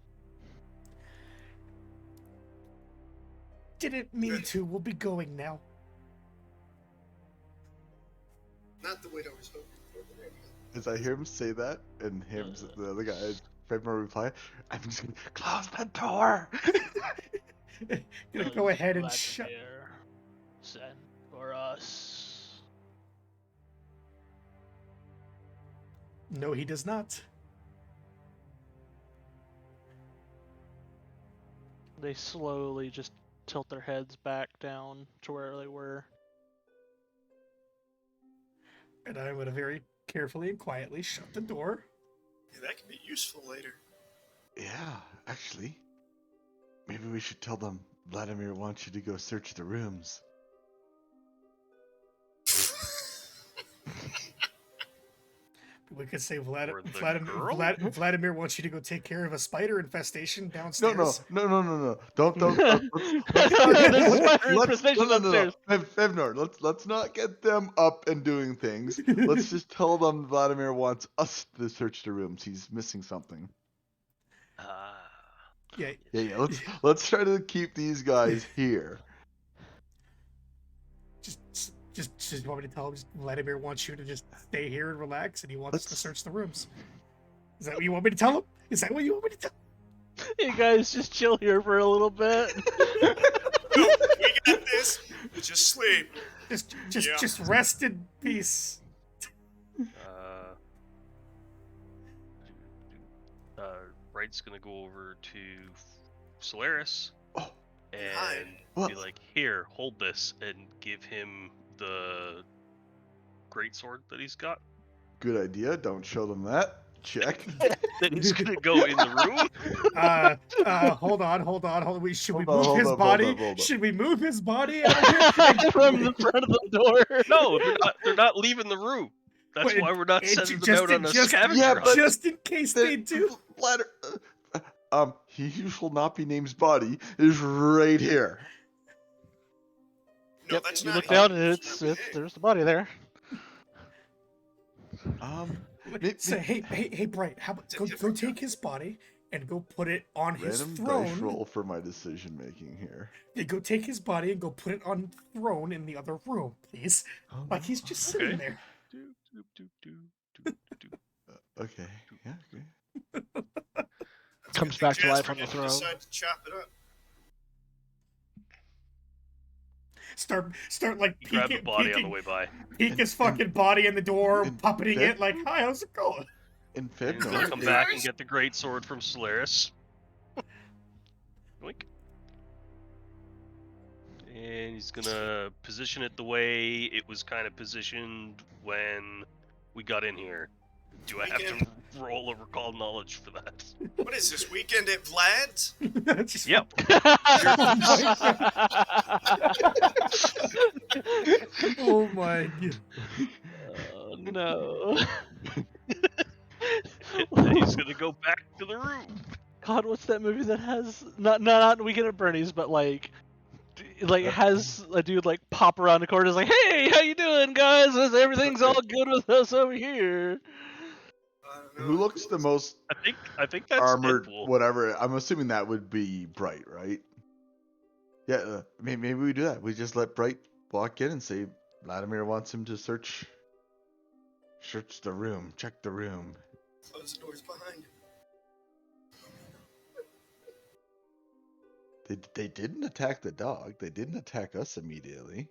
Didn't mean to. We'll be going now. Not the way I was hoping for, but there you As I hear him say that, and him, the other guy, February reply, I'm just gonna close the door. Gonna go ahead and Vladimir shut. Send for us. No, he does not. They slowly just tilt their heads back down to where they were. And I'm gonna very carefully and quietly shut the door. Yeah, that could be useful later. Yeah, actually, maybe we should tell them Vladimir wants you to go search the rooms. We could say Or the girl? Vladimir wants you to go take care of a spider infestation No, downstairs. no. Don't. There's Let's, spider let's, infestation upstairs. Fevnor, let's not get them up and doing things. Let's just tell them Vladimir wants us to search the rooms. He's missing something. Yeah. Yeah. Let's try to keep these guys here. Just want me to tell him Vladimir wants you to just stay here and relax, and he wants us to search the rooms. Is that what you want me to tell him? Is that what you want me to tell him? You guys just chill here for a little bit. No, we got this. Just sleep. Just rest in peace. Wright's gonna go over to Solaris and What? be like, "Here, hold this," and give him the greatsword that he's got. Good idea. Don't show them that. Check. Then he's gonna go in the room. Hold on. Should we Hold move on, his hold body? on. Should we move his body out of here? From the front of the door. No, they're not leaving the room. That's Wait, why we're not it- sending them just out in- on a just- scavenger yeah, hunt. but- Just in case they do. Bladder. He who shall not be named's body is right here. No, that's You not look him. down and That's not him. there's the body there. So hey, Bright, how about go take his body and go put it on his Random throne. dice roll for my decision making here. Yeah, go take his body and go put it on the throne in the other room, please. Like he's just sitting there. Okay. Yeah. Okay. Comes back to life Jasper on the didn't throne. decide to chop it up. Start like He grabbed the body on the way by. peek his fucking body in the door, and puppeting that- it like, "Hi, how's it going?" In He's gonna February, come back and get the great sword from Solaris. Yoink. And he's gonna position it the way it was kind of positioned when we got in here. Do I have to roll a recall knowledge for that? What is this, weekend at Vlad's? Just Yep. Oh my god. Oh, no. And he's gonna go back to the room. God, what's that movie that has not Weekend at Bernie's, but like has a dude like pop around the corner, is like, "Hey, how you doing, guys? Everything's all good with us over here." I don't know. who looks the most I think that's armored? Deadpool. Whatever. I'm assuming that would be Bright, right? Yeah. Maybe we do that. We just let Bright walk in and say Vladimir wants him to search the room, check the room. Close the doors behind him. They didn't attack the dog. They didn't attack us immediately.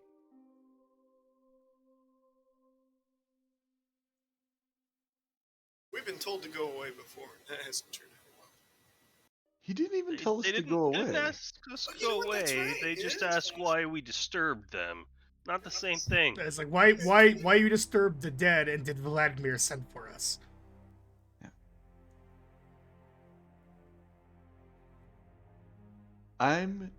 We've been told to go away before, and that hasn't turned out well. He didn't even They- tell us they to didn't- go Didn't away. ask us to You know go what, that's away. right, They yeah. just asked why we disturbed them. Not the same thing. It's like, why you disturbed the dead, and did Vladimir send for us? I'm.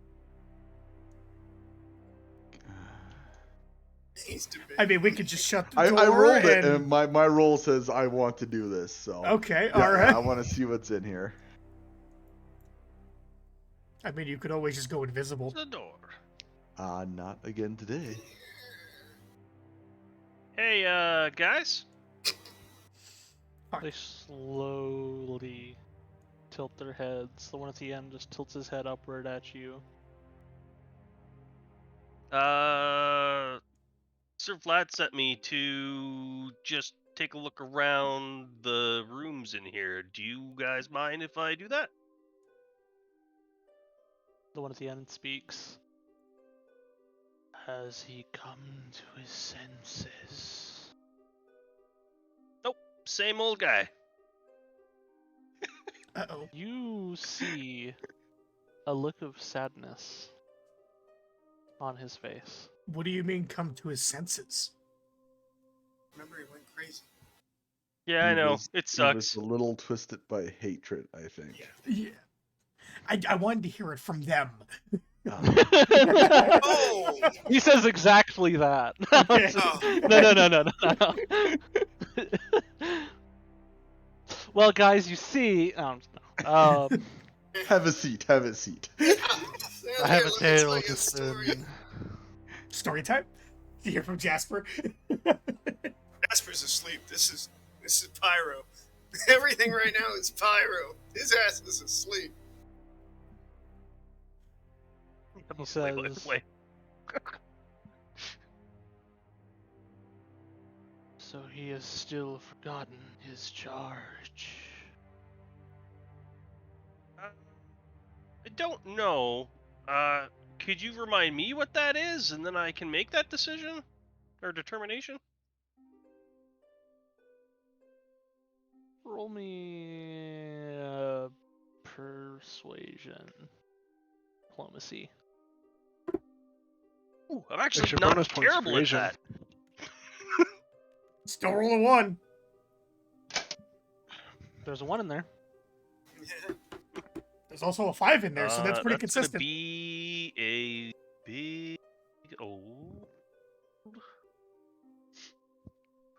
He's debating. I mean, we could just shut the door. I rolled it, and and my roll says I want to do this. So okay, yeah, all right. I want to see what's in here. I mean, you could always just go invisible. The door. Not again today. Hey, guys. They slowly tilt their heads. The one at the end just tilts his head upward at you. Sir Vlad sent me to just take a look around the rooms in here. Do you guys mind if I do that? The one at the end speaks. Has he come to his senses? Same old guy. Uh-oh. You see a look of sadness on his face. What do you mean, come to his senses? Remember, he went crazy. Yeah, I He know. was- It He was sucks. a little twisted by hatred, I think. Yeah. I wanted to hear it from them. Oh! He says exactly that. Okay. Oh. No. Well, guys, you see, Have a seat. Have a seat. I have a Let me tale tell you to a story. spin. Story time. You hear from Jasper. Jasper's asleep. This is Pyro. Everything right now is Pyro. His ass is asleep. He Play by says, play. "So he has still forgotten his charge." I don't know. Could you remind me what that is, and then I can make that decision or determination? Roll me persuasion, diplomacy. Ooh, I'm actually Extra not bonus points for terrible at Asian. that. Still roll a 1. There's a 1 in there. Yeah. There's also a 5 in there, so that's pretty Gonna consistent. be a big old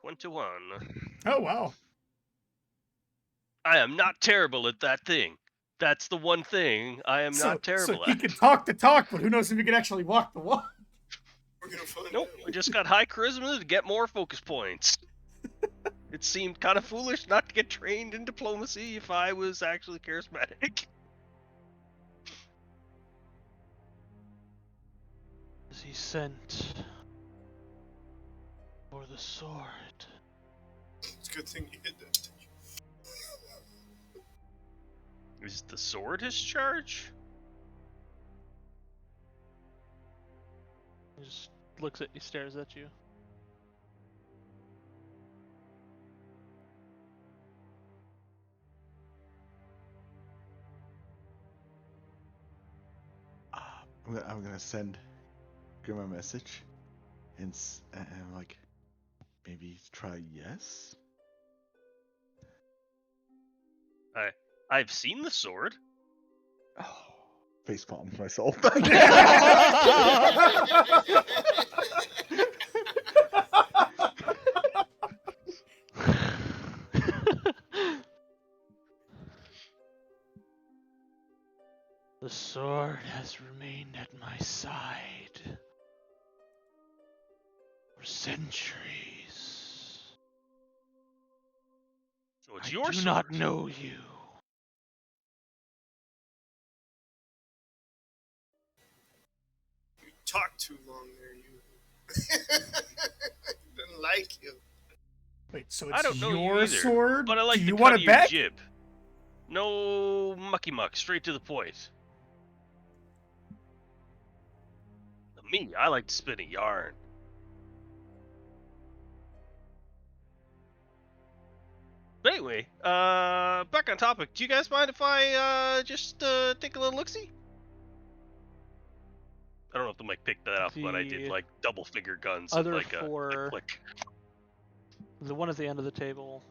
21. Oh wow. I am not terrible at that thing. That's the one thing I am So not terrible he at. can talk the talk, but who knows if he can actually walk the walk? We're gonna find Nope, out. I just got high charisma to get more focus points. It seemed kind of foolish not to get trained in diplomacy if I was actually charismatic. Is he sent for the sword? It's a good thing you hit that. Is the sword his charge? He just looks at you, stares at you. I'm gonna send Grim a message, and I'm like, maybe try yes. I've seen the sword. Oh, facepalm myself. The sword has remained at my side for centuries. So it's I your do sword. not know you. You talked too long there, you. Didn't like you. Wait, so I it's don't know you your either, sword? but I like Do the you cut want of it your back? jib. No mucky muck, straight to the point. Me, I like to spin a yarn. But anyway, back on topic. Do you guys mind if I just take a little look-see? I don't know if the mic picked that up, but I did The like double finger guns other and like a four- click. The one at the end of the table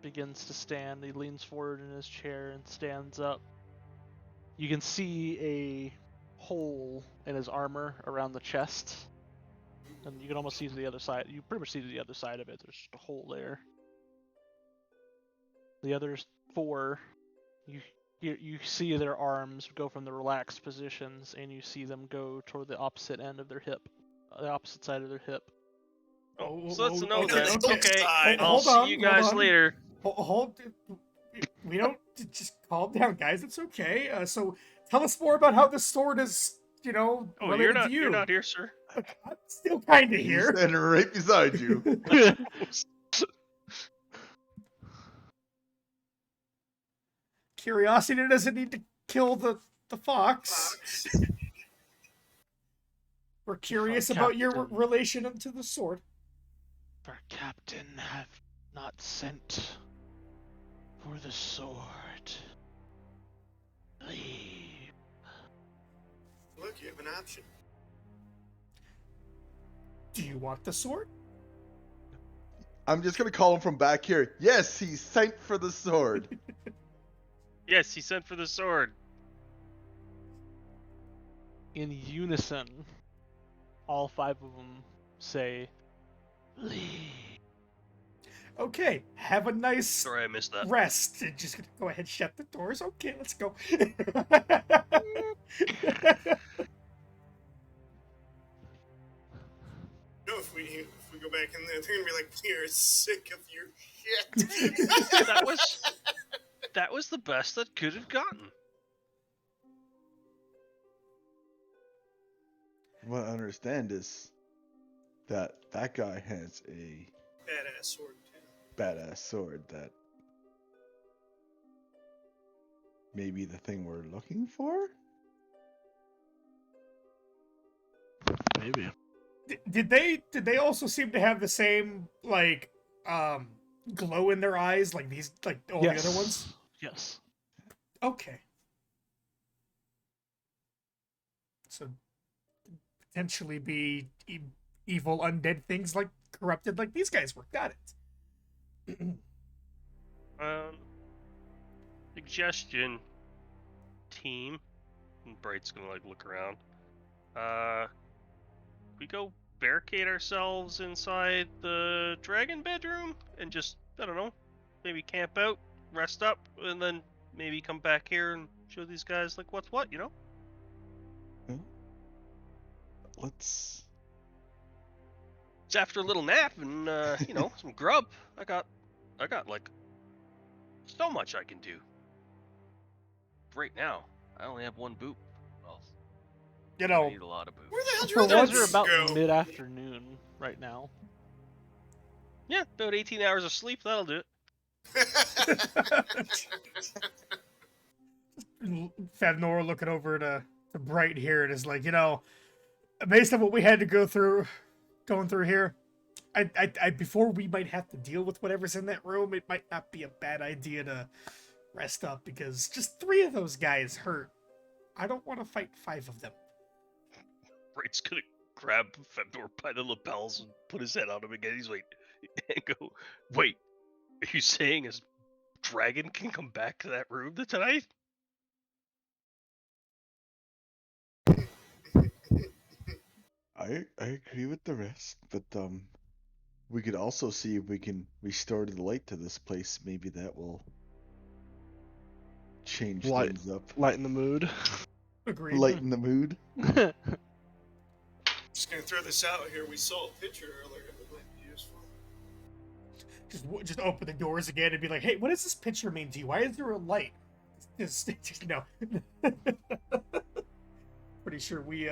begins to stand. He leans forward in his chair and stands up. You can see a hole in his armor around the chest. And you can almost see to the other side. You pretty much see to the other side of it. There's just a hole there. The other four, you see their arms go from the relaxed positions, and you see them go toward the opposite end of their hip, the opposite side of their hip. Oh, so that's a no okay, then. okay. Okay, Hold I'll see you guys on. later. Hold. We don't just calm down, guys. It's okay. So tell us more about how the sword is, Oh, related to you. you're not here, sir. I'm still kind of He's here. standing right beside you. Curiosity doesn't need to kill the fox. Fox. We're curious Our about your captain. relation to the sword. Our captain have not sent for the sword. Leave. Look, you have an option. Do you want the sword? I'm just gonna call him from back here. Yes, he sent for the sword. Yes, he sent for the sword. In unison, all five of them say, "Leave." Okay, have a nice Sorry, I missed that. rest. And just gonna go ahead and shut the doors. Okay, let's go. If we go back in there, they're gonna be like, "We're sick of your shit." That was the best that could have gotten. What I understand is that guy has a Badass sword too. badass sword that may be the thing we're looking for. Maybe. Did they also seem to have the same like glow in their eyes like these like all the other ones? Yes. Okay. So potentially be evil undead things like corrupted like these guys were. Got it. Suggestion, team. And Bright's gonna like look around. We go barricade ourselves inside the dragon bedroom and just, I don't know, maybe camp out, rest up, and then maybe come back here and show these guys like what's what, you know? Let's. It's after a little nap and you know, some grub. I got like so much I can do. Right now, I only have one boot. Well, You I know, need a lot of boots. Where the hell For did You once- guys are about go? mid-afternoon right now. Yeah, about 18 hours of sleep, that'll do it. Favnor looking over to Bright here and is like, you know, based on what we had to going through here, I before we might have to deal with whatever's in that room, it might not be a bad idea to rest up because just 3 of those guys hurt. I don't want to fight 5 of them. Bright's gonna grab Femdor by the lapels and put his head on him again. He's like, and go, wait, are you saying his dragon can come back to that room tonight? I agree with the rest, but we could also see if we can restore the light to this place. Maybe that will change Light. things up, Lighten the mood. Agreed. lighten the mood. Just gonna throw this out here. We saw a picture earlier that might be useful. Just open the doors again and be like, hey, what does this picture mean to you? Why is there a light? Just no. Pretty sure we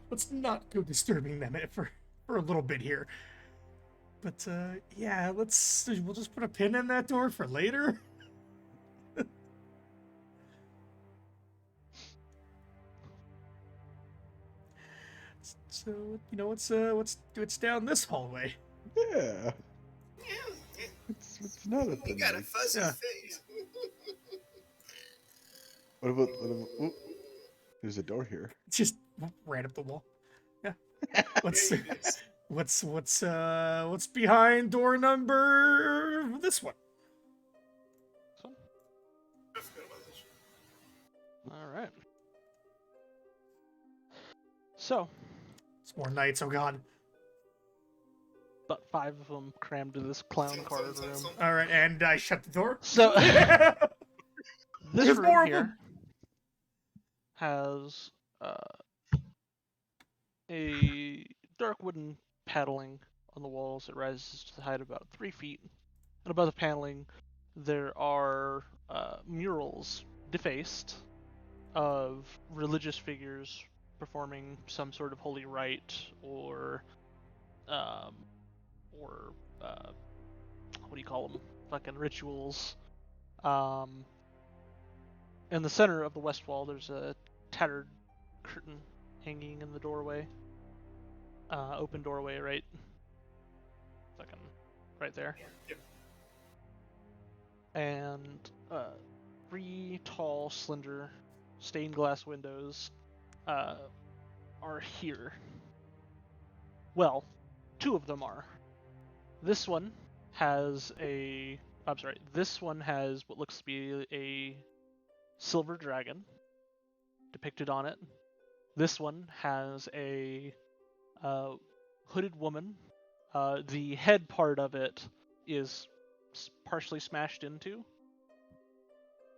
let's not go disturbing them for a little bit here. But yeah, we'll just put a pin in that door for later. So you know, it's down this hallway. Yeah, Yeah, it's not a he thing. got a like- fuzzy Yeah. face. What about? Ooh, there's a door here. It's just right up the wall. Yeah. What's Yeah, it is. what's behind door number this one? I forgot about this. All right. So, It's more knights. Oh god. about 5 of them crammed into this clown Thump, card thump, thump, room. thump. All right, and I shut the door. So, this There's more room of here them. has a dark wooden paneling on the walls. It rises to the height of about 3 feet. And above the paneling, there are murals defaced of religious figures performing some sort of holy rite or what do you call them? Fucking rituals. In the center of the west wall, there's a tattered curtain hanging in the doorway. Open doorway, right? Fucking right there. Yep. And 3 tall, slender, stained glass windows are here. Well, 2 of them are. This one has this one has what looks to be a silver dragon depicted on it. This one has a hooded woman. The head part of it is partially smashed into.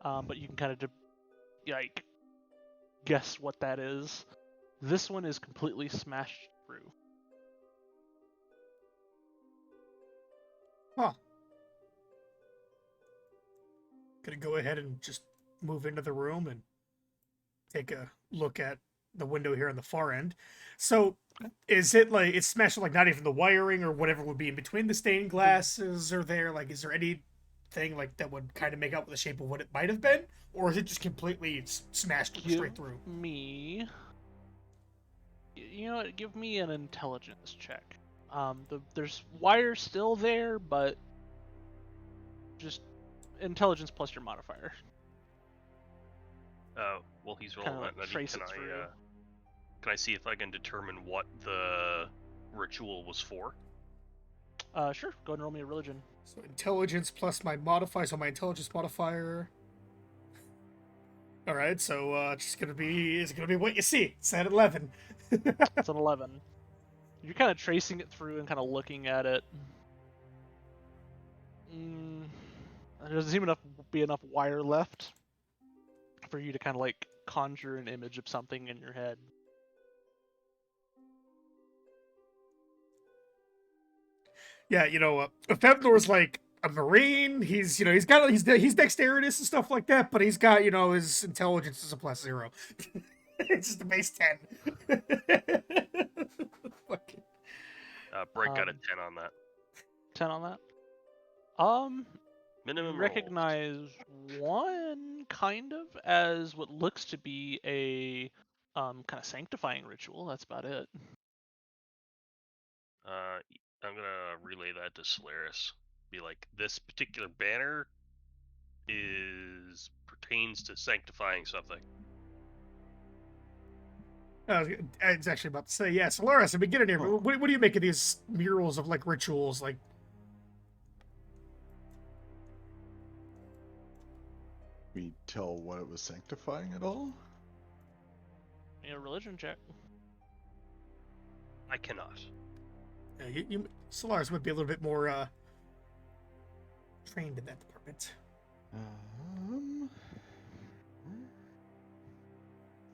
But you can kind of like guess what that is. This one is completely smashed through. Huh. Gonna go ahead and just move into the room and take a look at the window here on the far end. So, is it like it's smashed like not even the wiring or whatever would be in between the stained glasses or there? Like, is there anything like that would kind of make out with the shape of what it might have been, or is it just completely smashed straight through? Me, you know what? Give me an intelligence check. There's wires still there, but just intelligence plus your modifier. Well, he's rolling Kinda that. like trace it through. Can I see if I can determine what the ritual was for? Sure. Go ahead and roll me a religion. So intelligence plus my modifier. So my intelligence modifier. All right. So it's gonna be what you see. It's at 11. It's an 11. You're kind of tracing it through and kind of looking at it. There doesn't seem be enough wire left for you to kind of like conjure an image of something in your head. Yeah, Fevnor's like a marine. He's he's dexterous and stuff like that, but he's got his intelligence is a +0. It's just a base 10. Fucking. Bright got a 10 on that. 10 on that. Minimum You rolls. recognize one kind of as what looks to be a kind of sanctifying ritual. That's about it. I'm gonna relay that to Solaris. Be like, this particular banner pertains to sanctifying something. I was actually about to say, yeah, Solaris, I've been getting here. What do you make of these murals of like rituals? Like, We tell what it was sanctifying at all? A religion check. I cannot. Solaris would be a little bit more trained in that department.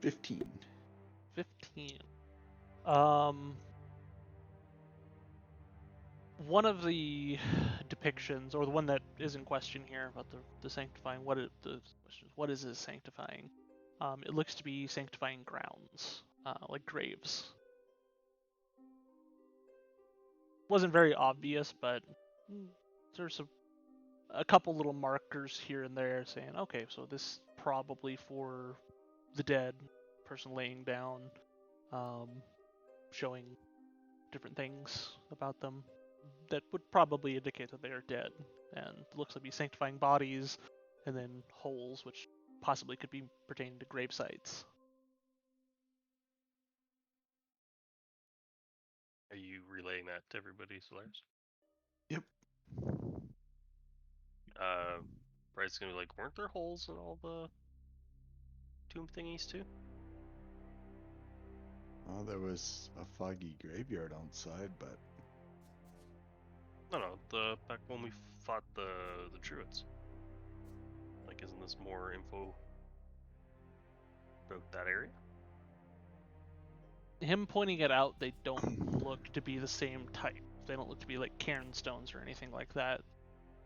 15. 15. One of the depictions, or the one that is in question here about the sanctifying, what is this sanctifying? It looks to be sanctifying grounds, like graves. Wasn't very obvious, but there's a couple little markers here and there saying, okay, so this probably for the dead person laying down, showing different things about them that would probably indicate that they are dead, and it looks like be sanctifying bodies, and then holes, which possibly could be pertaining to grave sites. Are you relaying that to everybody, Solaris? Yep. Bright's gonna be like, weren't there holes in all the tomb thingies too? Oh, there was a foggy graveyard outside, but No, back when we fought the druids. Like, isn't this more info about that area? Him pointing it out, they don't look to be the same type. They don't look to be like cairn stones or anything like that.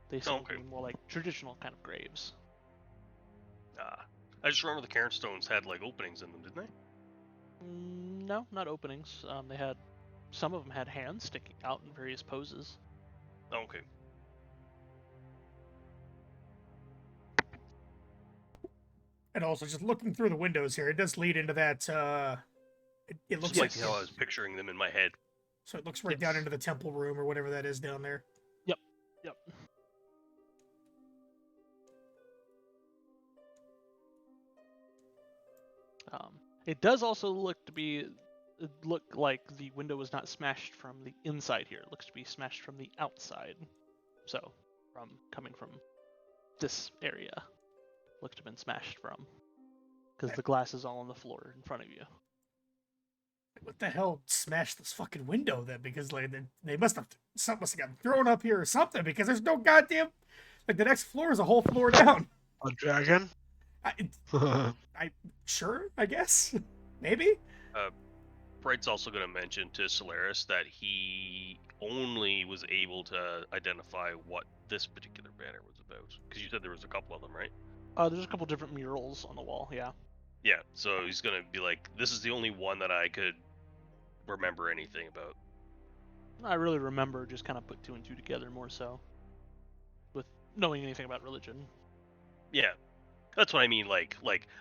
They seem to be more like traditional kind of graves. I just remember the cairn stones had like openings in them, didn't they? No, not openings. Some of them had hands sticking out in various poses. Okay. And also, just looking through the windows here, it does lead into that. It looks Just like how I was picturing them in my head. So it looks right down into the temple room or whatever that is down there. Yep. It does also look like the window was not smashed from the inside here. It looks to be smashed from the outside. So, coming from this area, looks to have been smashed from, because the glass is all on the floor in front of you. What the hell smashed this fucking window then? Because like something must have gotten thrown up here or something. Because there's no goddamn Like the next floor is a whole floor down. A dragon? Sure, I guess. Maybe. Bright's also going to mention to Solaris that he only was able to identify what this particular banner was about. Because you said there was a couple of them, right? There's a couple different murals on the wall. Yeah. Yeah, so he's going to be like, this is the only one that I could remember anything about. I really remember just kind of put 2 and 2 together more so, with knowing anything about religion. Yeah, that's what I mean. Like,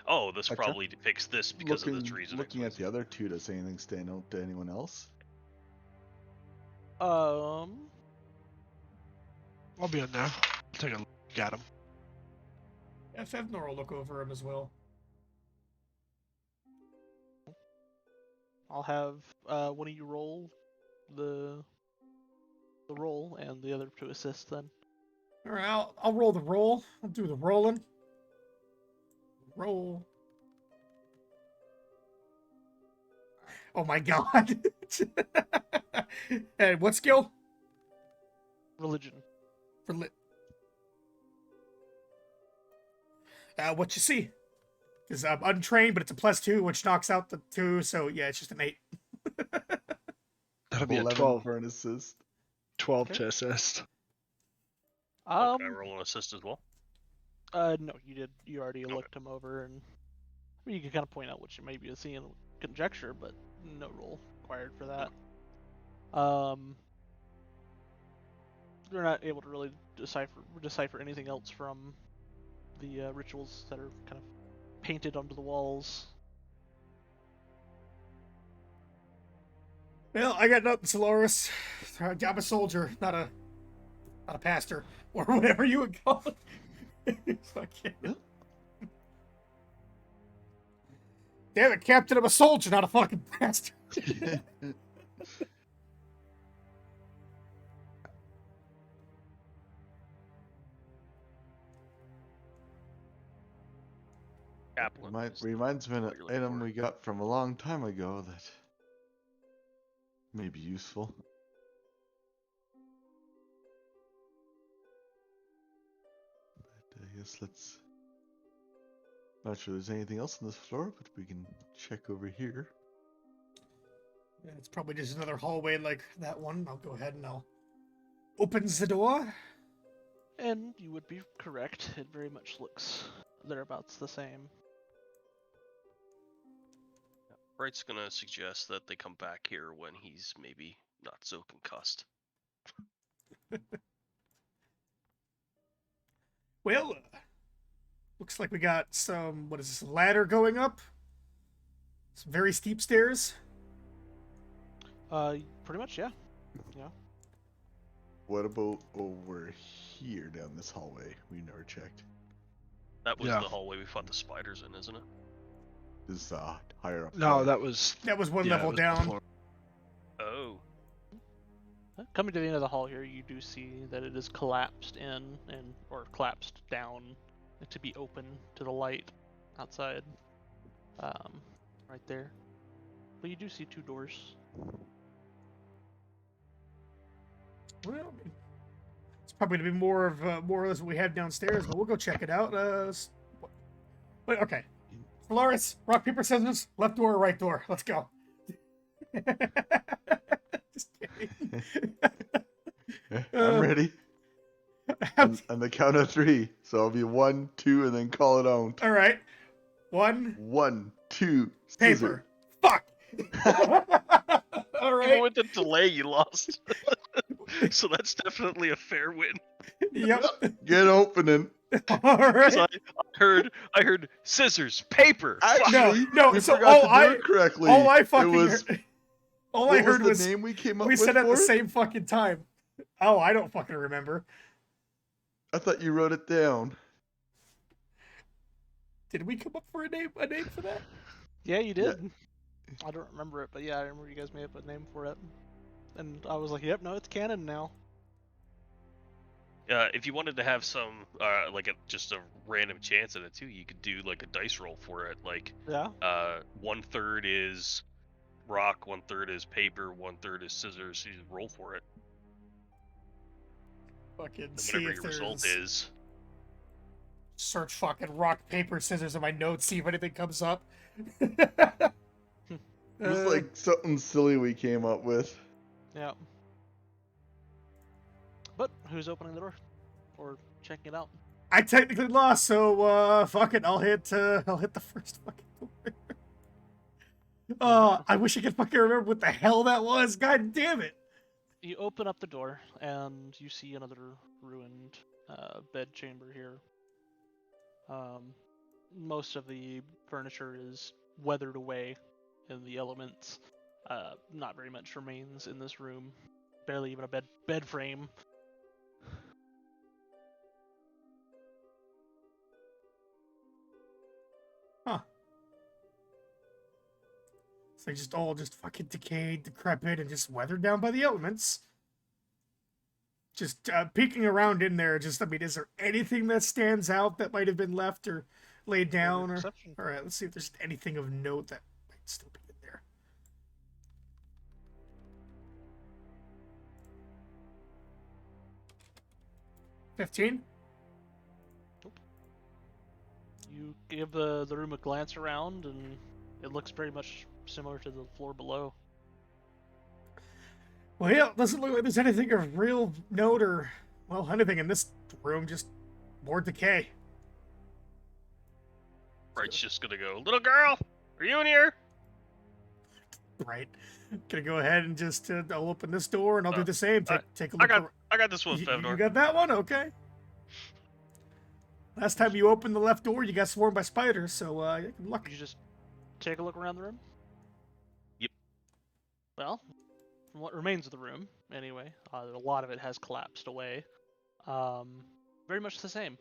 oh, this Gotcha. probably depicts this because of this reason. Looking at the other two, does anything stand out to anyone else? I'll be in there. I'll take a look at him. Yeah, Fevnor will look over him as well. I'll have one of you roll the roll, and the other to assist then. All right, I'll roll the roll. I'll do the rolling. Roll. Oh my god. And what skill? Religion. What you see? Because I'm untrained, but it's a +2, which knocks out the 2, so yeah, it's just an 8. That'll be a 11 12. for an assist. 12 Okay. to assist. Can I roll an assist as well? No, you did. You already looked him over, and I mean, you can kind of point out what you may be seeing, conjecture, but no roll required for that. You're not able to really decipher anything else from the rituals that are kind of painted onto the walls. Well, I got nothing, Solaris. I'm a soldier, not a pastor, or whatever you would call it. Fucking... Damn it, Captain, I'm a soldier, not a fucking pastor. Kaplan. Reminds me of an what you're looking item for. we got from a long time ago that may be useful. But I guess let's... Not sure there's anything else on this floor, but we can check over here. Yeah, it's probably just another hallway like that one. I'll go ahead and I'll opens the door. And you would be correct. It very much looks thereabouts the same. Bright's going to suggest that they come back here when he's maybe not so concussed. Well, looks like we got some, what is this, ladder going up? Some very steep stairs. Pretty much, yeah. Yeah. What about over here down this hallway? We never checked. That was Yeah. the hallway we fought the spiders in, isn't it? This is higher up. No, there. that was That was one yeah, level it was the down. floor. Oh. Coming to the end of the hall here, you do see that it is collapsed in or collapsed down to be open to the light outside. Right there. But you do see 2 doors. Well, it's probably gonna be more of what we have downstairs, but we'll go check it out. Wait, okay. Solaris, rock, paper, scissors, left door or right door? Let's go. Just kidding. I'm ready. On the count of 3. So I'll be 1, 2, and then call it out. All right. 1, 1, 2, scissor. paper. Fuck. All Even right. with the delay, you lost. So that's definitely a fair win. Yep. Get opening. All 'Cause right. I heard scissors, paper. Actually, No, we so forgot all to do it correctly. all I fucking it was, heard, all what I heard was was the name we came up we with said it at for the it? same fucking time. Oh, I don't fucking remember. I thought you wrote it down. Did we come up for a name for that? Yeah, you did. I don't remember it, but yeah, I remember you guys made up a name for it. And I was like, yep, no, it's canon now. If you wanted to have some, just a random chance at it too, you could do like a dice roll for it. Like, Yeah. 1/3 is rock, 1/3 is paper, 1/3 is scissors. So you just roll for it. Fucking And see whatever if your result there's is, Search fucking rock, paper, scissors in my notes, see if anything comes up. It was like something silly we came up with. Yeah. But who's opening the door or checking it out? I technically lost, so fuck it. I'll hit the first fucking door. I wish I could fucking remember what the hell that was. God damn it. You open up the door and you see another ruined bed chamber here. Most of the furniture is weathered away in the elements. Not very much remains in this room. Barely even a bed frame. Huh. So they just all just fucking decayed, decrepit, and just weathered down by the elements. Just peeking around in there, just, I mean, is there anything that stands out that might have been left or laid down? Or... Perception. All right, let's see if there's anything of note that might still be in there. 15? You give the room a glance around, and it looks very much similar to the floor below. Well, yeah, it doesn't look like there's anything of real note or, well, anything in this room, just more decay. Bright's just gonna go, little girl, are you in here? Right. Gonna go ahead and just, I'll open this door and I'll do the same. Take a look. I got this one, You Fevnor. got that one? Okay. Last time you opened the left door, you got swarmed by spiders, so, luck. Could you just take a look around the room? Yep. Well, from what remains of the room, anyway, a lot of it has collapsed away. Very much the same.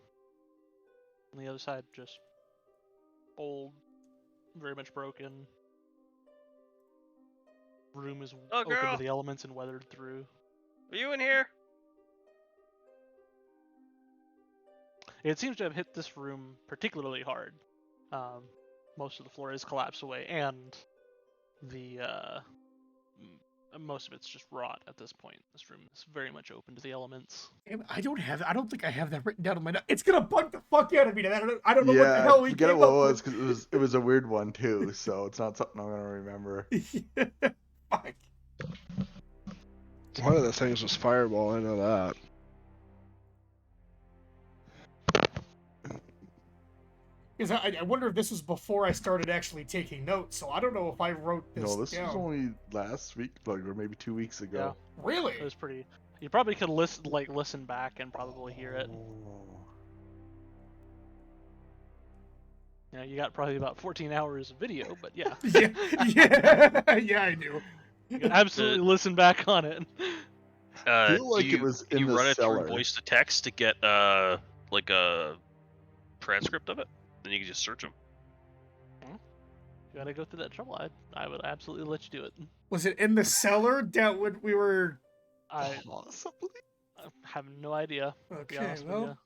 On the other side, just old, very much broken. Room is open girl. to the elements and weathered through. Are you in here? It seems to have hit this room particularly hard. Most of the floor is collapsed away, and the most of it's just rot at this point. This room is very much open to the elements. I don't think I have that written down on my note. It's gonna bug the fuck out of me. I don't know what the Yeah, hell I we forget came what up it was with. because it was a weird one too. So it's not something I'm gonna remember. Fuck. One of the things was fireball. I know that. Because I wonder if this was before I started actually taking notes, so I don't know if I wrote this No, this down. was only last week, like, or maybe 2 weeks ago. Really? It was pretty. You probably could listen back and probably hear it. Oh. You know, you got probably about 14 hours of video, but yeah, yeah, I do. you can absolutely listen back on it. I feel like do you, it was do in you the run it cellar. through voice to text to get like a transcript of it? Then you can just search them. You gotta go through that trouble. I would absolutely let you do it. Was it in the cellar down when we were? I Possibly. have no idea. To be Okay, honest with well,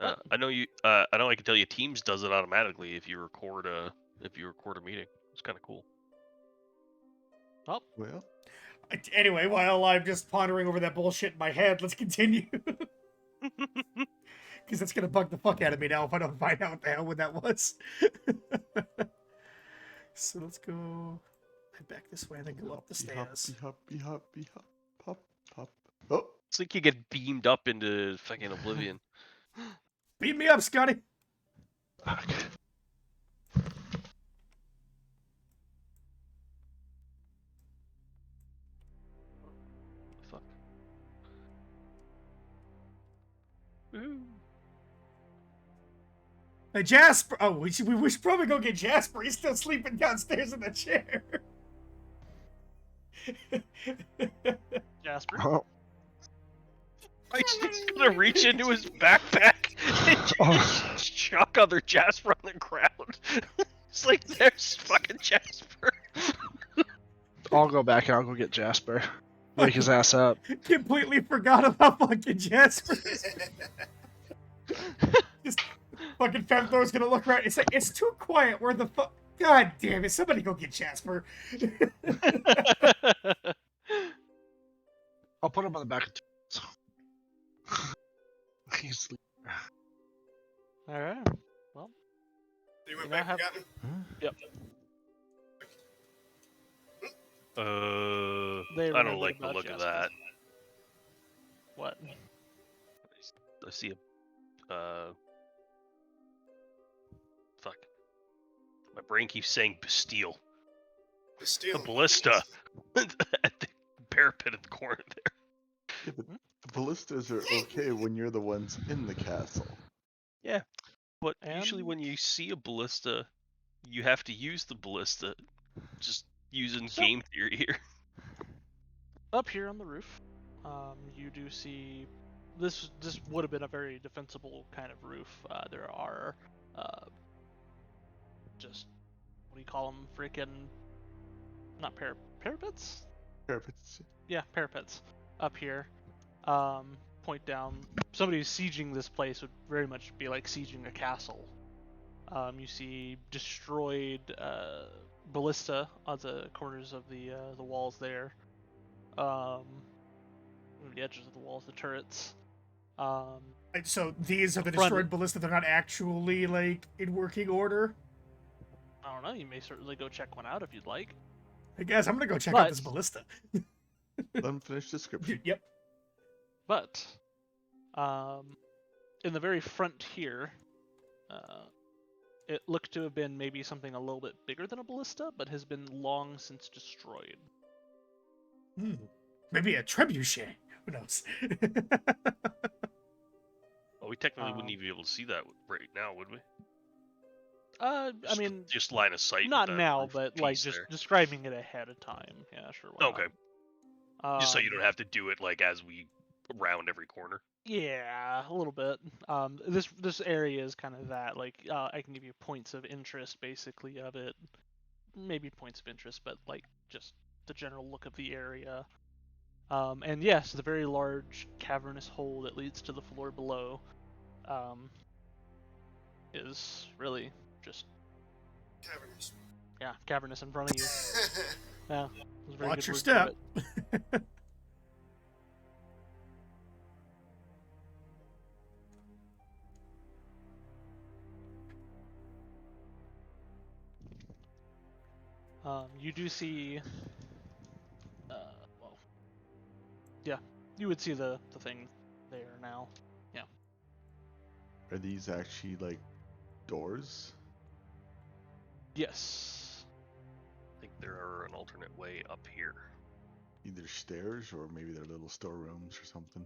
you. I know you. I know I can tell you Teams does it automatically if you record a meeting. It's kind of cool. Well, anyway, while I'm just pondering over that bullshit in my head, let's continue. Because that's gonna bug the fuck out of me now if I don't find out what the hell that was. So let's go head back this way and then go up the stairs. Hop, hop, hop. Oh, It's like you get beamed up into fucking oblivion. Beat me up, Scotty. Okay. Fuck. Woo. Hey, Jasper. Oh, we should probably go get Jasper. He's still sleeping downstairs in the chair. Jasper. Oh. Mike's just gonna reach into his backpack and just chuck other Jasper on the ground. It's like there's fucking Jasper. I'll go back and I'll go get Jasper. Wake his ass up. Completely forgot about fucking Jasper. Just fucking Femthor's gonna look around. It's like, it's too quiet. Where the fuck? God damn it! Somebody go get Jasper. I'll put him on the back of He's sleeping. All right. Well, They went You now back have- and got me. yep. They I don't remembered like the about look of Jasper. that. What? I see fuck. My brain keeps saying Bastille. The steel. A ballista at the parapet at the corner there. Yeah, but the ballistas are okay when you're the ones in the castle. But usually And- when you see a ballista, you have to use the ballista. Just using So- game theory here. Up here on the roof, you do see this. This would have been a very defensible kind of roof. There are just what do you call them? Freaking not parapets? Parapets. Yeah, parapets up here. Point down. Somebody who's sieging this place would very much be like sieging a castle. You see destroyed ballista on the corners of the walls there. The edges of the walls, the turrets. So these are the Front- destroyed ballista. They're not actually like in working order. I don't know. You may certainly go check one out if you'd like. Hey guys, I'm gonna go check out But- this ballista. Unfinished description. Yep. But in the very front here, it looked to have been maybe something a little bit bigger than a ballista, but has been long since destroyed. Maybe a trebuchet. Who knows? Well, we technically wouldn't Um, even be able to see that right now, would we? I Just- mean, just line of sight. with not that now, roof but like piece just there. describing it ahead of time. Yeah, sure. Why Okay, not? just so you don't have to do it like as we round every corner. Yeah, a little bit. This area is kind of that. Like, I can give you points of interest, basically, of it. Maybe points of interest, but like just the general look of the area. And yes, the very large cavernous hole that leads to the floor below, is really just Cavernous. cavernous in front of you. Yeah, it's a very Watch good your word for step. it. You do see, well, yeah, you would see the thing there now. Are these actually like doors? Yes. I think there are an alternate way up here. Either stairs or maybe they're little storerooms or something.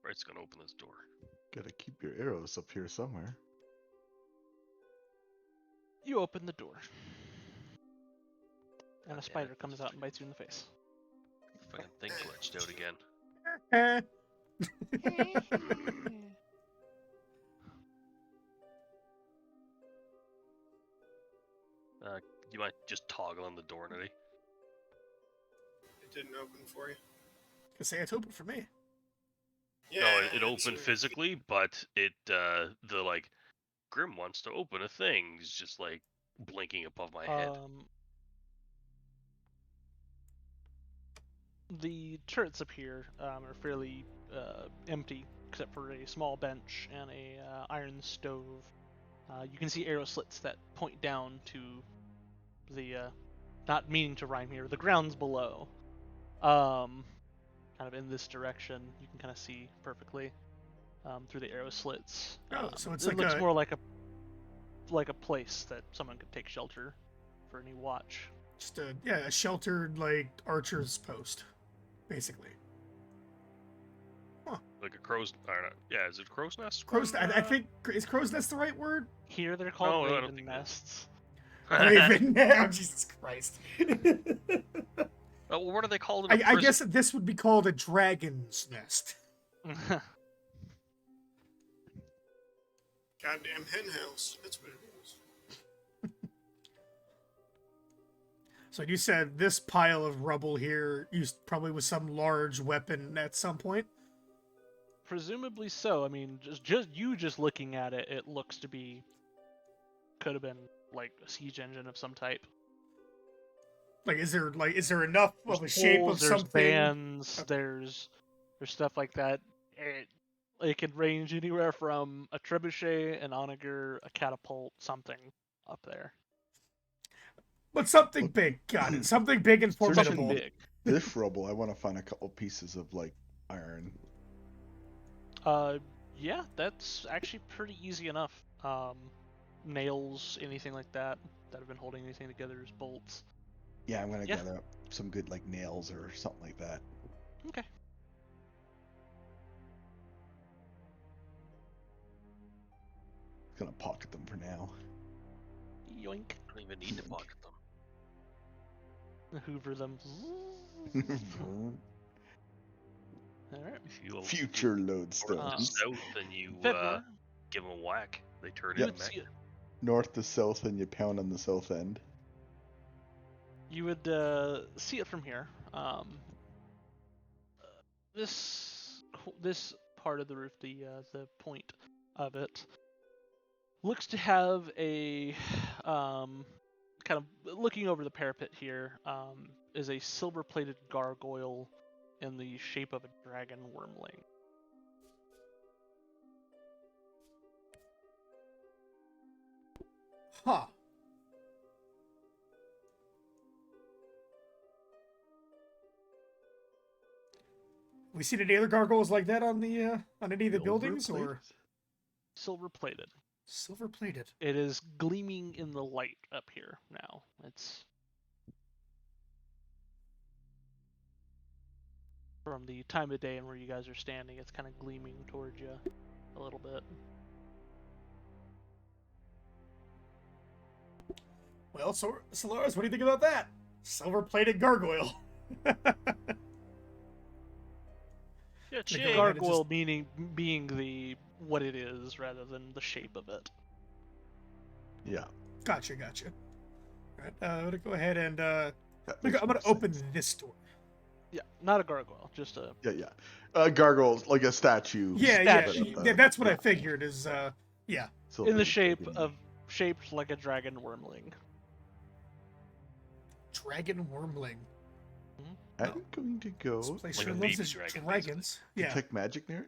Bright's gonna open this door. Gotta keep your arrows up here somewhere. You open the door, and God a damn spider it. comes out and bites you in the face. Fucking thing glitched out again. Eh. You might just toggle on the door, Nutty. It didn't open for you. Can say it's open for me. Yeah, No, it it's opened weird. physically, but it the like Grim wants to open a thing. It's just like blinking above my head. The turrets up here are fairly empty, except for a small bench and a iron stove. You can see arrow slits that point down to the, not meaning to rhyme here, the grounds below. Kind of in this direction, you can kind of see perfectly through the arrow slits. Oh, so it's it like looks a- more like a place that someone could take shelter for any watch. Just a sheltered like archer's post, basically. Like a crow's. I don't know. Yeah, is it a crow's nest? Crow's. I think is crow's nest the right word? Here they're called No, I don't raven think it is. nests. Raven. Oh, Jesus Christ. Oh, well, what are they called? In a I prison? guess this would be called a dragon's nest. Goddamn hen house. That's what it is. So you said this pile of rubble here used probably was some large weapon at some point. Presumably so. I mean, just looking at it, it looks to be could have been like a siege engine of some type. Like, is there enough of a There's shape poles, of there's something? bands, there's stuff like that. It could range anywhere from a trebuchet, an onager, a catapult, something up there. But something big. Got it. Something big and Something Something formidable. big. This rubble, I want to find a couple pieces of like iron. Yeah, that's actually pretty easy enough. Nails, anything like that have been holding anything together is bolts. Yeah, I'm gonna Yeah. gather up some good like nails or something like that. Okay. Gonna pocket them for now. Yoink. I don't even need to pocket them. Hoover them. Alright. If you Future loadstorms. north to south and you Fedmore, give them a whack, they turn you into would see mech. North to south, and you pound on the south end. You would see it from here. This part of the roof, the point of it, looks to have a kind of looking over the parapet here. Is a silver-plated gargoyle in the shape of a dragon wormling. Huh. We seen any other gargoyles like that on any of the buildings, or Silver-plated. silver plated? It is gleaming in the light up here now. It's from the time of day and where you guys are standing. It's kind of gleaming towards you a little bit. Well, so Solaris, what do you think about that? Silver plated gargoyle. Yeah, The The Yeah, gargoyle just- meaning being the what it is rather than the shape of it. Yeah. Gotcha. All right, I'm gonna go ahead and that I'm makes gonna more open sense. this door. Yeah, not a gargoyle, just a Yeah. Gargoyles like a statue. Yeah, Statue. yeah, that's what I figured. Is yeah, Silver in the shape dragon. of shaped like a dragon wormling. dragon wormling. I'm going to go This place Like sure a loves baby its dragon, dragons. Yeah. detect magic near it.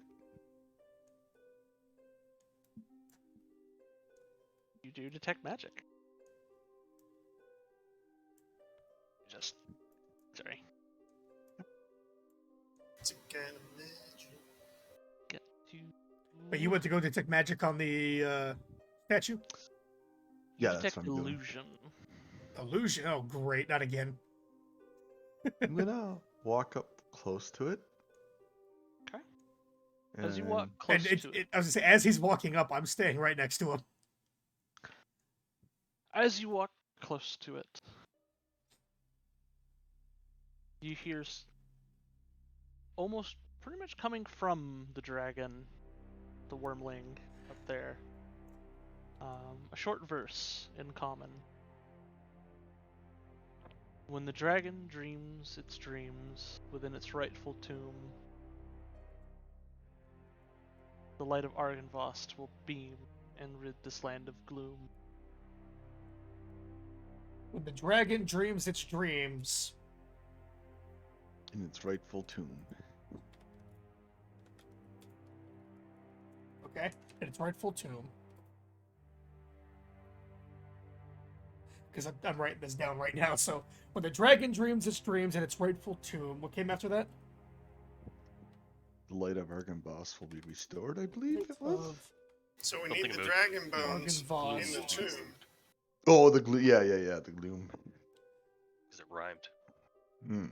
You do detect magic. Just sorry. It's a kind of magic. Get to. But you went to go detect magic on the statue? Yeah, that's detect what I'm doing. illusion. Illusion. Oh, great! Not again. I'm gonna walk up close to it. Okay. As you walk and- close And to it, I was gonna say, as he's walking up, I'm staying right next to him. as you walk close to it, you hear almost pretty much coming from the dragon, the wormling up there, a short verse in common. When the dragon dreams its dreams within its rightful tomb, the light of Argynvost will beam and rid this land of gloom. When the dragon dreams its dreams, in its rightful tomb. okay, in its rightful tomb. Because I'm writing this down right now. So, when the dragon dreams its dreams in its rightful tomb, what came after that? The light of Argynvost will be restored, I believe it was. Of So we Something need the about dragon bones Argynvost. in the tomb. Oh, the glue. Yeah, the gloom. Because it rhymed. Hmm.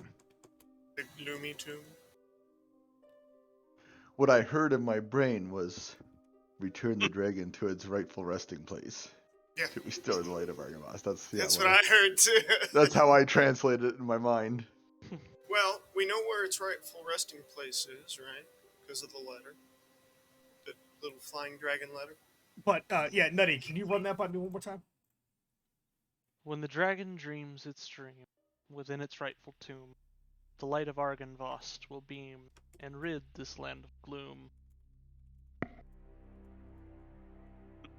The gloomy tomb. What I heard in my brain was return the dragon to its rightful resting place. Yeah. To restore the light of Argynvost. That's what I heard too. That's how I translated it in my mind. Well, we know where its rightful resting place is, right? Because of the letter. The little flying dragon letter. But yeah, Nutty, can you run that by me one more time? When the dragon dreams its dream within its rightful tomb, the light of Argynvost will beam and rid this land of gloom.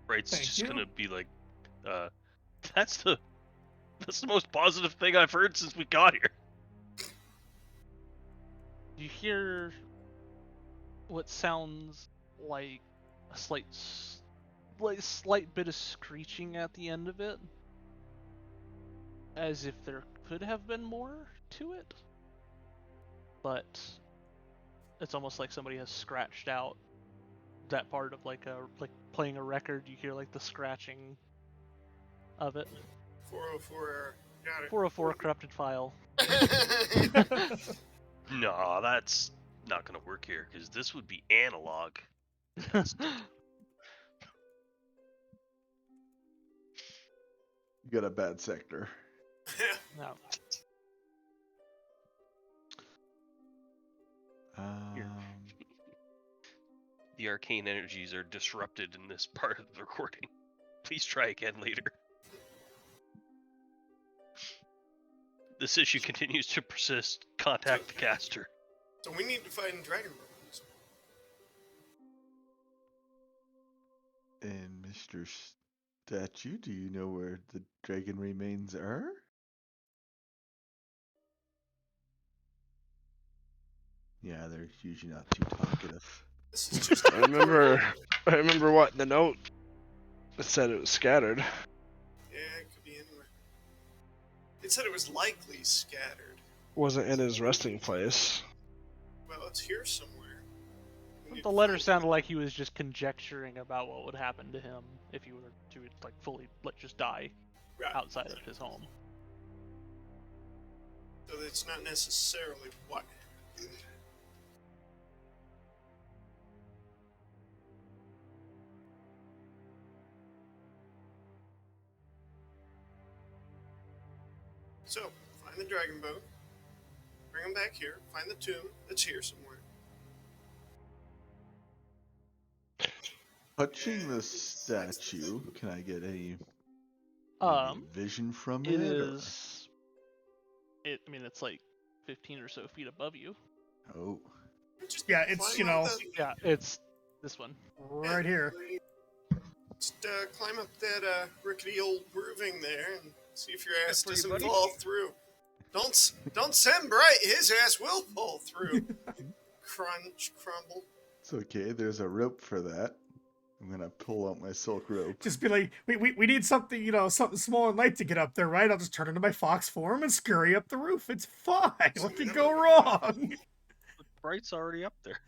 Right, it's Thank just you. gonna be like, that's the most positive thing I've heard since we got here. You hear what sounds like a slight bit of screeching at the end of it, as if there could have been more to it, but it's almost like somebody has scratched out that part of like playing a record. You hear like the scratching of it. 404 error. Got it. 404 corrupted file. No, that's not gonna work here because this would be analog. You got a bad sector. No. The arcane energies are disrupted in this part of the recording. Please try again later. This issue continues to persist. Contact the caster. So we need to find dragon bones. And Mr. Statue, do you know where the dragon remains are? Yeah, they're usually not too talkative. This is just. I remember what the note. It said it was scattered. Yeah, it could be anywhere. It said it was likely scattered. Wasn't in his resting place. Well, it's here somewhere. We need The to letter find sounded like he was just conjecturing about what would happen to him if he were to like fully just die it. Right. outside of his home. So it's not necessarily what. So, find the dragon boat, bring him back here, find the tomb that's here somewhere. Touching the statue, can I get any vision from It it? is. I mean, it's like 15 or so feet above you. Oh, Just Yeah, it's, climb you know, up the- Yeah, it's this one. right here. Just climb up that rickety old roofing there and see if your ass pretty doesn't buddy. fall through. Don't send Bright. His ass will fall through. Crunch, crumble. it's okay. There's a rope for that. I'm gonna pull out my silk rope. Just be like, we need something, you know, something small and light to get up there, right? I'll just turn into my fox form and scurry up the roof. It's fine. What could go wrong? Bright's already up there.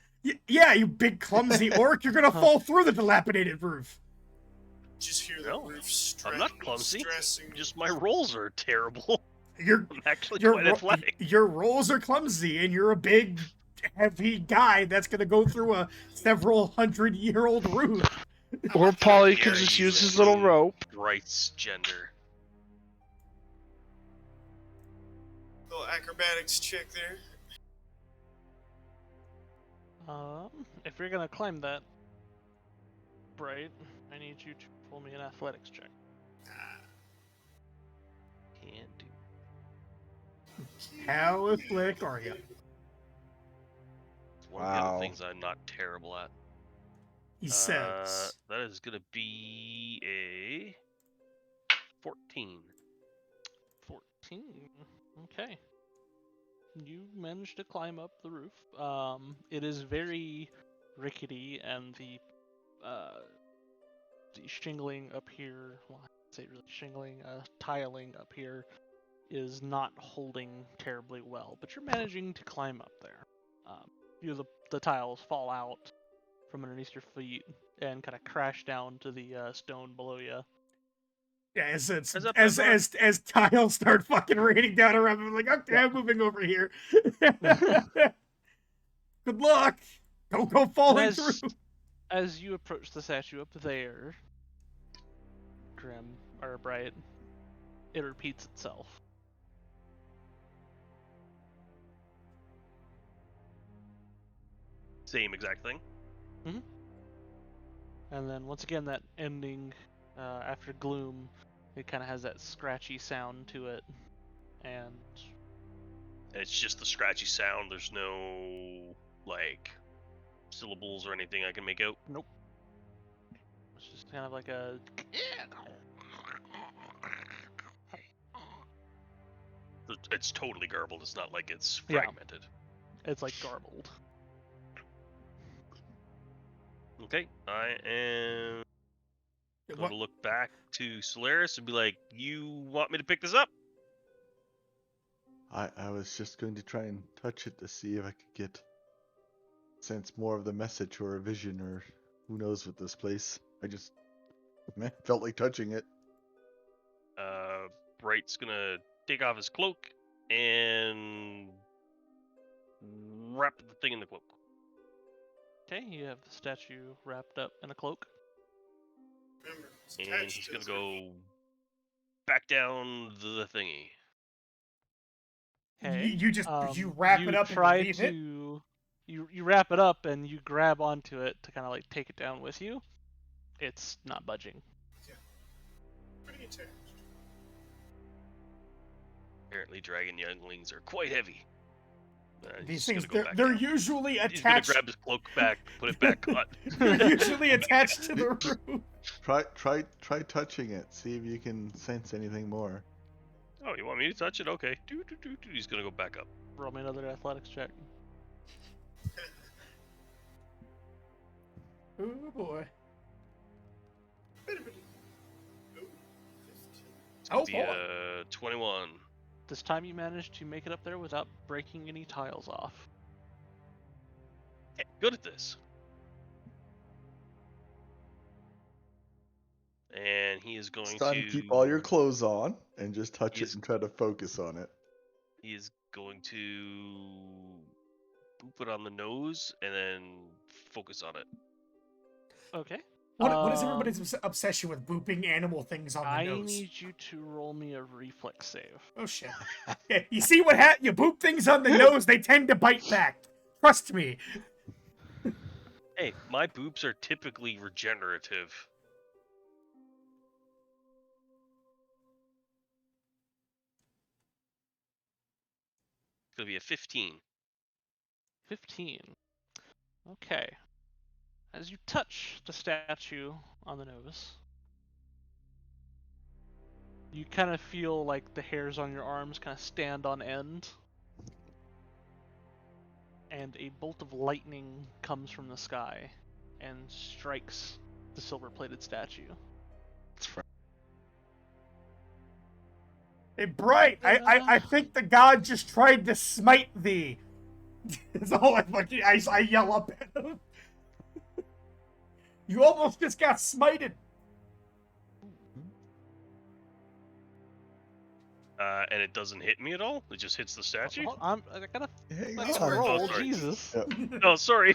Yeah, you big clumsy orc, you're gonna fall through the dilapidated roof. Just hear the No, roof I'm not clumsy. stressing. Just my rolls are terrible. You're I'm actually your quite ro- athletic. your rolls are clumsy, and you're a big, heavy guy that's gonna go through a several 100-year-old roof. Or Polly could Dare just you use his little assume rope. Bright's gender. Little acrobatics check there. If you're gonna climb that, Bright, I need you to pull me an athletics check. Can do. How athletic are you? It's one of the Wow. other things I'm not terrible at. He says. That is gonna be a 14. 14. Okay. You managed to climb up the roof. It is very rickety, and the shingling up here, well, I'd say really shingling, tiling up here is not holding terribly well, but you're managing to climb up there. The tiles fall out from underneath your feet and kind of crash down to the stone below you. Yeah, as tiles start fucking raining down around me, I'm like, okay, I'm moving over here. Good luck. Don't go falling through. As you approach the statue up there, Grim, or Bright, it repeats itself. Same exact thing. And then once again, that ending after gloom, it kind of has that scratchy sound to it, and It's just the scratchy sound. There's no like syllables or anything I can make out. it's just kind of like a. It's totally garbled. It's not like it's Yeah. fragmented. It's like garbled. Okay, I am going What? to look back to Solaris and be like, "You want me to pick this up?" I was just going to try and touch it to see if I could get sense more of the message or a vision or who knows with this place. I just felt like touching it. Bright's gonna take off his cloak and wrap the thing in the cloak. Okay, you have the statue wrapped up in a cloak. Remember, it's And attached he's to gonna the- go back down the thingy. Okay. You wrap you it up try and leave it. You wrap it up and you grab onto it to kind of like take it down with you. It's not budging. Pretty attached. Apparently, dragon younglings are quite heavy. These he's things, gonna go back they're down. usually He's gonna attached. grab his cloak back, put it back on. They're usually attached to the roof. Try touching it. See if you can sense anything more. Oh, you want me to touch it? Okay. He's gonna go back up. Roll me another athletics check. Oh boy. Ooh, 15. It's gonna Oh, be boy. 21. This time you managed to make it up there without breaking any tiles off. Hey, good at this. And he is going It's time to to keep all your clothes on and just touch He's- it and try to focus on it. He is going to boop it on the nose and then focus on it. Okay. What is everybody's obsession with booping animal things on the I nose? need you to roll me a reflex save. Oh shit! Yeah, you see what happens? You boop things on the nose, they tend to bite back. Trust me. Hey, my boobs are typically regenerative. It's gonna be a 15. 15. Okay. As you touch the statue on the nose, you kind of feel like the hairs on your arms kind of stand on end. And a bolt of lightning comes from the sky and strikes the silver-plated statue. Hey, Bright, I think the god just tried to smite thee. That's all I yell up at him. You almost just got smited. And it doesn't hit me at all? It just hits the statue? I gotta Hang let's on. roll, Oh, sorry. Jesus. Yep. Oh, sorry.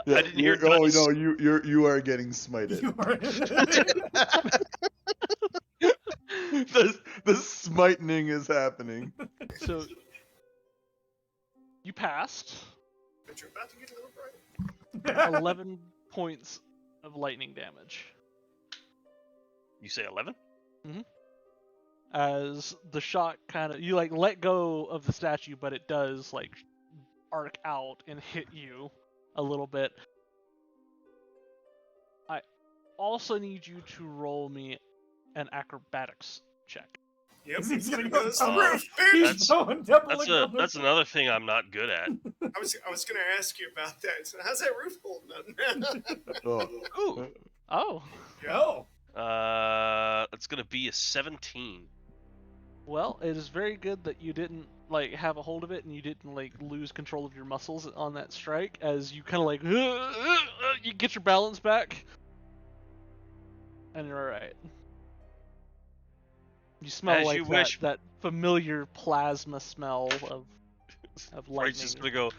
Yeah, I didn't hear oh dice. no, you are getting smited. You are... the smiting is happening. So you passed But you're about to get a little bright. 11 points of lightning damage. You say 11? As the shot kind of, you like let go of the statue, but it does like arc out and hit you a little bit. I also need you to roll me an acrobatics check. Yep. He's gonna There go goes on the the roof. He's going doubling on the That's another thing I'm not good at. I was gonna ask you about that. So how's that roof holding up? Oh. Ooh. Oh. Go. It's gonna be a 17. Well, it is very good that you didn't like have a hold of it and you didn't like lose control of your muscles on that strike, as you kind of like you get your balance back and you're all right. You smell As like you that, wish. that familiar plasma smell of Bryce's lightning. just gonna go,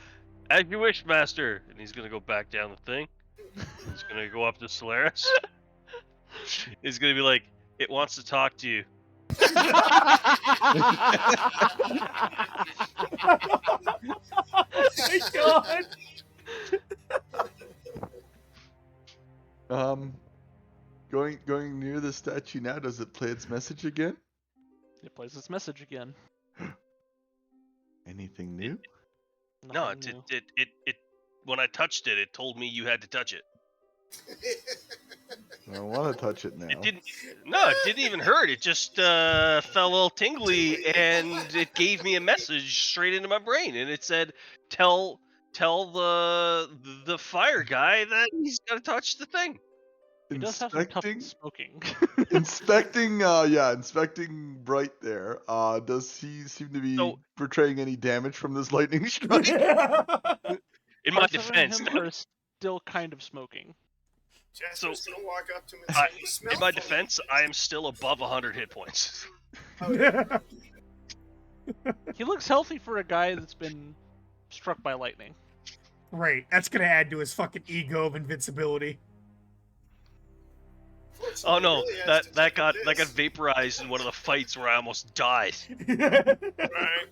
as you wish, master. And he's gonna go back down the thing. He's gonna go up to Solaris. He's gonna be like, it wants to talk to you. Oh my god. Going near the statue now. Does it play its message again? It plays its message again. Anything new? No, Nothing new. it when I touched it, it told me you had to touch it. I want to touch it now. It didn't. No, it didn't even hurt. It just felt a little tingly, and it gave me a message straight into my brain, and it said, "Tell tell the fire guy that he's got to touch the thing. He does have some tough Inspecting, smoking. inspecting Bright there. Does he seem to be So- portraying any damage from this lightning strike? In my Parts of defense, him are still kind of smoking. Jasper's So- gonna walk up to him and say, "You smell in my funny." defense, I am still above 100 hit points. He looks healthy for a guy that's been struck by lightning. Right, that's gonna add to his fucking ego of invincibility. Fortunately, Oh he no, really has that got detected this. vaporized in one of the fights where I almost died. Right.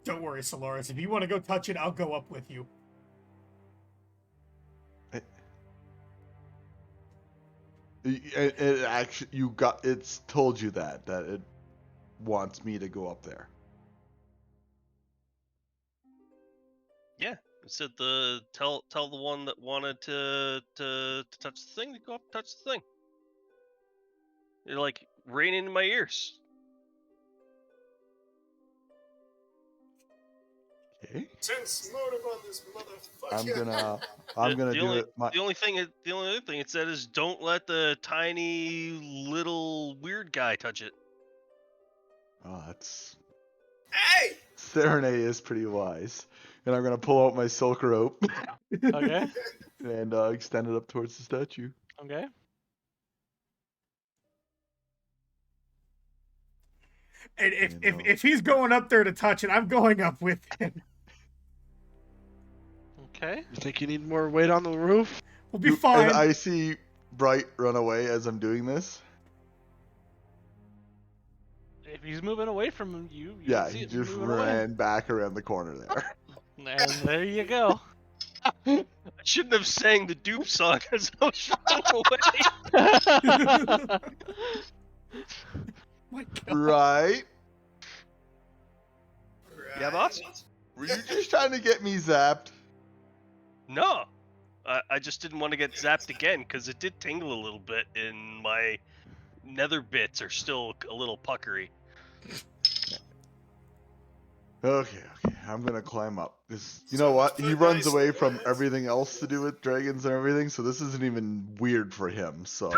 Don't worry, Solaris. If you want to go touch it, I'll go up with you. It actually, it's told you that it wants me to go up there. Yeah, it said tell the one that wanted to touch the thing to go up and touch the thing. You're like raining in my ears. Okay. Sense motive on this motherfucker. I'm gonna The do only- it. The only other thing it said is don't let the tiny little weird guy touch it. Oh, that's Hey! Serenade is pretty wise. And I'm gonna pull out my silk rope Okay. and extend it up towards the statue. Okay. And You know. if he's going up there to touch it, I'm going up with him. Okay. You think you need more weight on the roof? We'll be fine. And I see Bright run away as I'm doing this. If he's moving away from you, you Yeah, can see he it just moving away. ran back around the corner there. And there you go. I shouldn't have sang the dupe song as I was running away. My God. Right? Yeah, boss? Were you just trying to get me zapped? No, I just didn't want to get zapped again because it did tingle a little bit, and my nether bits are still a little puckery. Okay, I'm gonna climb up. You know what? He runs away from everything else to do with dragons and everything, so this isn't even weird for him. So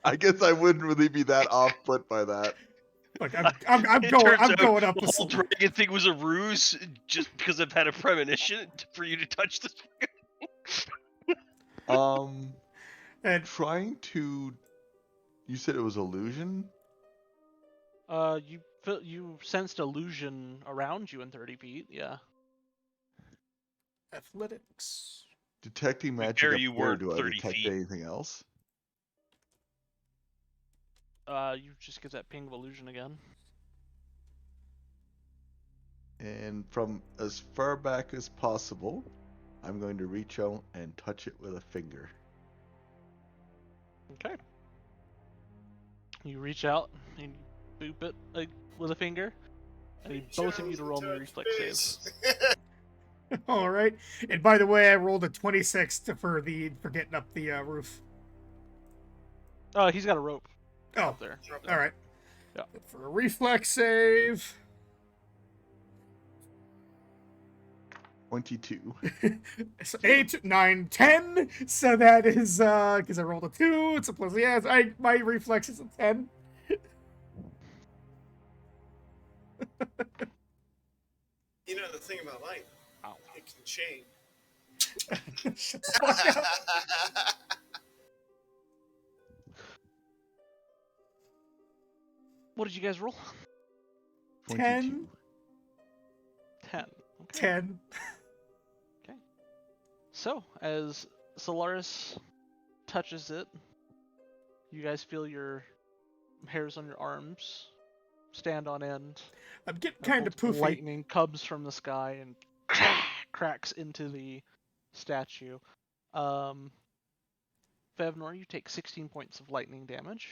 I guess I wouldn't really be that off put by that. Look, I'm It going. turns I'm out going up the with whole Solaris. dragon thing was a ruse, just because I've had a premonition for you to touch this. And Trying to. You said it was illusion. You sensed illusion around you in 30 feet. Yeah. athletics. Detecting magic dare up you here. weren't Do I 30 detect feet. anything else? You just get that ping of illusion again. And from as far back as possible, I'm going to reach out and touch it with a finger. Okay. You reach out and you boop it with a finger. I need both of you to roll me reflex saves. All right. And by the way, I rolled a 26 for getting up the roof. Oh, he's got a rope Oh, up there. all right. Yeah. For a reflex save. 22. So 8, 9, 10. So that is because I rolled a 2. It's a plus. Yeah, my reflex is a 10. You know the thing about light, Ow. it can change. Shut the fuck up. What did you guys roll? 10. 10. Okay. 10. So, as Solaris touches it, you guys feel your hairs on your arms stand on end. I'm getting kind of Multiple poofy. Lightning comes from the sky and cracks into the statue. Fevnor, you take 16 points of lightning damage.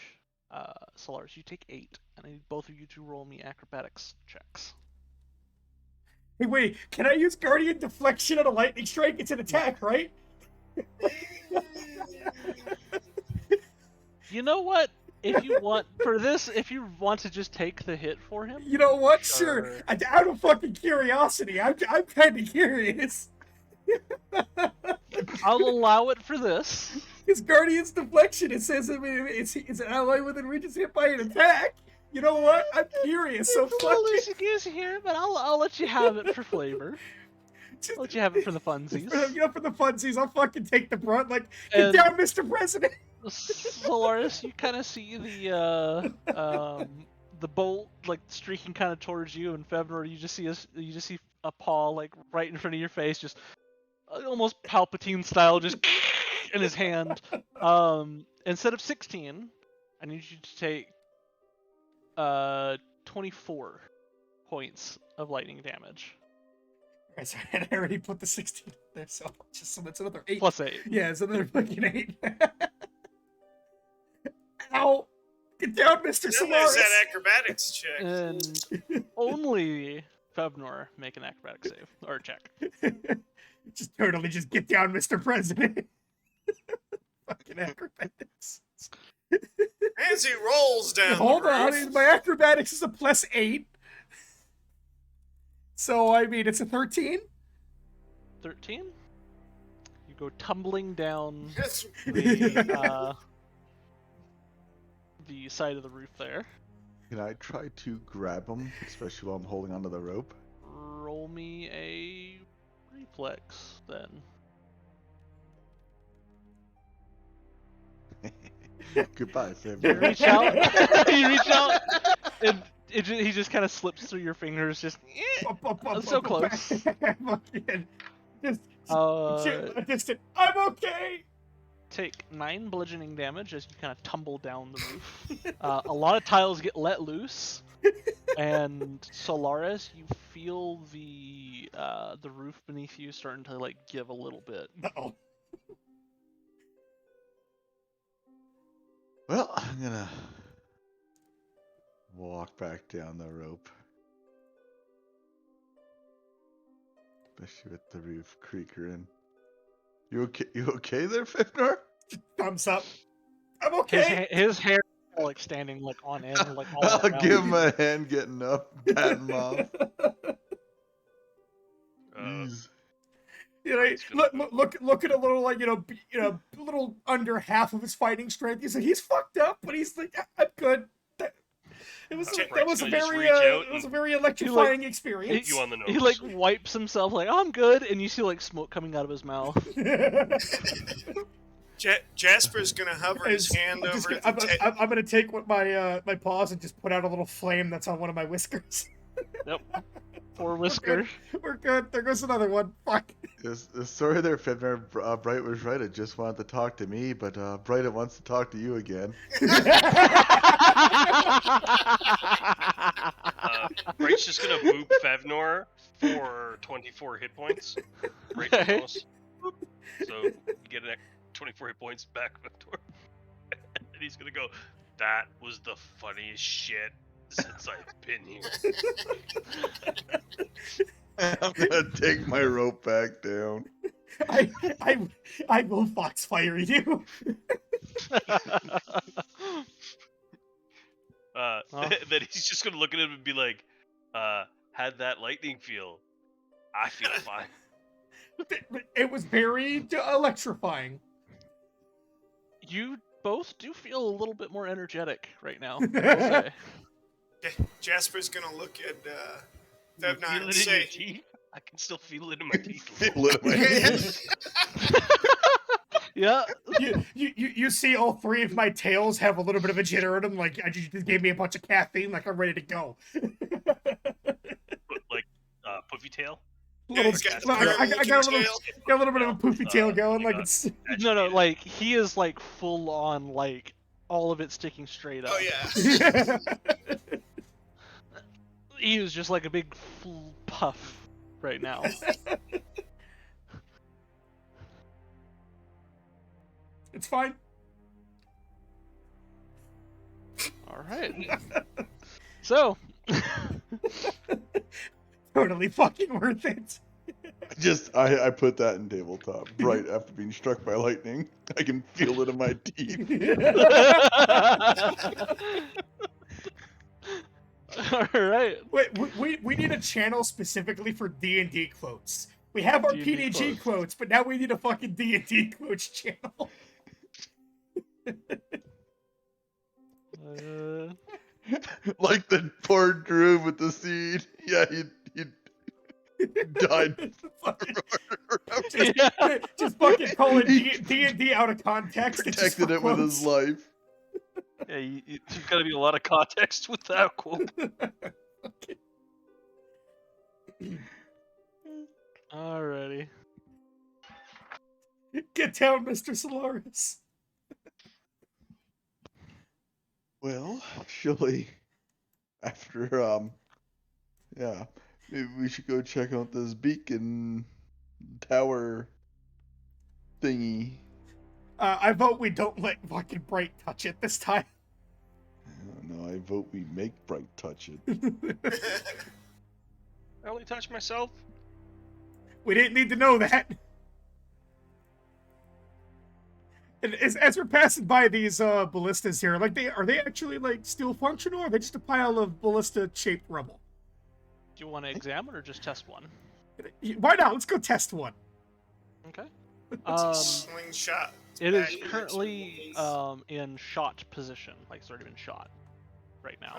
Solaris, you take 8. And I need both of you to roll me acrobatics checks. Hey, wait, can I use Guardian Deflection on a lightning strike? It's an attack, right? You know what? If you want for this, if you want to just take the hit for him, You know what? Sure. Out of fucking curiosity, I'm kind of curious. I'll allow it for this. His Guardian's Deflection, it says it's an ally within reach is hit by an attack. You know what? I'm curious, so It's a fuck little it. loosey-goosey here, but I'll let you have it for flavor. Just- I'll let you have it for the funsies. For the funsies, I'll fucking take the brunt. Like, get And- down, Mr. President. Solaris, you kind of see the bolt like streaking kind of towards you, and Fevnor, you just see a paw like right in front of your face, just almost Palpatine style, just in his hand. Instead of 16, I need you to take 24 points of lightning damage. Okay, sorry, I already put the 16 there, so it's another 8. Plus 8. Yeah, it's another fucking 8. Ow! Get down, Mr. Then there's Solaris! that acrobatics check. And only Fevnor make an acrobatic save or check. Just totally just get down, Mr. President. Fucking acrobatics. As he rolls down Hold the on, roof, my acrobatics is a plus 8. So, I mean, it's a 13? 13. You go tumbling down That's the side of the roof there. Can I try to grab him, especially while I'm holding onto the rope? Roll me a reflex then. Goodbye, Sam. You reach out. You reach out, and he just kind of slips through your fingers. Just I'm so close. Fucking just Uh, distant. I'm okay. take 9 bludgeoning damage as you kind of tumble down the roof. A lot of tiles get let loose, and Solaris, you feel the roof beneath you starting to like give a little bit. Uh-oh. Well, I'm gonna walk back down the rope. Especially with the roof creaking. You okay? You okay there, Fifnor? Thumbs up. I'm His okay. his hair is, like standing like on end, like all I'll around. give him a hand getting up, pat him off. Jeez. You know, It's gonna look at a little like a little under half of his fighting strength. He's like he's fucked up, but he's like I'm good. It was Right, that was a so just very reach out it was a and- very electrifying experience. you on the nose. He like wipes himself like I'm good, and you see like smoke coming out of his mouth. Jasper's gonna hover his hand I'm, just over gonna, the ta- I'm gonna take what my paws and just put out a little flame that's on one of my whiskers. Yep. Poor Whisker. We're good. There goes another one. Fuck. Yes, sorry there, Fifnor. Bright was right. It just wanted to talk to me, but Bright wants to talk to you again. Bright's just gonna boop Fevnor for 24 hit points. Right in the nose. So you get an 24 hit points back, Fevnor. And he's gonna go, that was the funniest shit since I've been here. I'm gonna take my rope back down. I will foxfire you. Then he's just gonna look at him and be like, how'd that lightning feel? I feel fine. It was very electrifying. You both do feel a little bit more energetic right now. I will say. Jasper's gonna look at You Fevnor feel and it in your say, teeth? I can still feel it in my teeth. Feel it in my hand. Yeah. You see all 3 of my tails have a little bit of a jitter in them. Like I just gave me a bunch of caffeine. Like I'm ready to go. Like, puffy tail? Yeah, he's got the I got a looking little, tail. got a little bit of a poofy tail going. Like God. it's. No, like he is like full on, like all of it sticking straight up. Oh yeah. He is just like a big full puff right now. It's fine. All right. So, Totally fucking worth it. I put that in tabletop right after being struck by lightning. I can feel it in my teeth. All right. Wait, we need a channel specifically for D&D quotes. We have our D&D PDG quotes, but now we need a fucking D&D quotes channel. Like the poor Drew with the seed. Yeah, he died. Just fucking calling D&D out of context. Protected it with his life. Yeah, there's got to be a lot of context with that quote. Okay. Alrighty. Get down, Mr. Solaris. Well, surely after yeah, maybe we should go check out this beacon tower thingy. I vote we don't let fucking Bright touch it this time. No, I vote we make Bright touch it. I only touched myself. We didn't need to know that. And as we're passing by these ballistas here, like are they actually like still functional, or are they just a pile of ballista-shaped rubble? Do you want to examine or just test one? Why not? Let's go test one. Okay. Slingshot. It is Back in currently the in shot position, like it's already been shot right now.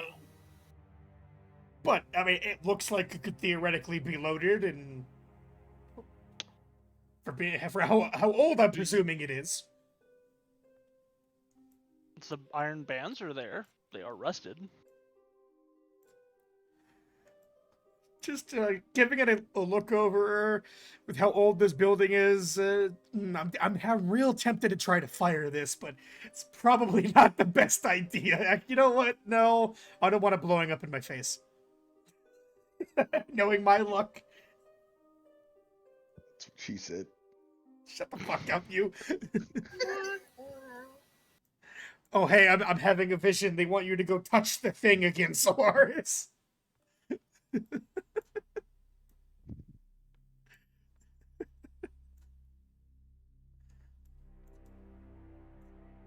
But I mean, it looks like it could theoretically be loaded, and for how old I'm presuming it is. The iron bands are there. They are rusted. Just giving it a look over with how old this building is. I'm real tempted to try to fire this, but it's probably not the best idea. You know what? No, I don't want it blowing up in my face. Knowing my luck. That's what she said. Shut the fuck up, you. Oh, hey, I'm having a vision. They want you to go touch the thing again, Solaris.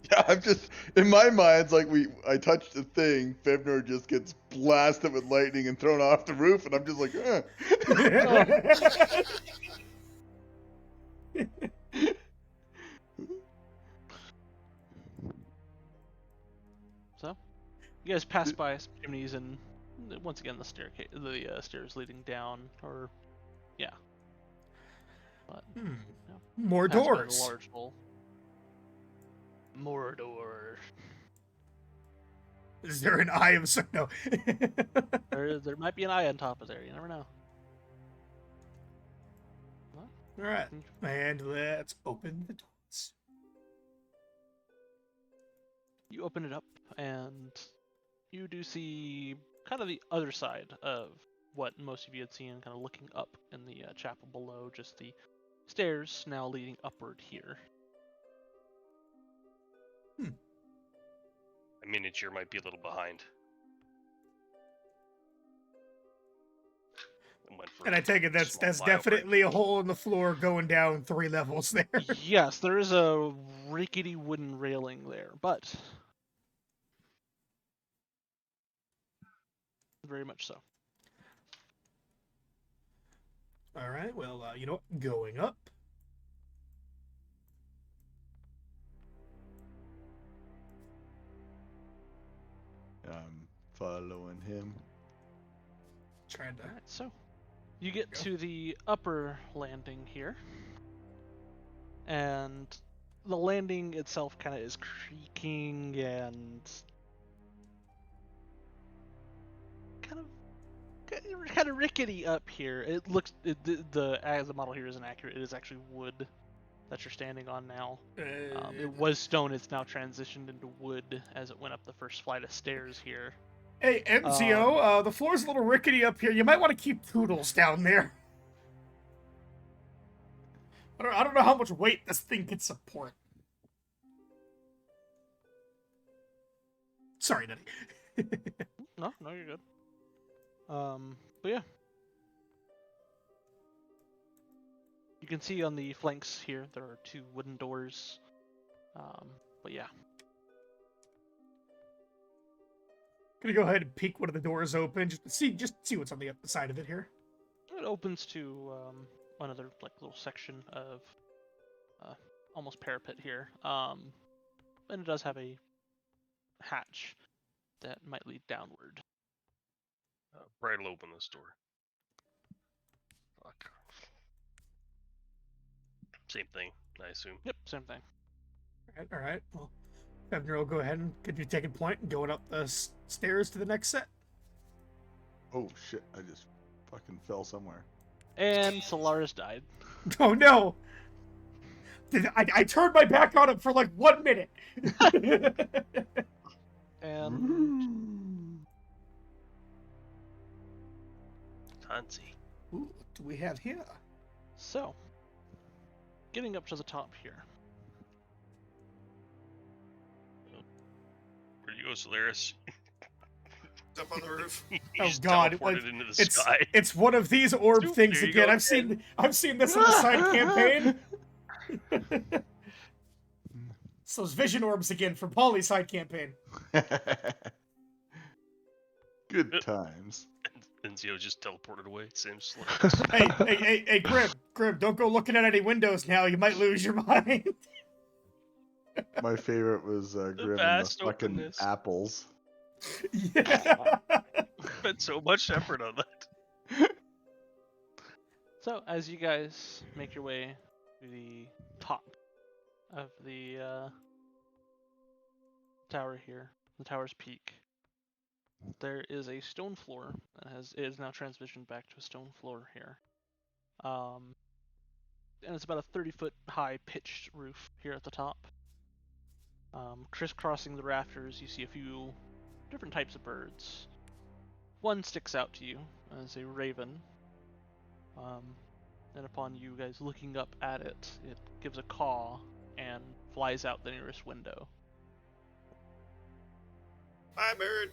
Yeah, I'm just in my mind. It's like I touched the thing. Febner just gets blasted with lightning and thrown off the roof, and I'm just like, So, you guys pass by some chimneys and once again the staircase, the stairs leading down, or yeah. But More pass by the doors. large hole. More doors. Is there an eye of no? There might be an eye on top of there. You never know. All right, and let's open the doors. You open it up, and you do see kind of the other side of what most of you had seen, kind of looking up in the chapel below, just the stairs now leading upward here. A miniature might be a little behind. And I take it that's definitely a hole in the floor going down 3 levels there. Yes, there is a rickety wooden railing there, but very much so. All right, well, you know what? Going up. I'm following him. Trying to. All right, so you get to the upper landing here, and the landing itself kind of is creaking and kind of rickety up here. It looks as the model here isn't accurate. It is actually wood that you're standing on now. It was stone. It's now transitioned into wood as it went up the first flight of stairs here. Hey, Enzio, the floor's a little rickety up here. You might want to keep Toodles down there. I don't know how much weight this thing can support. Sorry, Nutty. No, you're good. But yeah, You can see on the flanks here there are 2 wooden doors. But yeah. Gonna go ahead and peek one of the doors open, just see what's on the other side of it here. It opens to another like little section of almost parapet here. And it does have a hatch that might lead downward. Bright will open this door. Fuck. Same thing, I assume. Yep, same thing. All right. Well, Fevner will go ahead and continue taking point and going up the stairs to the next set. Oh shit! I just fucking fell somewhere. And Solaris died. Oh no! I turned my back on him for like 1 minute. And Fancy. Ooh, what do we have here? so, getting up to the top here. Where do you go, Solaris? Up on the roof. He Oh just God! teleported into the sky. It's one of these orb Zoop, things there you again. go I've seen this in the side campaign. It's those vision orbs again from Polly's side campaign. Good times. And Zio just teleported away. Same slip. Hey, Grim, don't go looking at any windows now. You might lose your mind. My favorite was Grim and the vast fucking openness. apples. Yeah. Spent so much effort on that. So, as you guys make your way to the top of the tower here, the tower's peak, there is a stone floor that is now transitioned back to a stone floor here. And it's about a 30-foot high pitched roof here at the top. Crisscrossing the rafters, you see a few different types of birds. One sticks out to you as a raven. And upon you guys looking up at it, it gives a caw and flies out the nearest window. Bye, bird.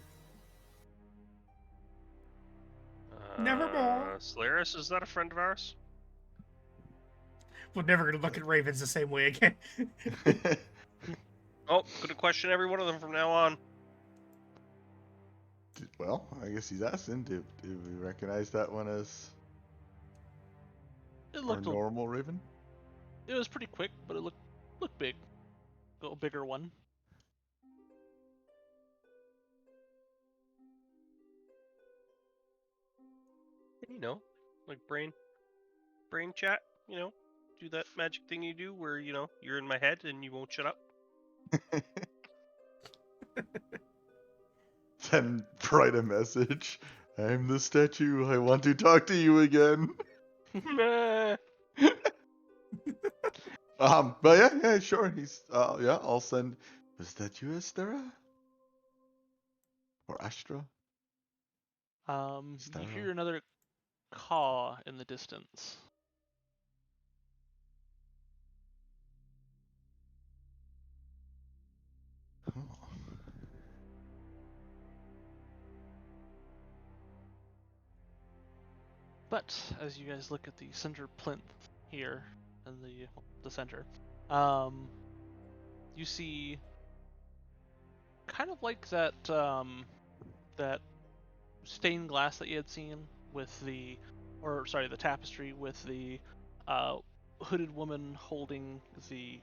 Nevermore. Solaris, is that a friend of ours? We're never gonna look at ravens the same way again. Oh, gonna question every one of them from now on. Well, I guess he's asking, did we recognize that one as It our looked normal raven? it was pretty quick, but it looked big. A little bigger one. You know, like brain chat, you know, do that magic thing you do where, you know, you're in my head and you won't shut up. Then write a message. I'm the statue. I want to talk to you again. Meh. But yeah, sure. He's yeah, I'll send. Was that you, Estera? Or Astra? You Stella. hear another caw in the distance. Oh. But as you guys look at the center plinth here in the center, you see kind of like that that stained glass that you had seen with the tapestry with the hooded woman holding the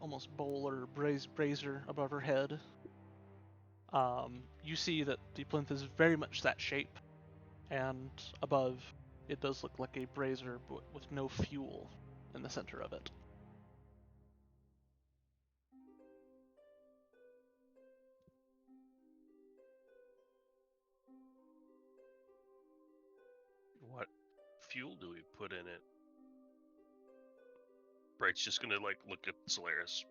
almost bowl or brazier above her head. You see that the plinth is very much that shape, and above it does look like a brazier but with no fuel in the center of it. What fuel do we put in it? Bright's just gonna like look at Solaris.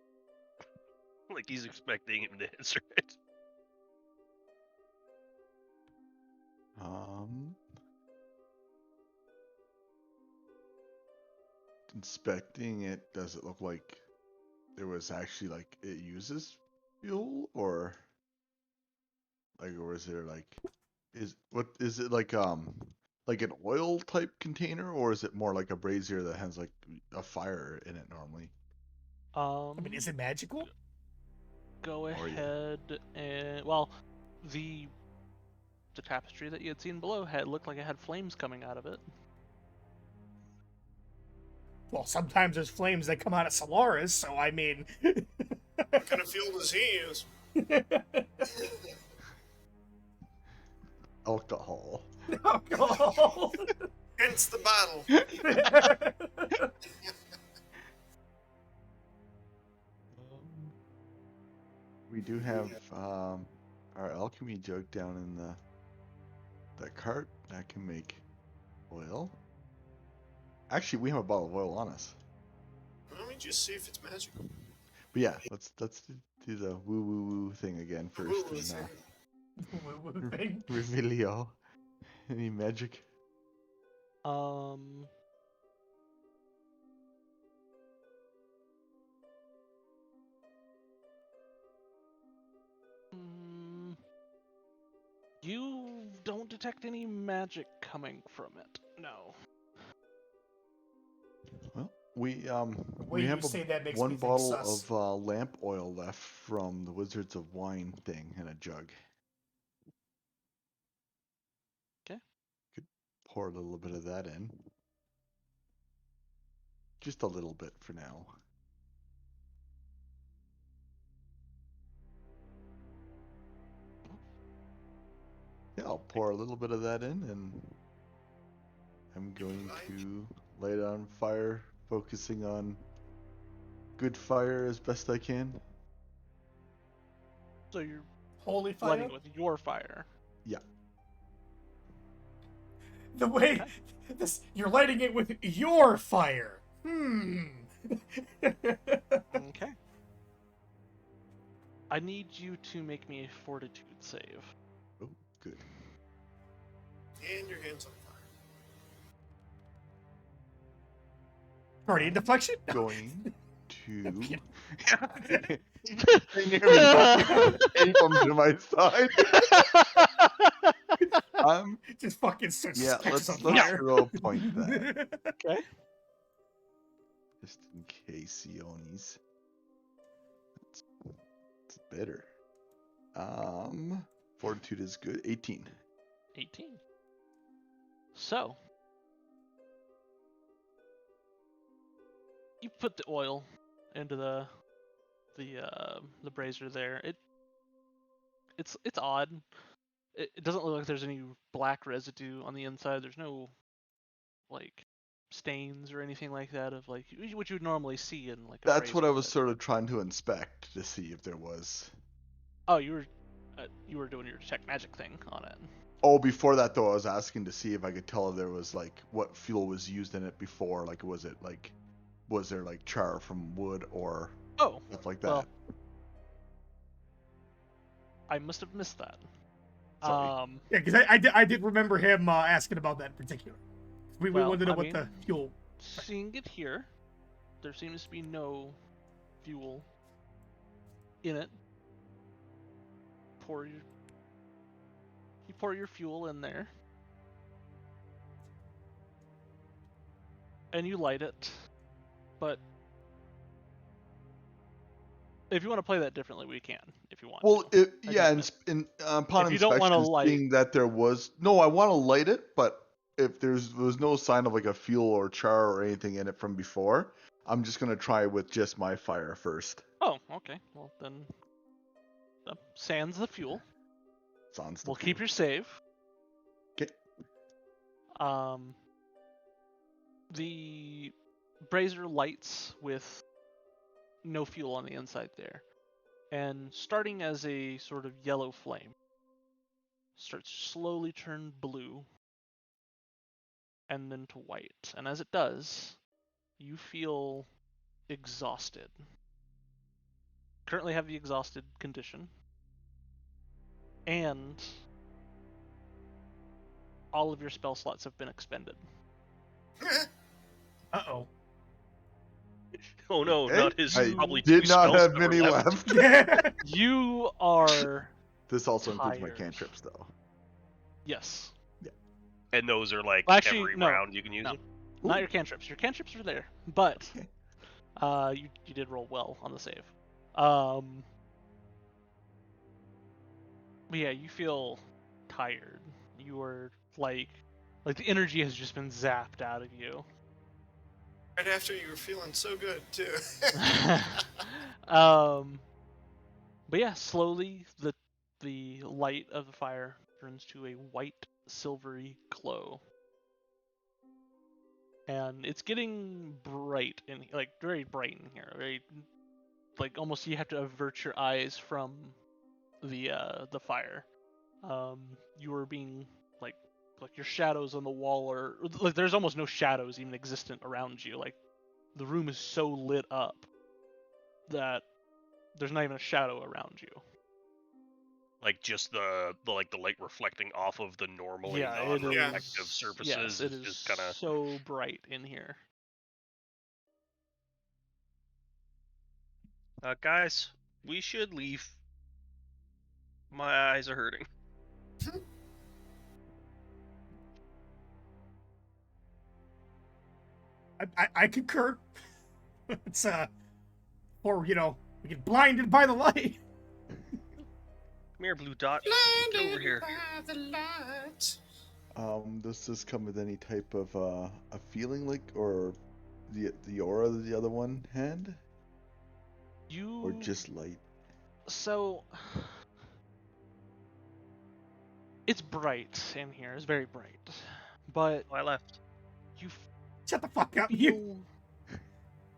Like he's expecting him to answer it. Inspecting it, does it look like there was actually like it uses fuel, or is there like is it like like an oil type container, or is it more like a brazier that has like a fire in it normally? I mean, is it magical? Go Or, yeah. ahead and well, the tapestry that you had seen below looked like it had flames coming out of it. Well, sometimes there's flames that come out of Solaris, so I mean. What kind of fuel does he use? Alcohol. Alcohol. Hence the bottle. We do have our alchemy jug down in the cart that can make oil. Actually, we have a bottle of oil on us. Let me just see if it's magical. But yeah, let's do the woo woo woo thing again first. Ooh, And, is it- Woo-woo thing. Revelio. Any magic? You don't detect any magic coming from it. No. Well, we way you have say that makes one me think bottle sus. of lamp oil left from the Wizards of Wine thing in a jug. Okay. Could pour a little bit of that in. Just a little bit for now. Yeah, I'll pour a little bit of that in, and I'm going to light it on fire, focusing on good fire as best I can. So you're Holy fire. lighting it with your fire. Yeah. The way this, you're lighting it with your fire. Okay. I need you to make me a fortitude save. Oh, good. And your hands on fire. Guardian deflection. Going to Aim them to my side. Just fucking starts Yeah, catches let's on fire. throw a point that. Okay. Just in case, Ionis. It's better. Fortitude is good. 18. 18. So, you put the oil into the brazier there. It's odd. It doesn't look like there's any black residue on the inside. There's no like stains or anything like that of like what you would normally see in like a That's what I brazier, was but- sort of trying to inspect to see if there was. Oh, you were doing your detect magic thing on it. Oh, before that though, I was asking to see if I could tell if there was like what fuel was used in it before. Like, was there like char from wood or Oh, stuff like that? well, I must have missed that. Sorry. Yeah, because I did remember him asking about that in particular. We Well, wanted to know I what mean- the fuel. Seeing it here, there seems to be no fuel in it. You pour your fuel in there, and you light it. But if you want to play that differently, we can. If you want. Well, to. yeah, just upon If you don't wanna inspection, light- seeing that there was no, I want to light it, but if there was no sign of like a fuel or char or anything in it from before, I'm just gonna try with just my fire first. Oh, okay. Well then, sans the fuel. Sounds. We'll keep your save. Okay. The brazier lights with no fuel on the inside there, and starting as a sort of yellow flame, starts to slowly turn blue, and then to white. And as it does, you feel exhausted. Currently have the exhausted condition, and all of your spell slots have been expended. Uh-oh. Oh no, Okay. not his I probably did two not spells have that were many left. left. You are This also includes my Tired. cantrips, though. yes. And those are like Well, actually, every no, round you can use no. them? Not your cantrips. Your cantrips are there, but Okay. you did roll well on the save. But yeah, you feel tired. You are like the energy has just been zapped out of you. Right after you were feeling so good, too. But yeah, slowly the light of the fire turns to a white silvery glow. And it's getting bright very bright in here. Very almost you have to avert your eyes from the fire. You are being like your shadows on the wall are there's almost no shadows even existent around you. Like the room is so lit up that there's not even a shadow around you. Like just the light reflecting off of the normally Yeah, it non-reflective is. surfaces Yes, it is is just kind of. so bright in here. Guys, we should leave. My eyes are hurting. I concur. It's or we get blinded by the light. Come here, Blue Dot. Get over here. By the lights. Does this come with any type of a feeling like, or the aura that the other one had, or just light? So it's bright in here. It's very bright, but Oh, I left. you Shut the fuck up, you. feel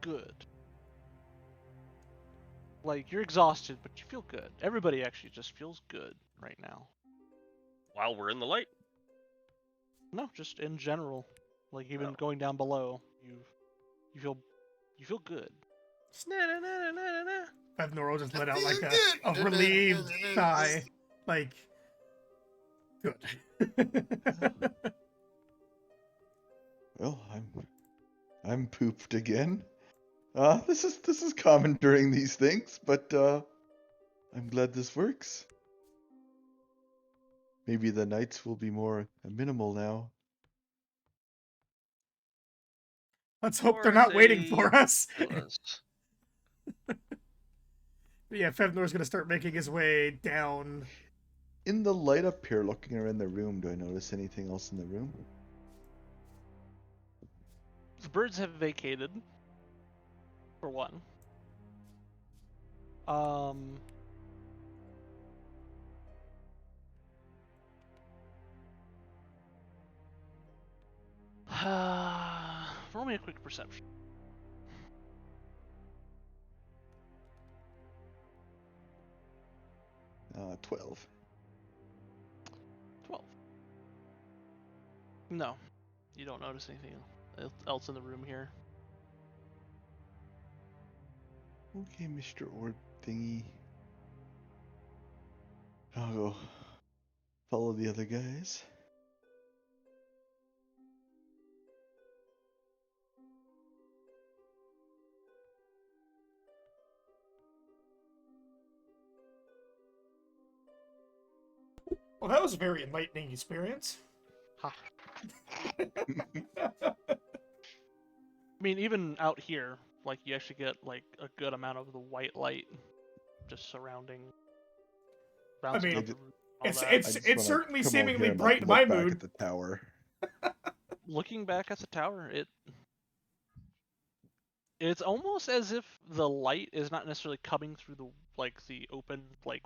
good. Like you're exhausted, but you feel good. Everybody actually just feels good right now. While we're in the light. No, just in general. Like even Oh. going down below, you feel good. Fevnor just let I out feel like a good. relieved sigh. Like, good. Well, I'm pooped again. This is common during these things, but I'm glad this works. Maybe the nights will be more minimal now. Let's hope Or they're as not waiting they for us. was. Yeah, Fevnor's gonna start making his way down. In the light up here, looking around the room, do I notice anything else in the room? The birds have vacated. For one. Roll me a quick perception. 12. 12. No, you don't notice anything else in the room here. Okay, Mr. Orb thingy. I'll go follow the other guys. Well, that was a very enlightening experience. Ha. I mean, even out here, like you actually get like a good amount of the white light just surrounding. Bouncing mean, off the roof and all It's that. it's certainly come over seemingly here and, bright in look my back mood. at the tower. Looking back at the tower, it's almost as if the light is not necessarily coming through the open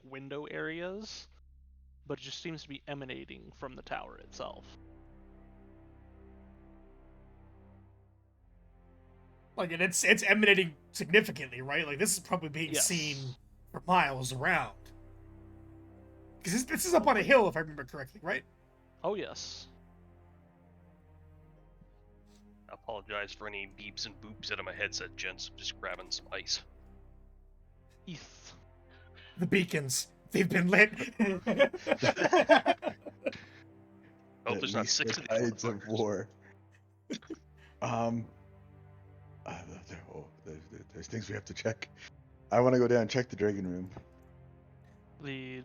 window areas, but it just seems to be emanating from the tower itself. Like, and it's emanating significantly, right? Like, this is probably being Yes. seen for miles around. Because this is up on a hill, if I remember correctly, right? Oh yes. I apologize for any beeps and boops out of my headset, gents. I'm just grabbing some ice. Eth. The beacons, they've been lit. Oh, At there's not least 6 the of these tides of motherfuckers. war. There's things we have to check. I want to go down and check the dragon room. The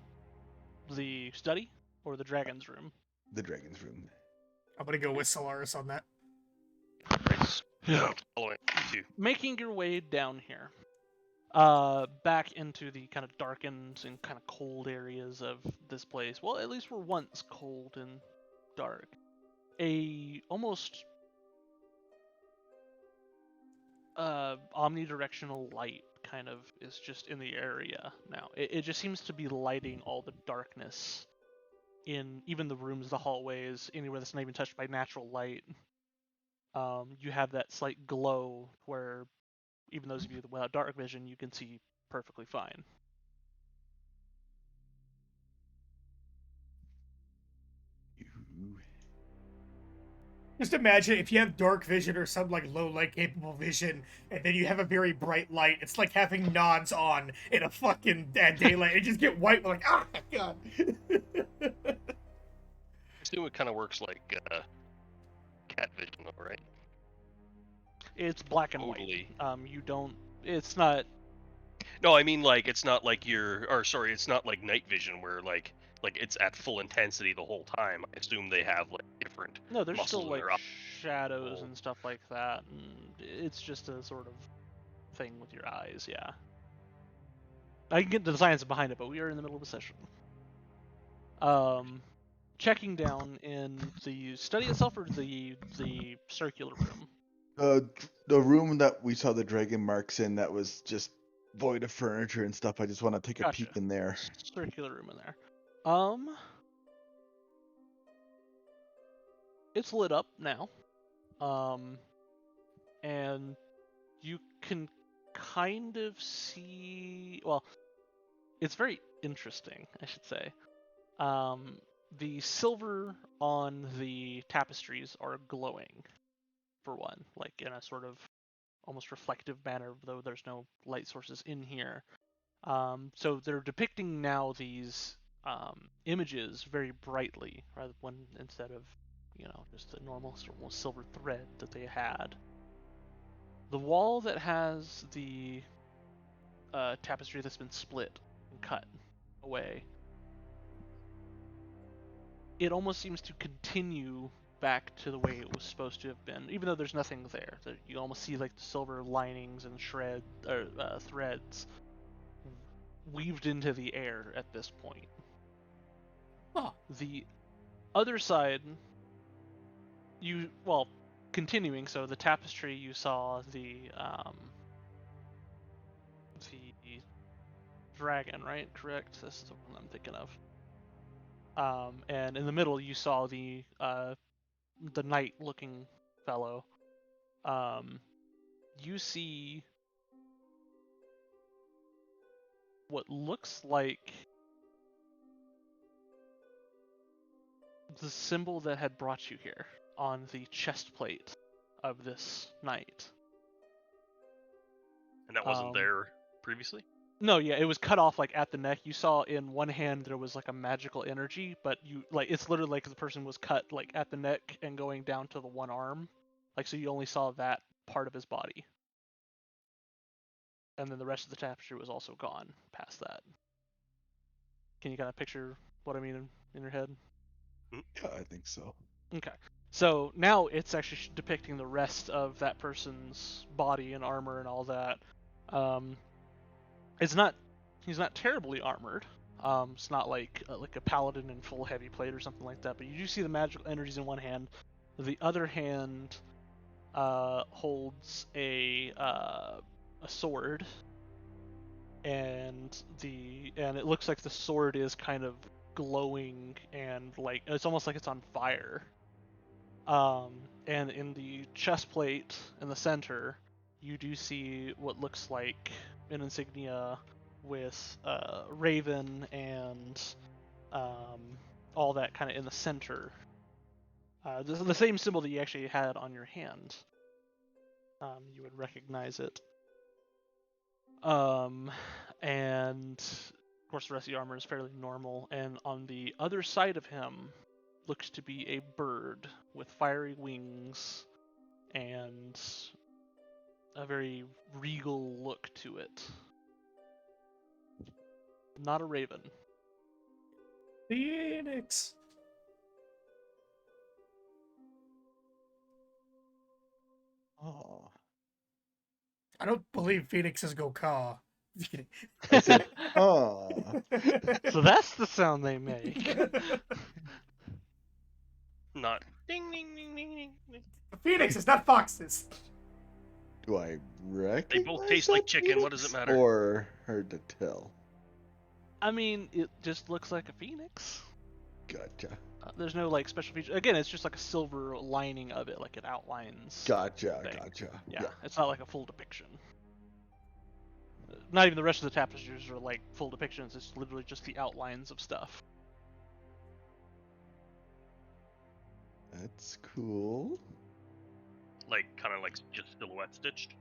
study or the dragon's room? The dragon's room. I'm gonna go with Solaris on that. Right, Yeah. following you two. Making your way down here, back into the kind of darkened and kind of cold areas of this place. Well, at least were once cold and dark. A almost omnidirectional light kind of is just in the area now. It just seems to be lighting all the darkness in even the rooms, the hallways, anywhere that's not even touched by natural light. You have that slight glow where even those of you without dark vision, you can see perfectly fine. You- Just imagine if you have dark vision or some like low light capable vision, and then you have a very bright light. It's like having nods on in a fucking daylight. And just get white, like god. I assume it kind of works like cat vision, all right? It's black and Totally. white. You don't. It's not. No, I mean like it's not like it's not like night vision where like it's at full intensity the whole time. I assume they have like different. No, there's muscles still in like their eye. shadows Oh. and stuff like that, and it's just a sort of thing with your eyes. Yeah. I can get into the science behind it, but we are in the middle of a session. Checking down in the study itself or the circular room. The room that we saw the dragon marks in that was just void of furniture and stuff. I just want to take a Gotcha. peek in there. Circular room in there. It's lit up now. And you can kind of see. Well, it's very interesting, I should say. The silver on the tapestries are glowing, for one, like in a sort of almost reflective manner, though there's no light sources in here. So they're depicting now these images very brightly, rather than instead of just the normal silver thread that they had. The wall that has the tapestry that's been split and cut away, it almost seems to continue back to the way it was supposed to have been, even though there's nothing there. You almost see like the silver linings and threads weaved into the air at this point. Huh. The other side, continuing, so the tapestry, you saw the dragon, right? Correct? That's the one I'm thinking of. And in the middle, you saw the knight-looking fellow. You see what looks like the symbol that had brought you here on the chest plate of this knight. And that wasn't there previously? No, yeah, it was cut off like at the neck. You saw in one hand there was like a magical energy, but it's literally like the person was cut like at the neck and going down to the one arm. Like, so you only saw that part of his body. And then the rest of the tapestry was also gone past that. Can you kind of picture what I mean in your head? Yeah, I think so. Okay. So now it's actually depicting the rest of that person's body and armor and all that. He's not terribly armored. It's not like a paladin in full heavy plate or something like that. But you do see the magical energies in one hand. The other hand holds a sword, and it looks like the sword is kind of glowing and like it's almost like it's on fire. And in the chest plate in the center, you do see what looks like an insignia with raven and all that kind of in the center. The same symbol that you actually had on your hand. You would recognize it. And of course the rest of the armor is fairly normal. And on the other side of him looks to be a bird with fiery wings and a very regal look to it. Not a raven. Phoenix. Oh. I don't believe phoenixes go caw. I said, huh. So that's the sound they make. Not ding ding ding ding ding. ding. Phoenixes, not foxes. Do I recognize They both taste like that chicken, what does it phoenix, matter? Or hard to tell? I mean, it just looks like a phoenix. Gotcha. There's no like special feature. Again, it's just like a silver lining of it, like it outlines. Gotcha. thing. Gotcha. Yeah, it's not like a full depiction. Not even the rest of the tapestries are like full depictions. It's literally just the outlines of stuff. That's cool. Like, kind of like just silhouette stitched.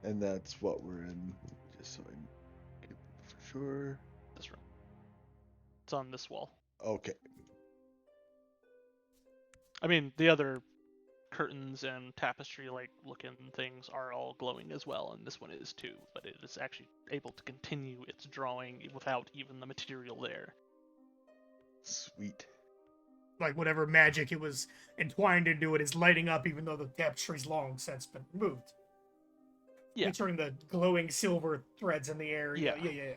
And that's what we're in, just so I get for sure. This room. It's on this wall. Okay. I mean, the other curtains and tapestry like looking things are all glowing as well, and this one is too, but it is actually able to continue its drawing without even the material there. Sweet. Like whatever magic it was entwined into it is lighting up, even though the tapestry's long since been removed. Yeah. Picturing the glowing silver threads in the air. Yeah. Yeah.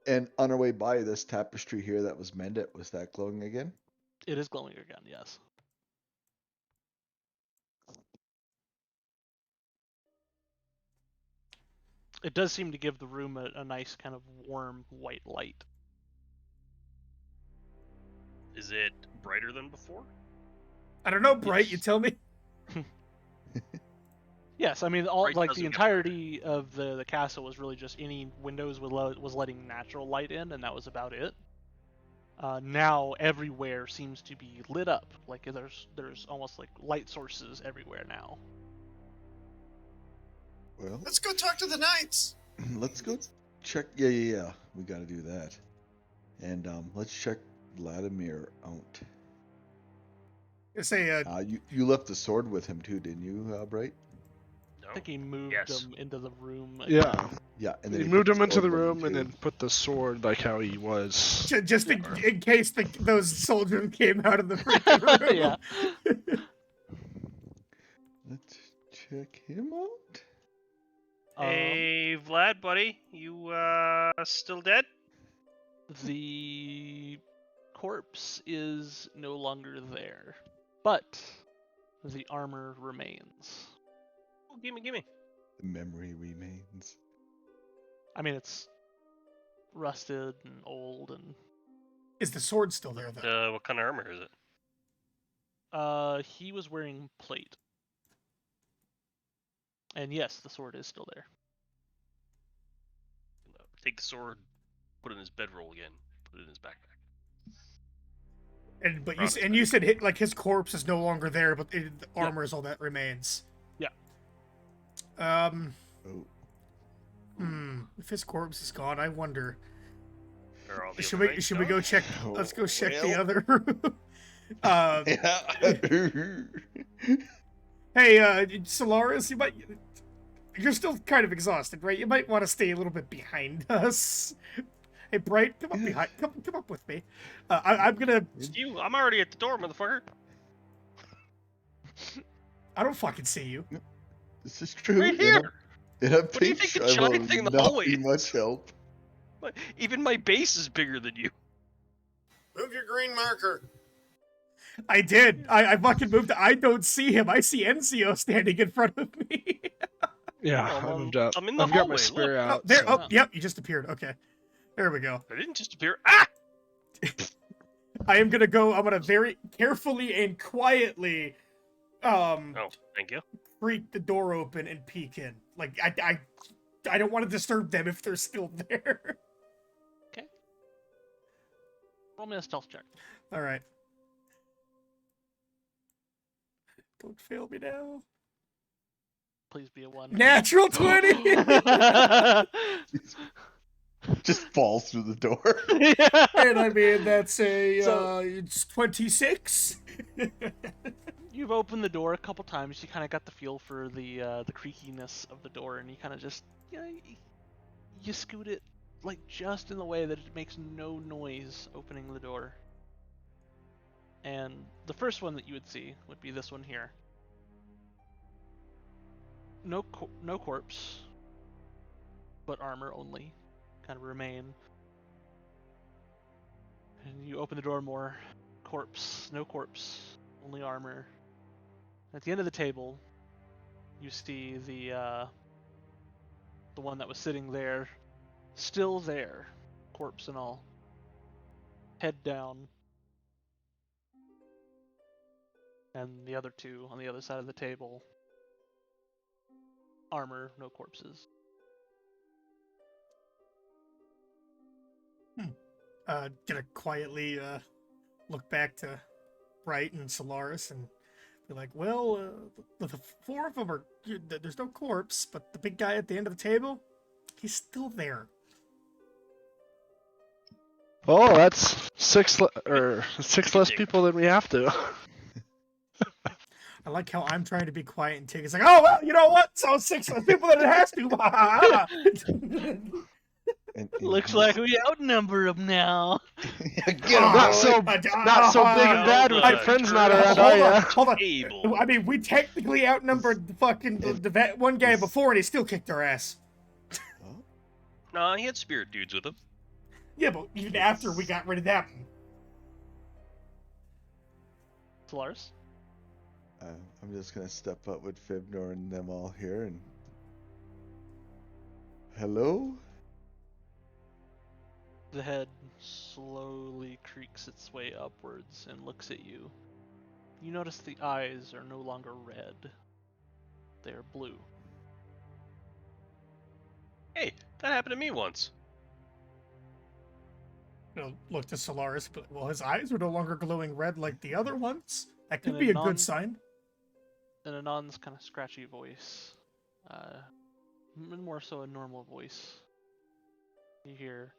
And on our way by this tapestry here that was mended, was that glowing again? It is glowing again, yes. It does seem to give the room a nice kind of warm white light. Is it brighter than before? I don't know, Bright, Yes. you tell me. Yes, I mean, all Bright like doesn't the get brighter. entirety of the castle was really just any windows was letting natural light in, and that was about it. Now everywhere seems to be lit up. Like there's almost like light sources everywhere now. Well, Let's go talk to the knights. let's go check. Yeah. We got to do that. And let's check Vladimir out. I say, You left the sword with him too, didn't you, Bright? No. I think he moved Yes. them into the room. Yeah. Yeah, and He then moved put him into sword the with him, room and too. then put the sword like how he was. just in case those soldiers came out of the freaking room. Yeah. Let's check him out. Hey, Vlad, buddy, you still dead? The corpse is no longer there, but the armor remains. Oh, gimme. The memory remains. I mean, it's rusted and old, and Is the sword still there, though? What kind of armor is it? he was wearing plate. And yes, the sword is still there. Take the sword, put it in his bedroll again, put it in his backpack. And you said like his corpse is no longer there, but the armor is all that remains. Yeah. Oh. If his corpse is gone, I wonder. Are all the Should other we knights should we gone? go check? Let's go check the Well. other room. Yeah. Hey, Solaris, you're still kind of exhausted, right? You might want to stay a little bit behind us. Hey, Bright, come up behind. Come up with me. I'm gonna. You, I'm already at the door, motherfucker. I don't fucking see you. This is true. Right here. In a do you pinch, think the I will giant thing in the not hallway be is? much help. Even my base is bigger than you. Move your green marker. I did. I fucking moved. I don't see him. I see NCO standing in front of me. Yeah, Oh, I well, moved up. I'm in the I've got my hallway, spear look. Oh, out. there. so- Oh, yep. You just appeared. Okay. There we go. I didn't just appear. Ah! I am gonna go. I'm gonna very carefully and quietly, Oh, thank you. creak the door open and peek in. Like I don't want to disturb them if they're still there. Roll me a stealth check. All right. Don't fail me now. Please be a 1. Natural 20. Just falls through the door. Yeah. And I mean that's a So- it's 26. You've opened the door a couple times. You kind of got the feel for the creakiness of the door, and you kind of just you scoot it like just in the way that it makes no noise opening the door. And the first one that you would see would be this one here. No corpse, but armor only kind of remain. And you open the door more. Corpse, no corpse, only armor. At the end of the table, you see the one that was sitting there, still there, corpse and all. Head down. And the other two on the other side of the table. Armor, no corpses. Gonna quietly look back to Bright and Solaris and be like, well, the four of them are, there's no corpse, but the big guy at the end of the table, he's still there. Oh, that's six less people than we have to. I like how I'm trying to be quiet and Tig is like, oh, well, you know what? So 6 less people than it has to. Looks like we outnumber them now. Get him, Not boy. so big and bad with your friends not around, are ya? Hold on. Able. I mean, we technically outnumbered the fucking the one guy before, and he still kicked our ass. No, he had spirit dudes with him. Yeah, but even after we got rid of that one. Solaris? I'm just gonna step up with Fibnor and them all here and... Hello? The head slowly creaks its way upwards and looks at you. You notice the eyes are no longer red. They are blue. Hey, that happened to me once. Look to Solaris, but well, his eyes were no longer glowing red like the other ones. That could In be a a good sign. In Anon's kind of scratchy voice, more so a normal voice, you hear,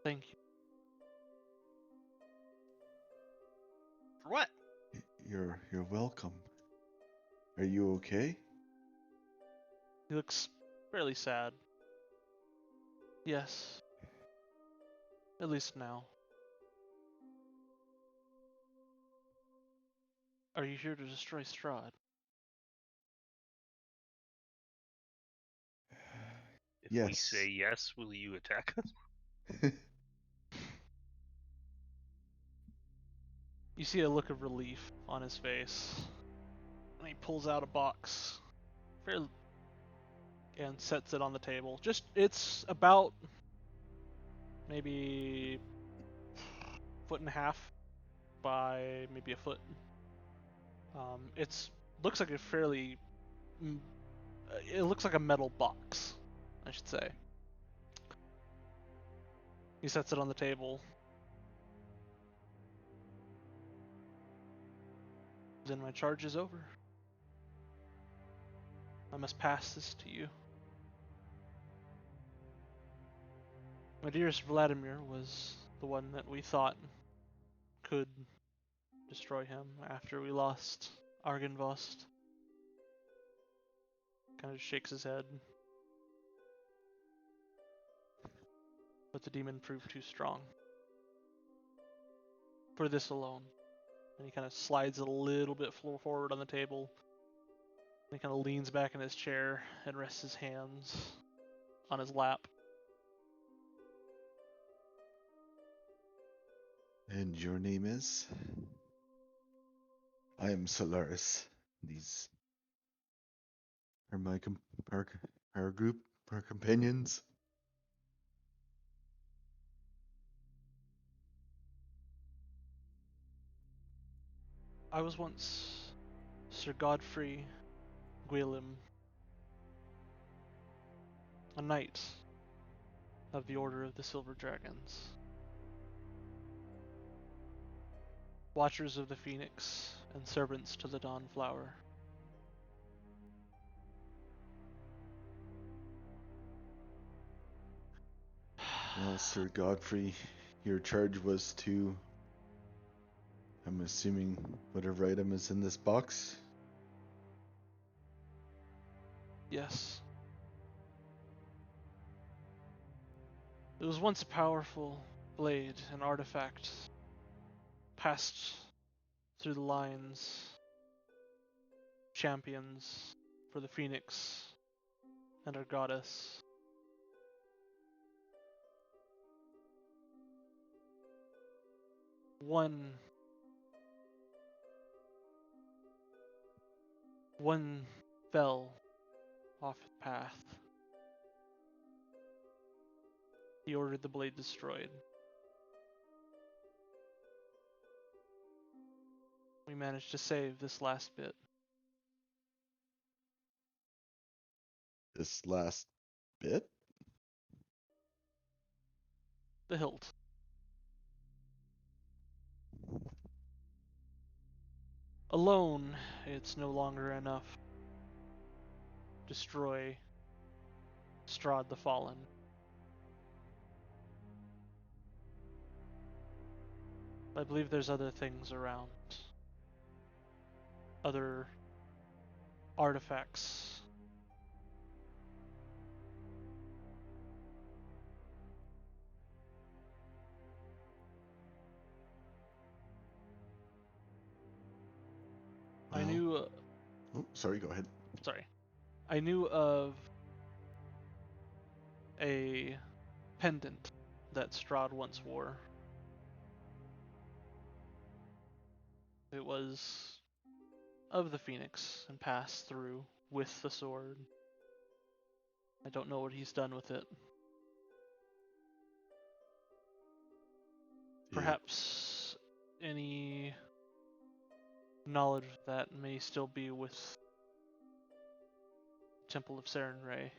"Thank you." For what? You're welcome. Are you okay? He looks fairly sad. Yes. At least now. Are you here to destroy Strahd? If we Yes. say yes, will you attack us? You see a look of relief on his face. And he pulls out a box. And sets it on the table. It's about maybe 1.5 feet by maybe a foot. Looks like a fairly, it looks like a metal box, I should say. He sets it on the table. Then my charge is over. I must pass this to you. My dearest Vladimir was the one that we thought could destroy him after we lost Argynvost. Kind of shakes his head. But the demon proved too strong. For this alone. And he kind of slides a little bit forward on the table. And he kind of leans back in his chair and rests his hands on his lap. And your name is? I am Solaris. These are my our group, our companions. I was once Sir Godfrey Gwylym, a knight of the Order of the Silver Dragons. Watchers of the Phoenix and servants to the Dawn Flower. Well, Sir Godfrey, your charge was to... I'm assuming whatever item is in this box? Yes. It was once a powerful blade and artifact passed through the lines, champions for the Phoenix and our goddess. One fell off his path. He ordered the blade destroyed. We managed to save this last bit. This last bit? The hilt. Alone, it's no longer enough. Destroy Strahd the Fallen. I believe there's other things around. Other artifacts. I knew. Oh, sorry, go ahead. Sorry. I knew of a pendant that Strahd once wore. It was of the Phoenix and passed through with the sword. I don't know what he's done with it. Perhaps any knowledge of that may still be with Temple of Saren Ray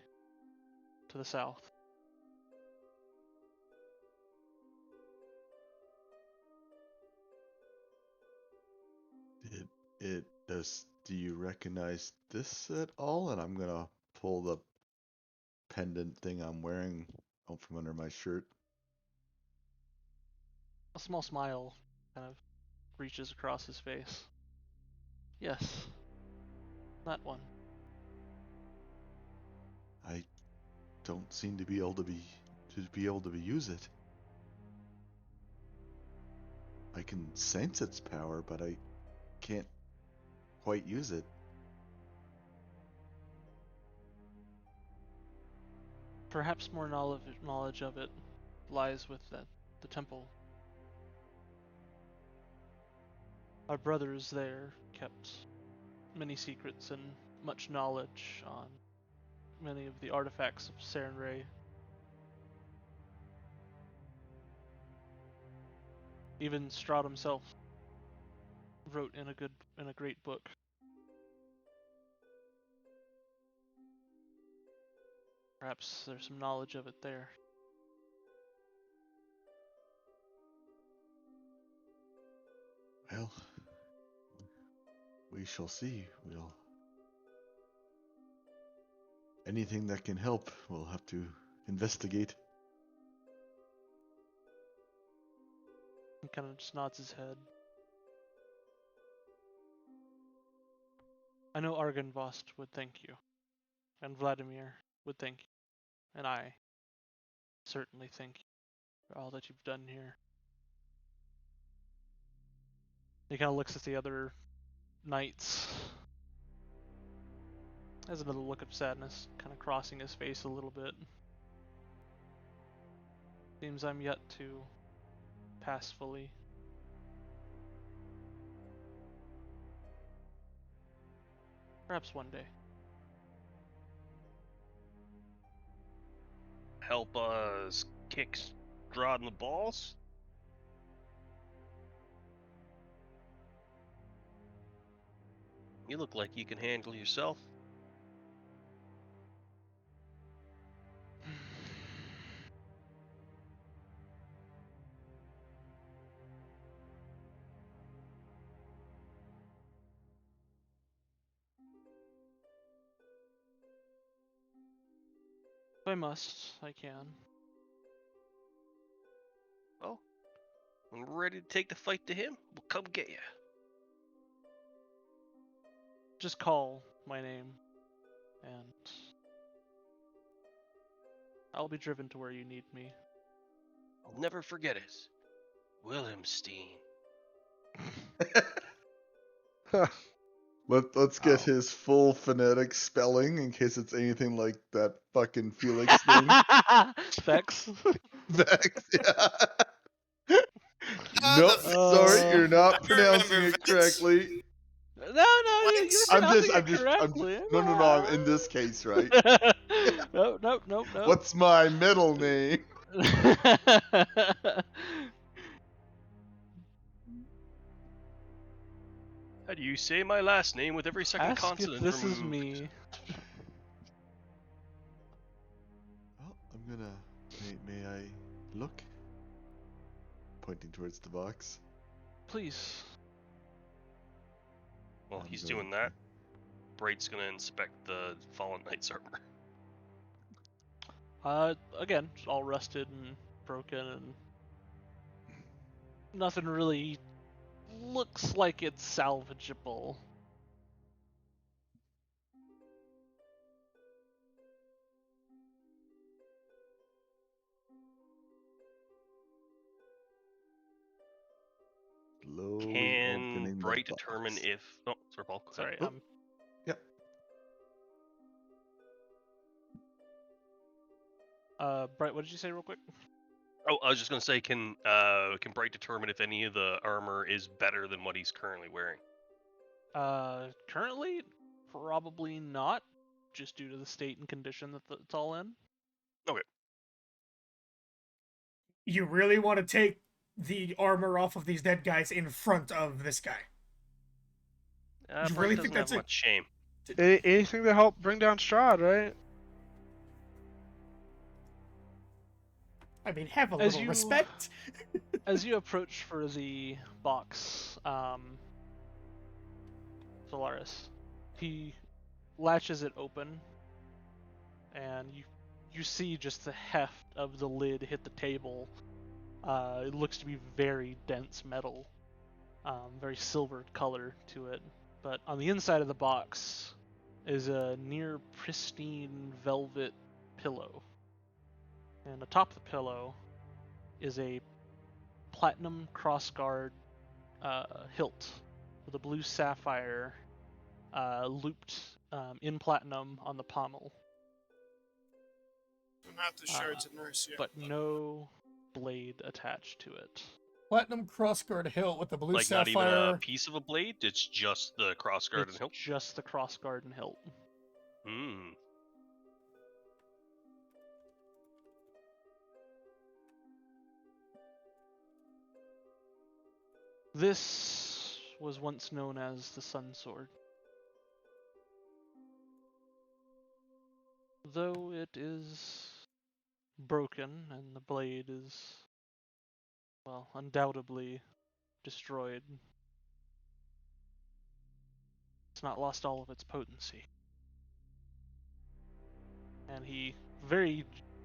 to the south. Do you recognize this at all? And I'm gonna pull the pendant thing I'm wearing out from under my shirt. A small smile kind of reaches across his face. Yes, that one. I don't seem to be able to use it. I can sense its power, but I can't quite use it. Perhaps more knowledge of it lies with the temple. Our brothers there kept many secrets and much knowledge on many of the artifacts of Saren Ray. Even Strahd himself wrote in a great book. Perhaps there's some knowledge of it there. Well, we shall see. Anything that can help, we'll have to investigate. He kind of just nods his head. I know Argynvost would thank you, and Vladimir would thank you, and I certainly thank you for all that you've done here. He kind of looks at the other knights. Has another look of sadness kind of crossing his face a little bit. Seems I'm yet to pass fully. Perhaps one day. Help us kick Strahd in the balls? You look like you can handle yourself. If I must, I can. Well, when we're ready to take the fight to him, we'll come get you. Just call my name, and I'll be driven to where you need me. I'll never forget it. Wilhelmstein. Let's get Oh. his full phonetic spelling in case it's anything like that fucking Felix thing. Vex. Vex, yeah. Ah, Nope, the sorry, Uh, you're not I pronouncing remember it Vex. correctly. No, you're I'm pronouncing it just, correctly. no, I'm in this case, right? Nope. What's my middle name? How do you say my last name with every second Ask if consonant this is removed? me. Oh, I'm gonna. May I look? Pointing towards the box. Please. While I'm he's going doing that, Bright's gonna inspect the Fallen Knight's armor. Again, it's all rusted and broken, and nothing really looks like it's salvageable. Slowly Can opening the Bright box. determine if? Oh, sorry, Paul. Go ahead. Sorry, Oh. Yep. Bright, what did you say real quick? Oh, I was just gonna say, can Bright determine if any of the armor is better than what he's currently wearing? Currently, probably not, just due to the state and condition that it's all in. You really want to take the armor off of these dead guys in front of this guy? You Bright really doesn't think have that's it? much shame. Anything to help bring down Strahd, right? I mean, have a As little you- respect. As you approach for the box, Solaris, he latches it open, and you see just the heft of the lid hit the table. It looks to be very dense metal, very silver color to it. But on the inside of the box is a near pristine velvet pillow, and atop the pillow is a platinum crossguard hilt with a blue sapphire looped in platinum on the pommel, Not the shards of Nursia. but no blade attached to it. Platinum crossguard hilt with the blue Like not sapphire. even a piece of a blade. It's just the crossguard and It's hilt. just the crossguard and hilt. Hmm. This was once known as the Sun Sword. Though it is broken and the blade is, well, undoubtedly destroyed, it's not lost all of its potency. And he very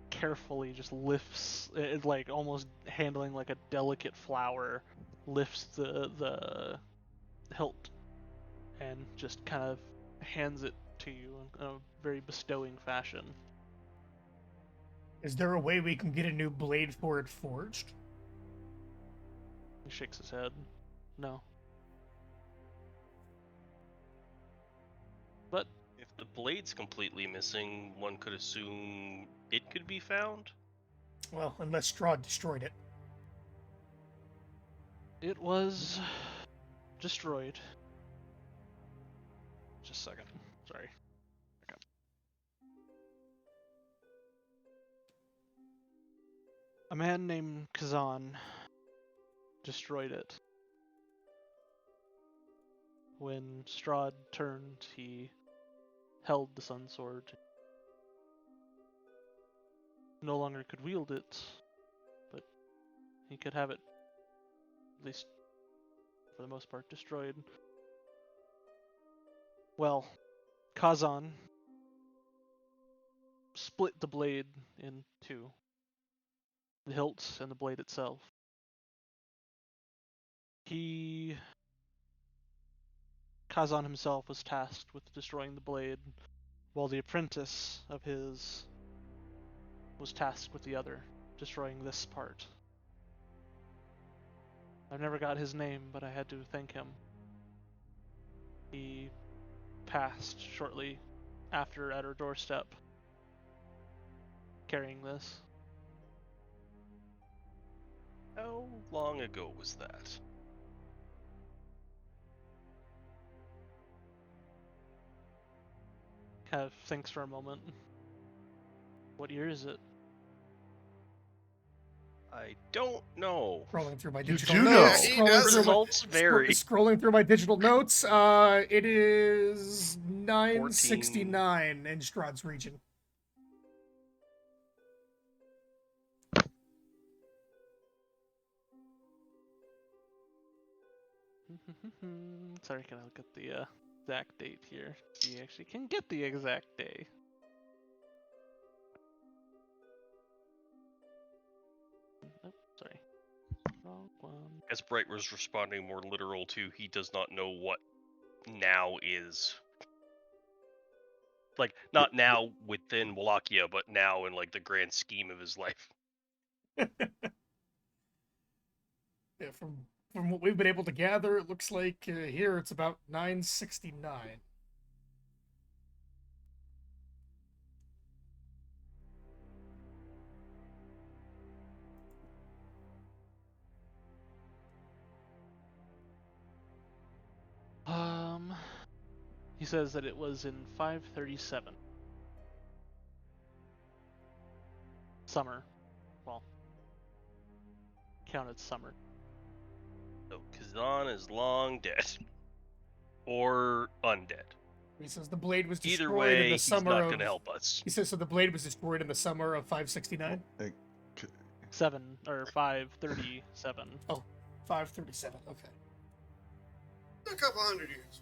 carefully just lifts it, like almost handling like a delicate flower, lifts the hilt and just kind of hands it to you in a very bestowing fashion. Is there a way we can get a new blade for it forged? He shakes his head. No. But If the blade's completely missing, one could assume it could be found. Well, unless Strahd destroyed it. it was destroyed. Just a second. Sorry. Okay. A man named Kazan destroyed it. When Strahd turned, he held the Sun Sword. No longer could wield it, but he could have it, at least for the most part, destroyed. Well, Kazan split the blade in two, the hilt and the blade itself. Kazan himself was tasked with destroying the blade, while the apprentice of his was tasked with the other, destroying this part. I've never got his name, but I had to thank him. He passed shortly after at our doorstep, carrying this. How long ago was that? Kind of thinks for a moment. What year is it? I don't know. Scrolling through my You digital do notes. know. He Scrolling does. through my, Results vary. scrolling through my digital notes. It is 969 in Strahd's region. Sorry, can I look at the exact date here? You actually can get the exact day. Oh, sorry. Wrong one. As Bright was responding more literal to, he does not know what now is. Like, not now within Wallachia, but now in, like, the grand scheme of his life. Yeah, from what we've been able to gather, it looks like here it's about 969. He says that it was in 537. Summer. Well, counted summer. So Kazan is long dead. Or undead. He says the blade was destroyed Either in way, the he's summer not of. going to help us. He says so. The blade was destroyed in the summer of 569. 537. Oh, 537. Okay. A couple hundred years.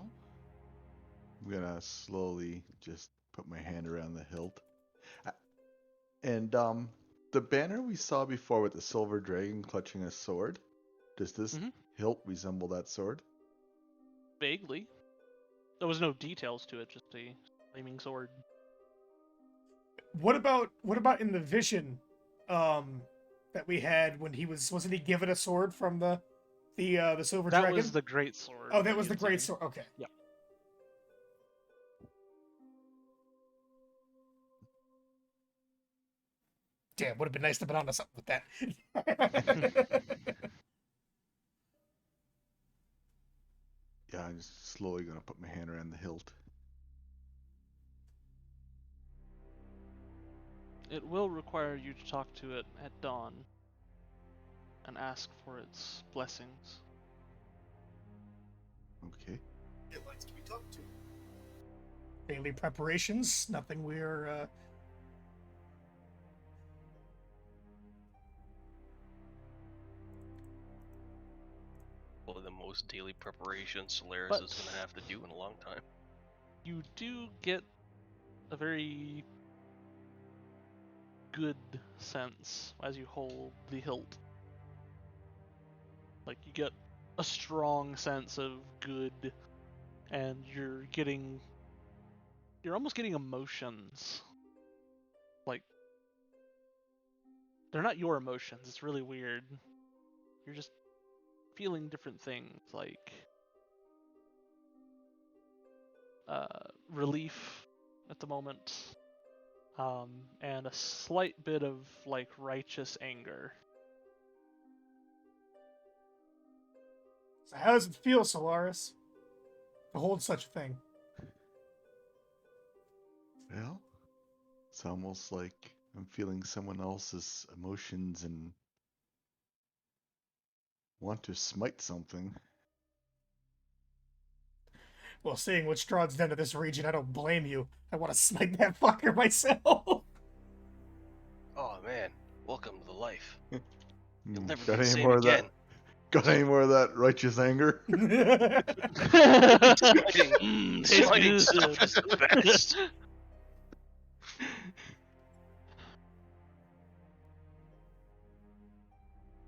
I'm gonna slowly just put my hand around the hilt. And the banner we saw before with the silver dragon clutching a sword, does this Mhm. hilt resemble that sword? Vaguely. There was no details to it, just a flaming sword. What about in the vision that we had when he wasn't he given a sword from the silver That dragon? was the great sword. Oh, that was you the had great seen. sword. Okay. Yep. Damn, would have been nice to put on to something with that. Yeah, I'm just slowly gonna put my hand around the hilt. It will require you to talk to it at dawn and ask for its blessings. Okay. It likes to be talked to. Daily preparations. Nothing we're. One of the most daily preparations Solaris But- is going to have to do in a long time. You do get a very good sense as you hold the hilt. Like, you get a strong sense of good, and you're almost getting emotions. Like, they're not your emotions, it's really weird. You're just feeling different things, like relief at the moment, and a slight bit of like righteous anger. So how does it feel, Solaris, to hold such a thing? Well, it's almost like I'm feeling someone else's emotions and want to smite something. Well, seeing what Strahd's done to this region, I don't blame you. I want to smite that fucker myself. Oh man, welcome to the life. You'll never Got be the any same more of again. that? Got any more of that righteous anger? Smiting stuff is the best.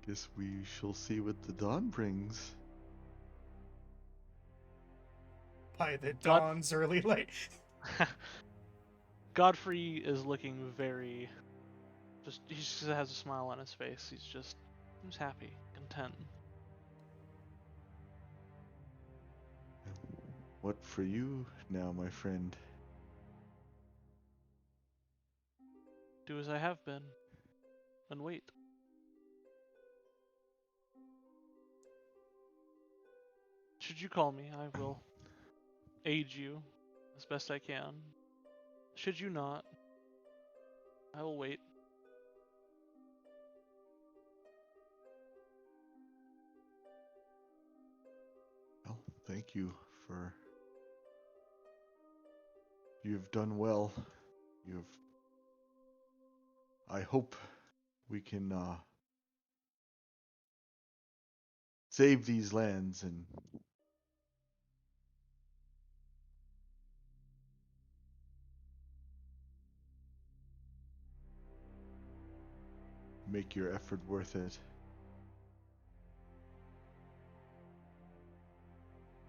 Guess we shall see what the dawn brings. By the God- dawn's early light. Godfrey is looking very he just has a smile on his face. He's just Seems happy, content. What for you now, my friend? Do as I have been, and wait. Should you call me, I will aid you as best I can. Should you not, I will wait. Well, thank you for. You've done well. You've. I hope we can save these lands and make your effort worth it.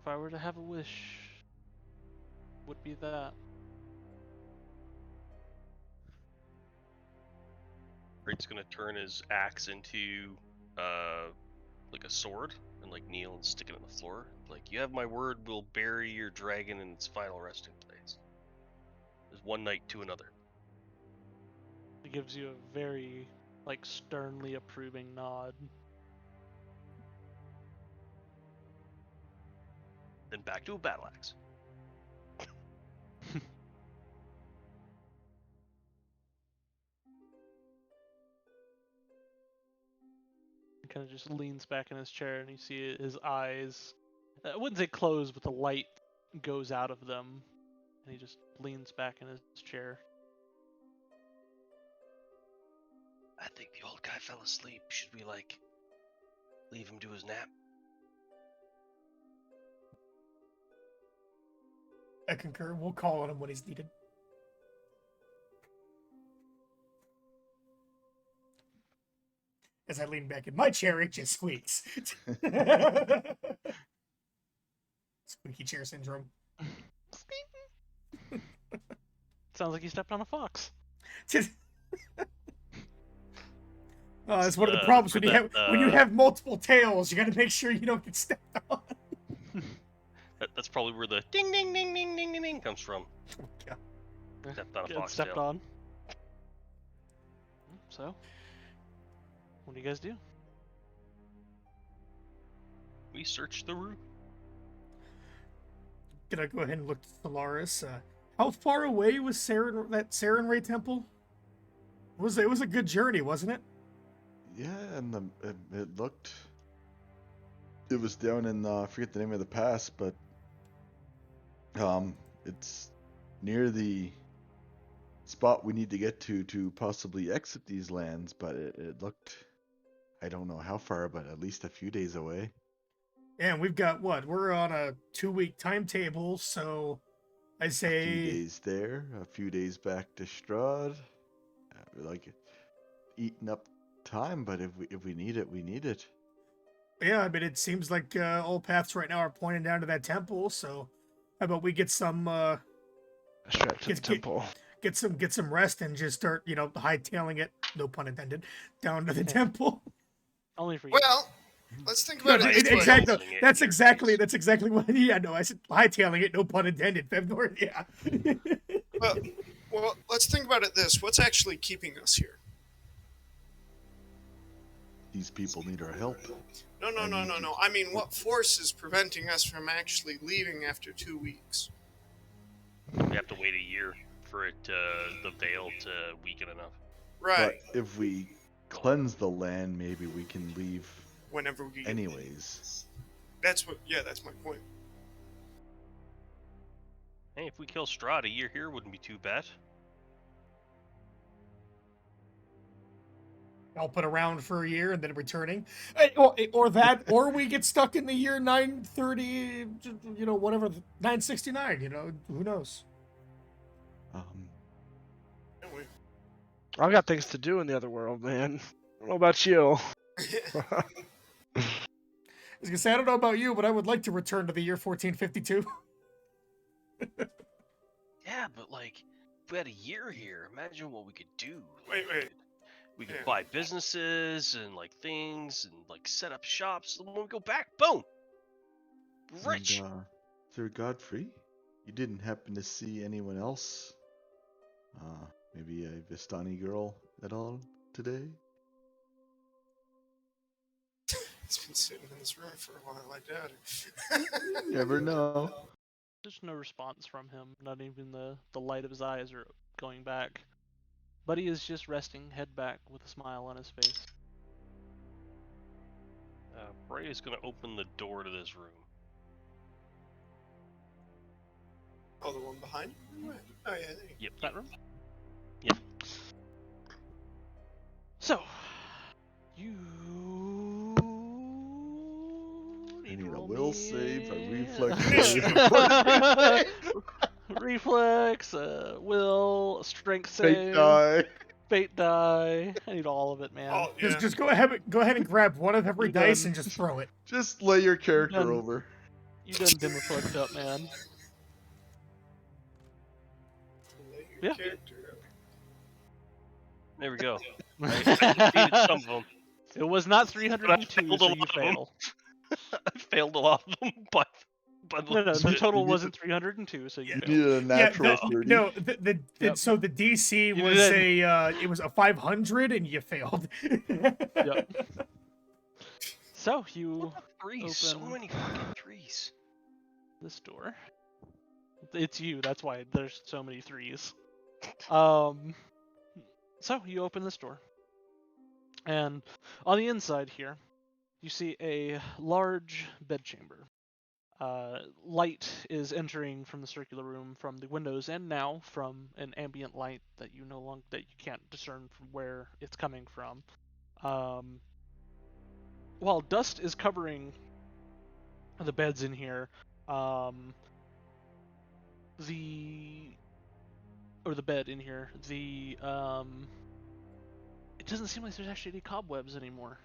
If I were to have a wish, would be that. Raid's gonna turn his axe into like a sword and like kneel and stick it on the floor. Like, you have my word, we'll bury your dragon in its final resting place. There's one night to another. It gives you a very, like, sternly approving nod. Then back to a battle axe. He kind of just leans back in his chair, and you see his eyes. I wouldn't say close, but the light goes out of them, and he just leans back in his chair. I think the old guy fell asleep. Should we, like, leave him to his nap? I concur. We'll call on him when he's needed. As I lean back in my chair, it just squeaks. Squeaky chair syndrome. Sounds like you stepped on a fox. That's one of the problems when you have multiple tails. You got to make sure you don't get stepped on. That's probably where the ding ding ding ding ding ding ding comes from. Yeah. Stepped on a Get fox stepped tail. on. So, what do you guys do? We search the room. Gonna go ahead and look to Solaris. How far away was that Sarenrae temple? It was a good journey, wasn't it? Yeah, and it looked. It was down in I forget the name of the pass, but it's near the spot we need to get to possibly exit these lands. But it looked, I don't know how far, but at least a few days away. And we've got what? We're on a 2-week timetable, so I A few say days there, a few days back to Strahd. Like eating up time, but if we need it, we need it. yeah. I mean, it seems like all paths right now are pointing down to that temple. So how about we get some Straight to the Get- temple. get some rest and just start hightailing it, no pun intended, down to the temple. Only for you. Well, let's think No, about it. this way. exactly. It That's in your exactly. face. That's exactly what. Yeah, no, I said hightailing it, no pun intended. February, yeah. Well, let's think about it this. What's actually keeping us here? These people need our help. No. I mean, what force is preventing us from actually leaving after 2 weeks? We have to wait a year for it the veil to weaken enough. Right. But if we cleanse the land, maybe we can leave Whenever we... anyways. That's my point. Hey, if we kill Strahd, a year here wouldn't be too bad. I'll put around for a year and then returning, or we get stuck in the year 930, whatever, 969. Who knows? Anyway. I've got things to do in the other world, man. I don't know about you. I was gonna say I don't know about you, but I would like to return to the year 1452. Yeah, but like, if we had a year here, imagine what we could do. Wait. We could Yeah. buy businesses and like things and like set up shops. And when we go back, boom, rich. And, Sir Godfrey, you didn't happen to see anyone else? Maybe a Vistani girl at all today? He's been sitting in this room for a while, I doubt it. You never know. There's no response from him. Not even the light of his eyes are going back. But he is just resting, head back, with a smile on his face. Bray is going to open the door to this room. Oh, the one behind you? Where? Oh, yeah, there you Yep. That room? Yep. So, you I need need to a roll will me- save, a reflex Initiative. save, reflex, will, a strength fate save, die. fate die. I need all of it, man. Oh, yeah. Just go ahead and grab one of every You dice done. and just throw it. Just lay your character Done. over. You done dimmer fucked up, man. Lay your Yeah. character up. There we go. I defeated some of them. It was not 302, failed a so lot you of them. fail. I failed a lot of them, but No, looks the of it. total You wasn't 302, so you Yeah. You failed. needed a natural 30. No, Yep. so the DC You was did. it was a 500 and you failed. Yep. So you What the threes? So open- many fucking threes. this door. It's you. That's why there's so many threes. So you open this door, and on the inside here, you see a large bedchamber. Light is entering from the circular room from the windows, and now from an ambient light that you can't discern from where it's coming from. While dust is covering the beds in here, the bed in here, it doesn't seem like there's actually any cobwebs anymore.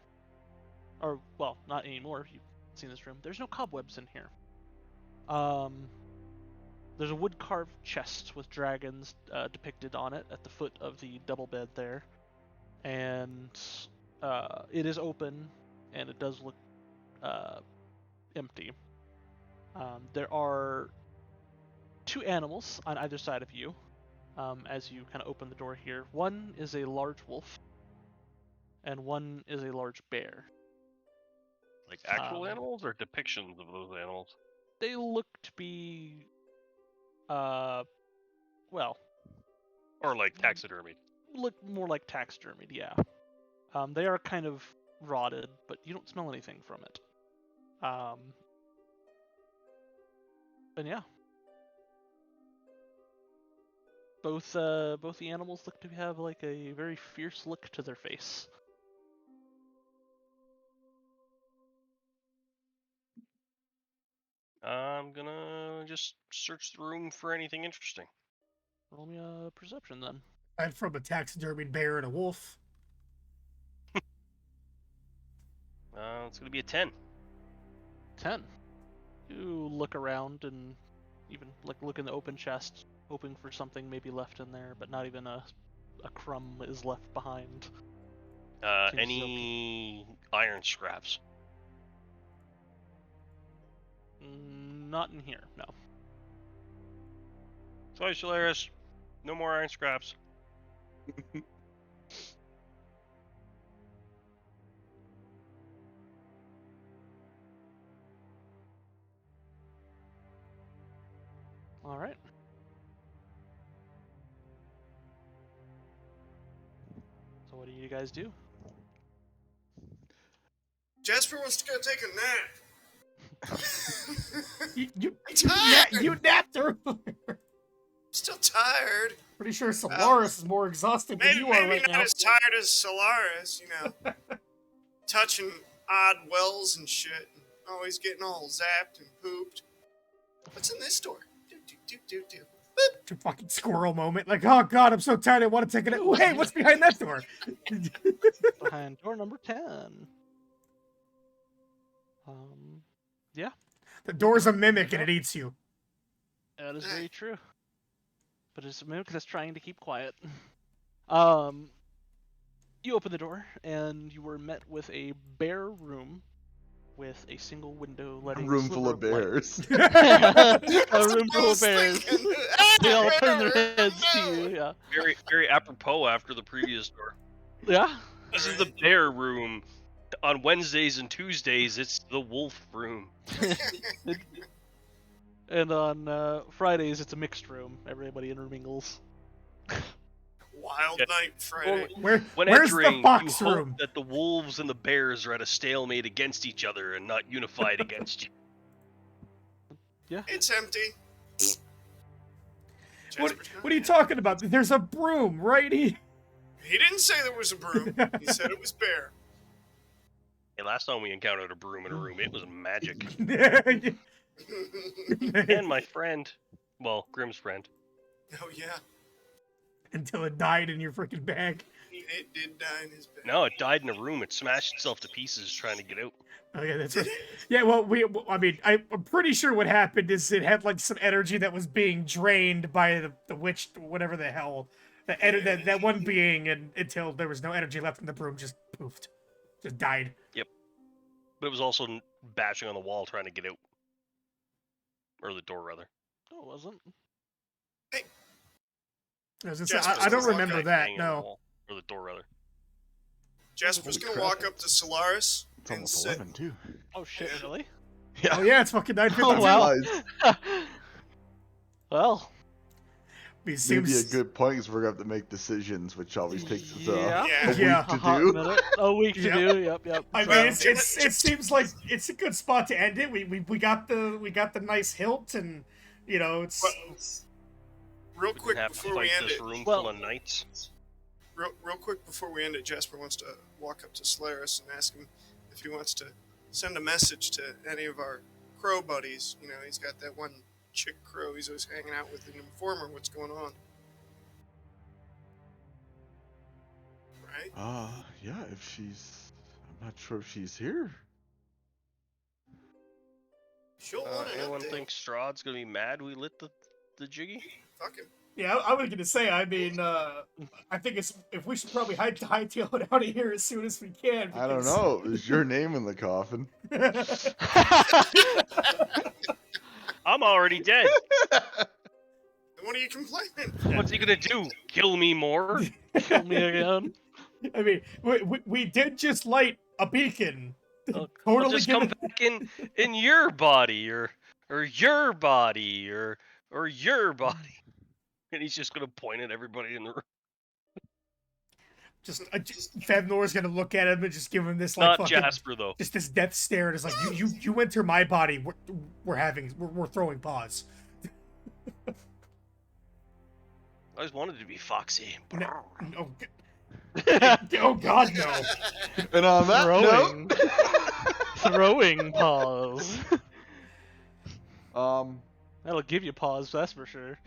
Or, well, not anymore if you've seen this room. There's no cobwebs in here. There's a wood-carved chest with dragons depicted on it at the foot of the double bed there. And it is open, and it does look empty. There are two animals on either side of you as you kind of open the door here. One is a large wolf, and one is a large bear. Like actual Um, animals or depictions of those animals? They look to be, well, Or like taxidermy? look more like taxidermied, yeah. They are kind of rotted, but you don't smell anything from it. And yeah. Both the animals look to have like a very fierce look to their face. I'm gonna just search the room for anything interesting. Roll me a perception then. I'm from a taxidermied bear and a wolf. It's gonna be a 10. 10. You look around and even look in the open chest, hoping for something maybe left in there, but not even a crumb is left behind. Seems Any iron scraps? Not in here, no. Sorry, Solaris. No more iron scraps. All right. So what do you guys do? Jasper wants to go take a nap. You I'm tired. you napped her. Still tired. Pretty sure Solaris is more exhausted than Maybe, you are maybe right not now. as tired as Solaris, you know. Touching odd wells and shit. And always getting all zapped and pooped. What's in this door? Do. It's a fucking squirrel moment. Like, oh god, I'm so tired. I want to take it. Oh, hey, what's behind that door? Behind door number 10. Yeah, The door's a mimic and it eats you. that is very true. But it's a mimic that's trying to keep quiet. You You open the door, and you were met with a bare room with a single window A letting a room sliver full of of light. bears. A room full of bears. They all turn their heads to you. Yeah. Very, very apropos after the previous door. Yeah. This is the bear room. On Wednesdays and Tuesdays, it's the wolf room. And on Fridays, it's a mixed room. Everybody intermingles. Wild Yeah. Night Friday. Where, When where's entering, the fox you hope room? that the wolves and the bears are at a stalemate against each other and not unified against you. It's empty. What, Jasper's not what are you happy. talking about? There's a broom right here. He didn't say there was a broom. He said it was bear. Hey, last time we encountered a broom in a room, it was magic. Oh And my friend, well, Grimm's friend. yeah, Until it died in your freaking bag. it did die in his bed. No, it died in a room. It smashed itself to pieces trying to get out. Oh yeah, that's right. Yeah, well, I'm pretty sure what happened is it had like some energy that was being drained by the witch, whatever the hell, that one being, and until there was no energy left in the broom, just poofed, just died. But it was also bashing on the wall trying to get out. Or the door, rather. No, it wasn't. I was gonna Jasper's say, I don't gonna walk remember out that. Hanging on the No. wall. Or the door, rather. Jasper's Holy gonna crap. walk up to Solaris It's and almost say, 11 too. Oh shit! Really? Oh yeah, it's fucking 9:52. Oh, wow. Realize Well. It maybe a seems good point because we're gonna have to make decisions, which always takes us Yeah. a Yeah. week to hot do. minute. A week to Yep. do. Yep. I mean, Well, it seems like it's a good spot to end it. We got the nice hilt, and you know it's. real We quick have to before fight we end this it. room Well- full of knights. Real quick before we end it, Jasper wants to walk up to Solaris and ask him if he wants to send a message to any of our crow buddies. You know, he's got that one chick crow he's always hanging out with, and inform her what's going on. Right? Yeah, if she's, I'm not sure if she's here. She'll want an Anyone update. think Strahd's gonna be mad we lit the jiggy? Fuck him. Yeah, I was gonna say. I mean, I think if we should probably hightail it out of here as soon as we can. I don't because- know. Is your name in the coffin? I'm already dead. Then what are you complaining? What's he gonna do? Kill me more? Kill me again. I mean, we did just light a beacon. I'll Totally just give come it. back in your body, or your body, or your body. And he's just gonna point at everybody in the room. Just Fevnor's gonna look at him and just give him this like Not fucking Jasper though. just this death stare. And it's like you enter my body. We're throwing paws. I always wanted to be Foxy. No, no. Oh God, no. And on that Throwing. note, Throwing paws. That'll give you pause, that's for sure.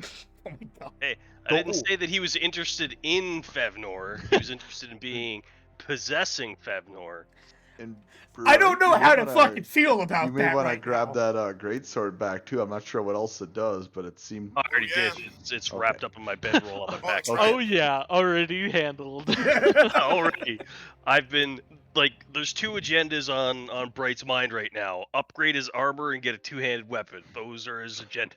Oh my God. Hey, I didn't Oh. say that he was interested in Fevnor. He was interested in being possessing Fevnor. and I don't know you may how to wanna- fucking feel about You may that want to right grab now. that greatsword back too. I'm not sure what else it does, but it seemed. I already yeah. did. It's Okay. wrapped up in my bedroll on my back. Okay. Oh yeah, already handled. Already. I've been like, there's two agendas on Bright's mind right now. Upgrade his armor and get a two-handed weapon. Those are his agendas.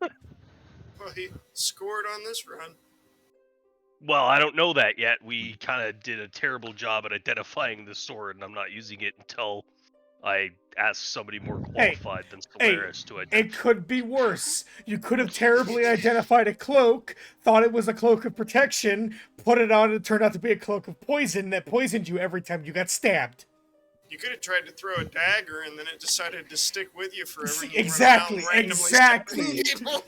Well, he scored on this run. Well, I don't know that yet. We kind of did a terrible job at identifying the sword, and I'm not using it until I ask somebody more qualified than Solaris to identify. It could be worse. You could have terribly identified a cloak, thought it was a cloak of protection, put it on, and it turned out to be a cloak of poison that poisoned you every time you got stabbed. You could have tried to throw a dagger, and then it decided to stick with you forever. and you run Exactly, around randomly exactly. stabbing people.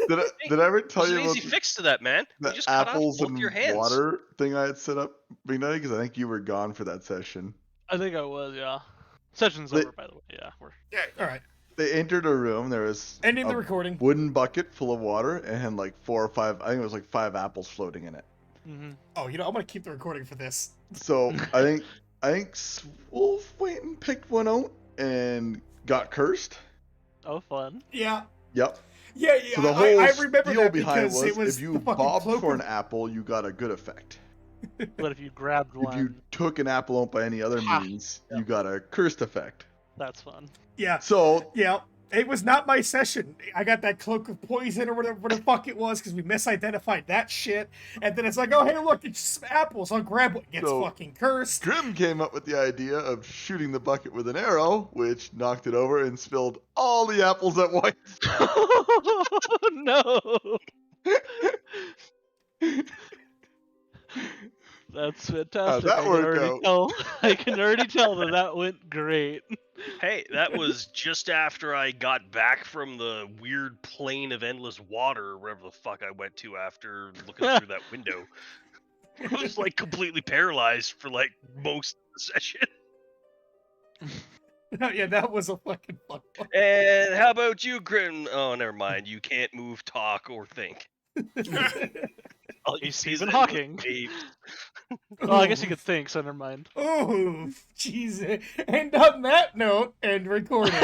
Did I ever tell There's you an about easy fix to that, man. You the just cut off apples both and your hands. water thing I had set up big night? Because I think you were gone for that session. I think I was, yeah. Session's They- over, by the way. Yeah, we're Yeah, All right, They entered a room. There was ending a the recording. wooden bucket full of water and had like 4 or 5. I think it was like 5 apples floating in it. Oh, you know, I'm gonna keep the recording for this. So I think Wolf went and picked one out and got cursed. Oh, fun. Yeah, Yep. yeah. So the whole I remember deal that behind because it was if you the fucking bobbed cloak for of- an apple, you got a good effect. But if you grabbed If one, you took an apple by any other Ha! means, you got a cursed effect. that's fun. Yeah, So yeah. It was not my session. I got that cloak of poison or whatever the fuck it was because we misidentified that shit. And then it's like, oh, hey, look, it's just some apples. I'll grab what gets So- fucking cursed. Grim came up with the idea of shooting the bucket with an arrow, which knocked it over and spilled all the apples at once. No. That's fantastic. that I can worked already out? tell. I can already tell that went great. Hey, that was just after I got back from the weird plane of endless water, or wherever the fuck I went to after looking through that window. I was like completely paralyzed for like most of the session. Yeah, that was a fucking fun one. And how about you, Grim? Oh, never mind. You can't move, talk, or think. All you He's see is Stephen endless Hawking. waves. Well, I guess you could think, so never mind. Oh, Jesus. And on that note, end recording.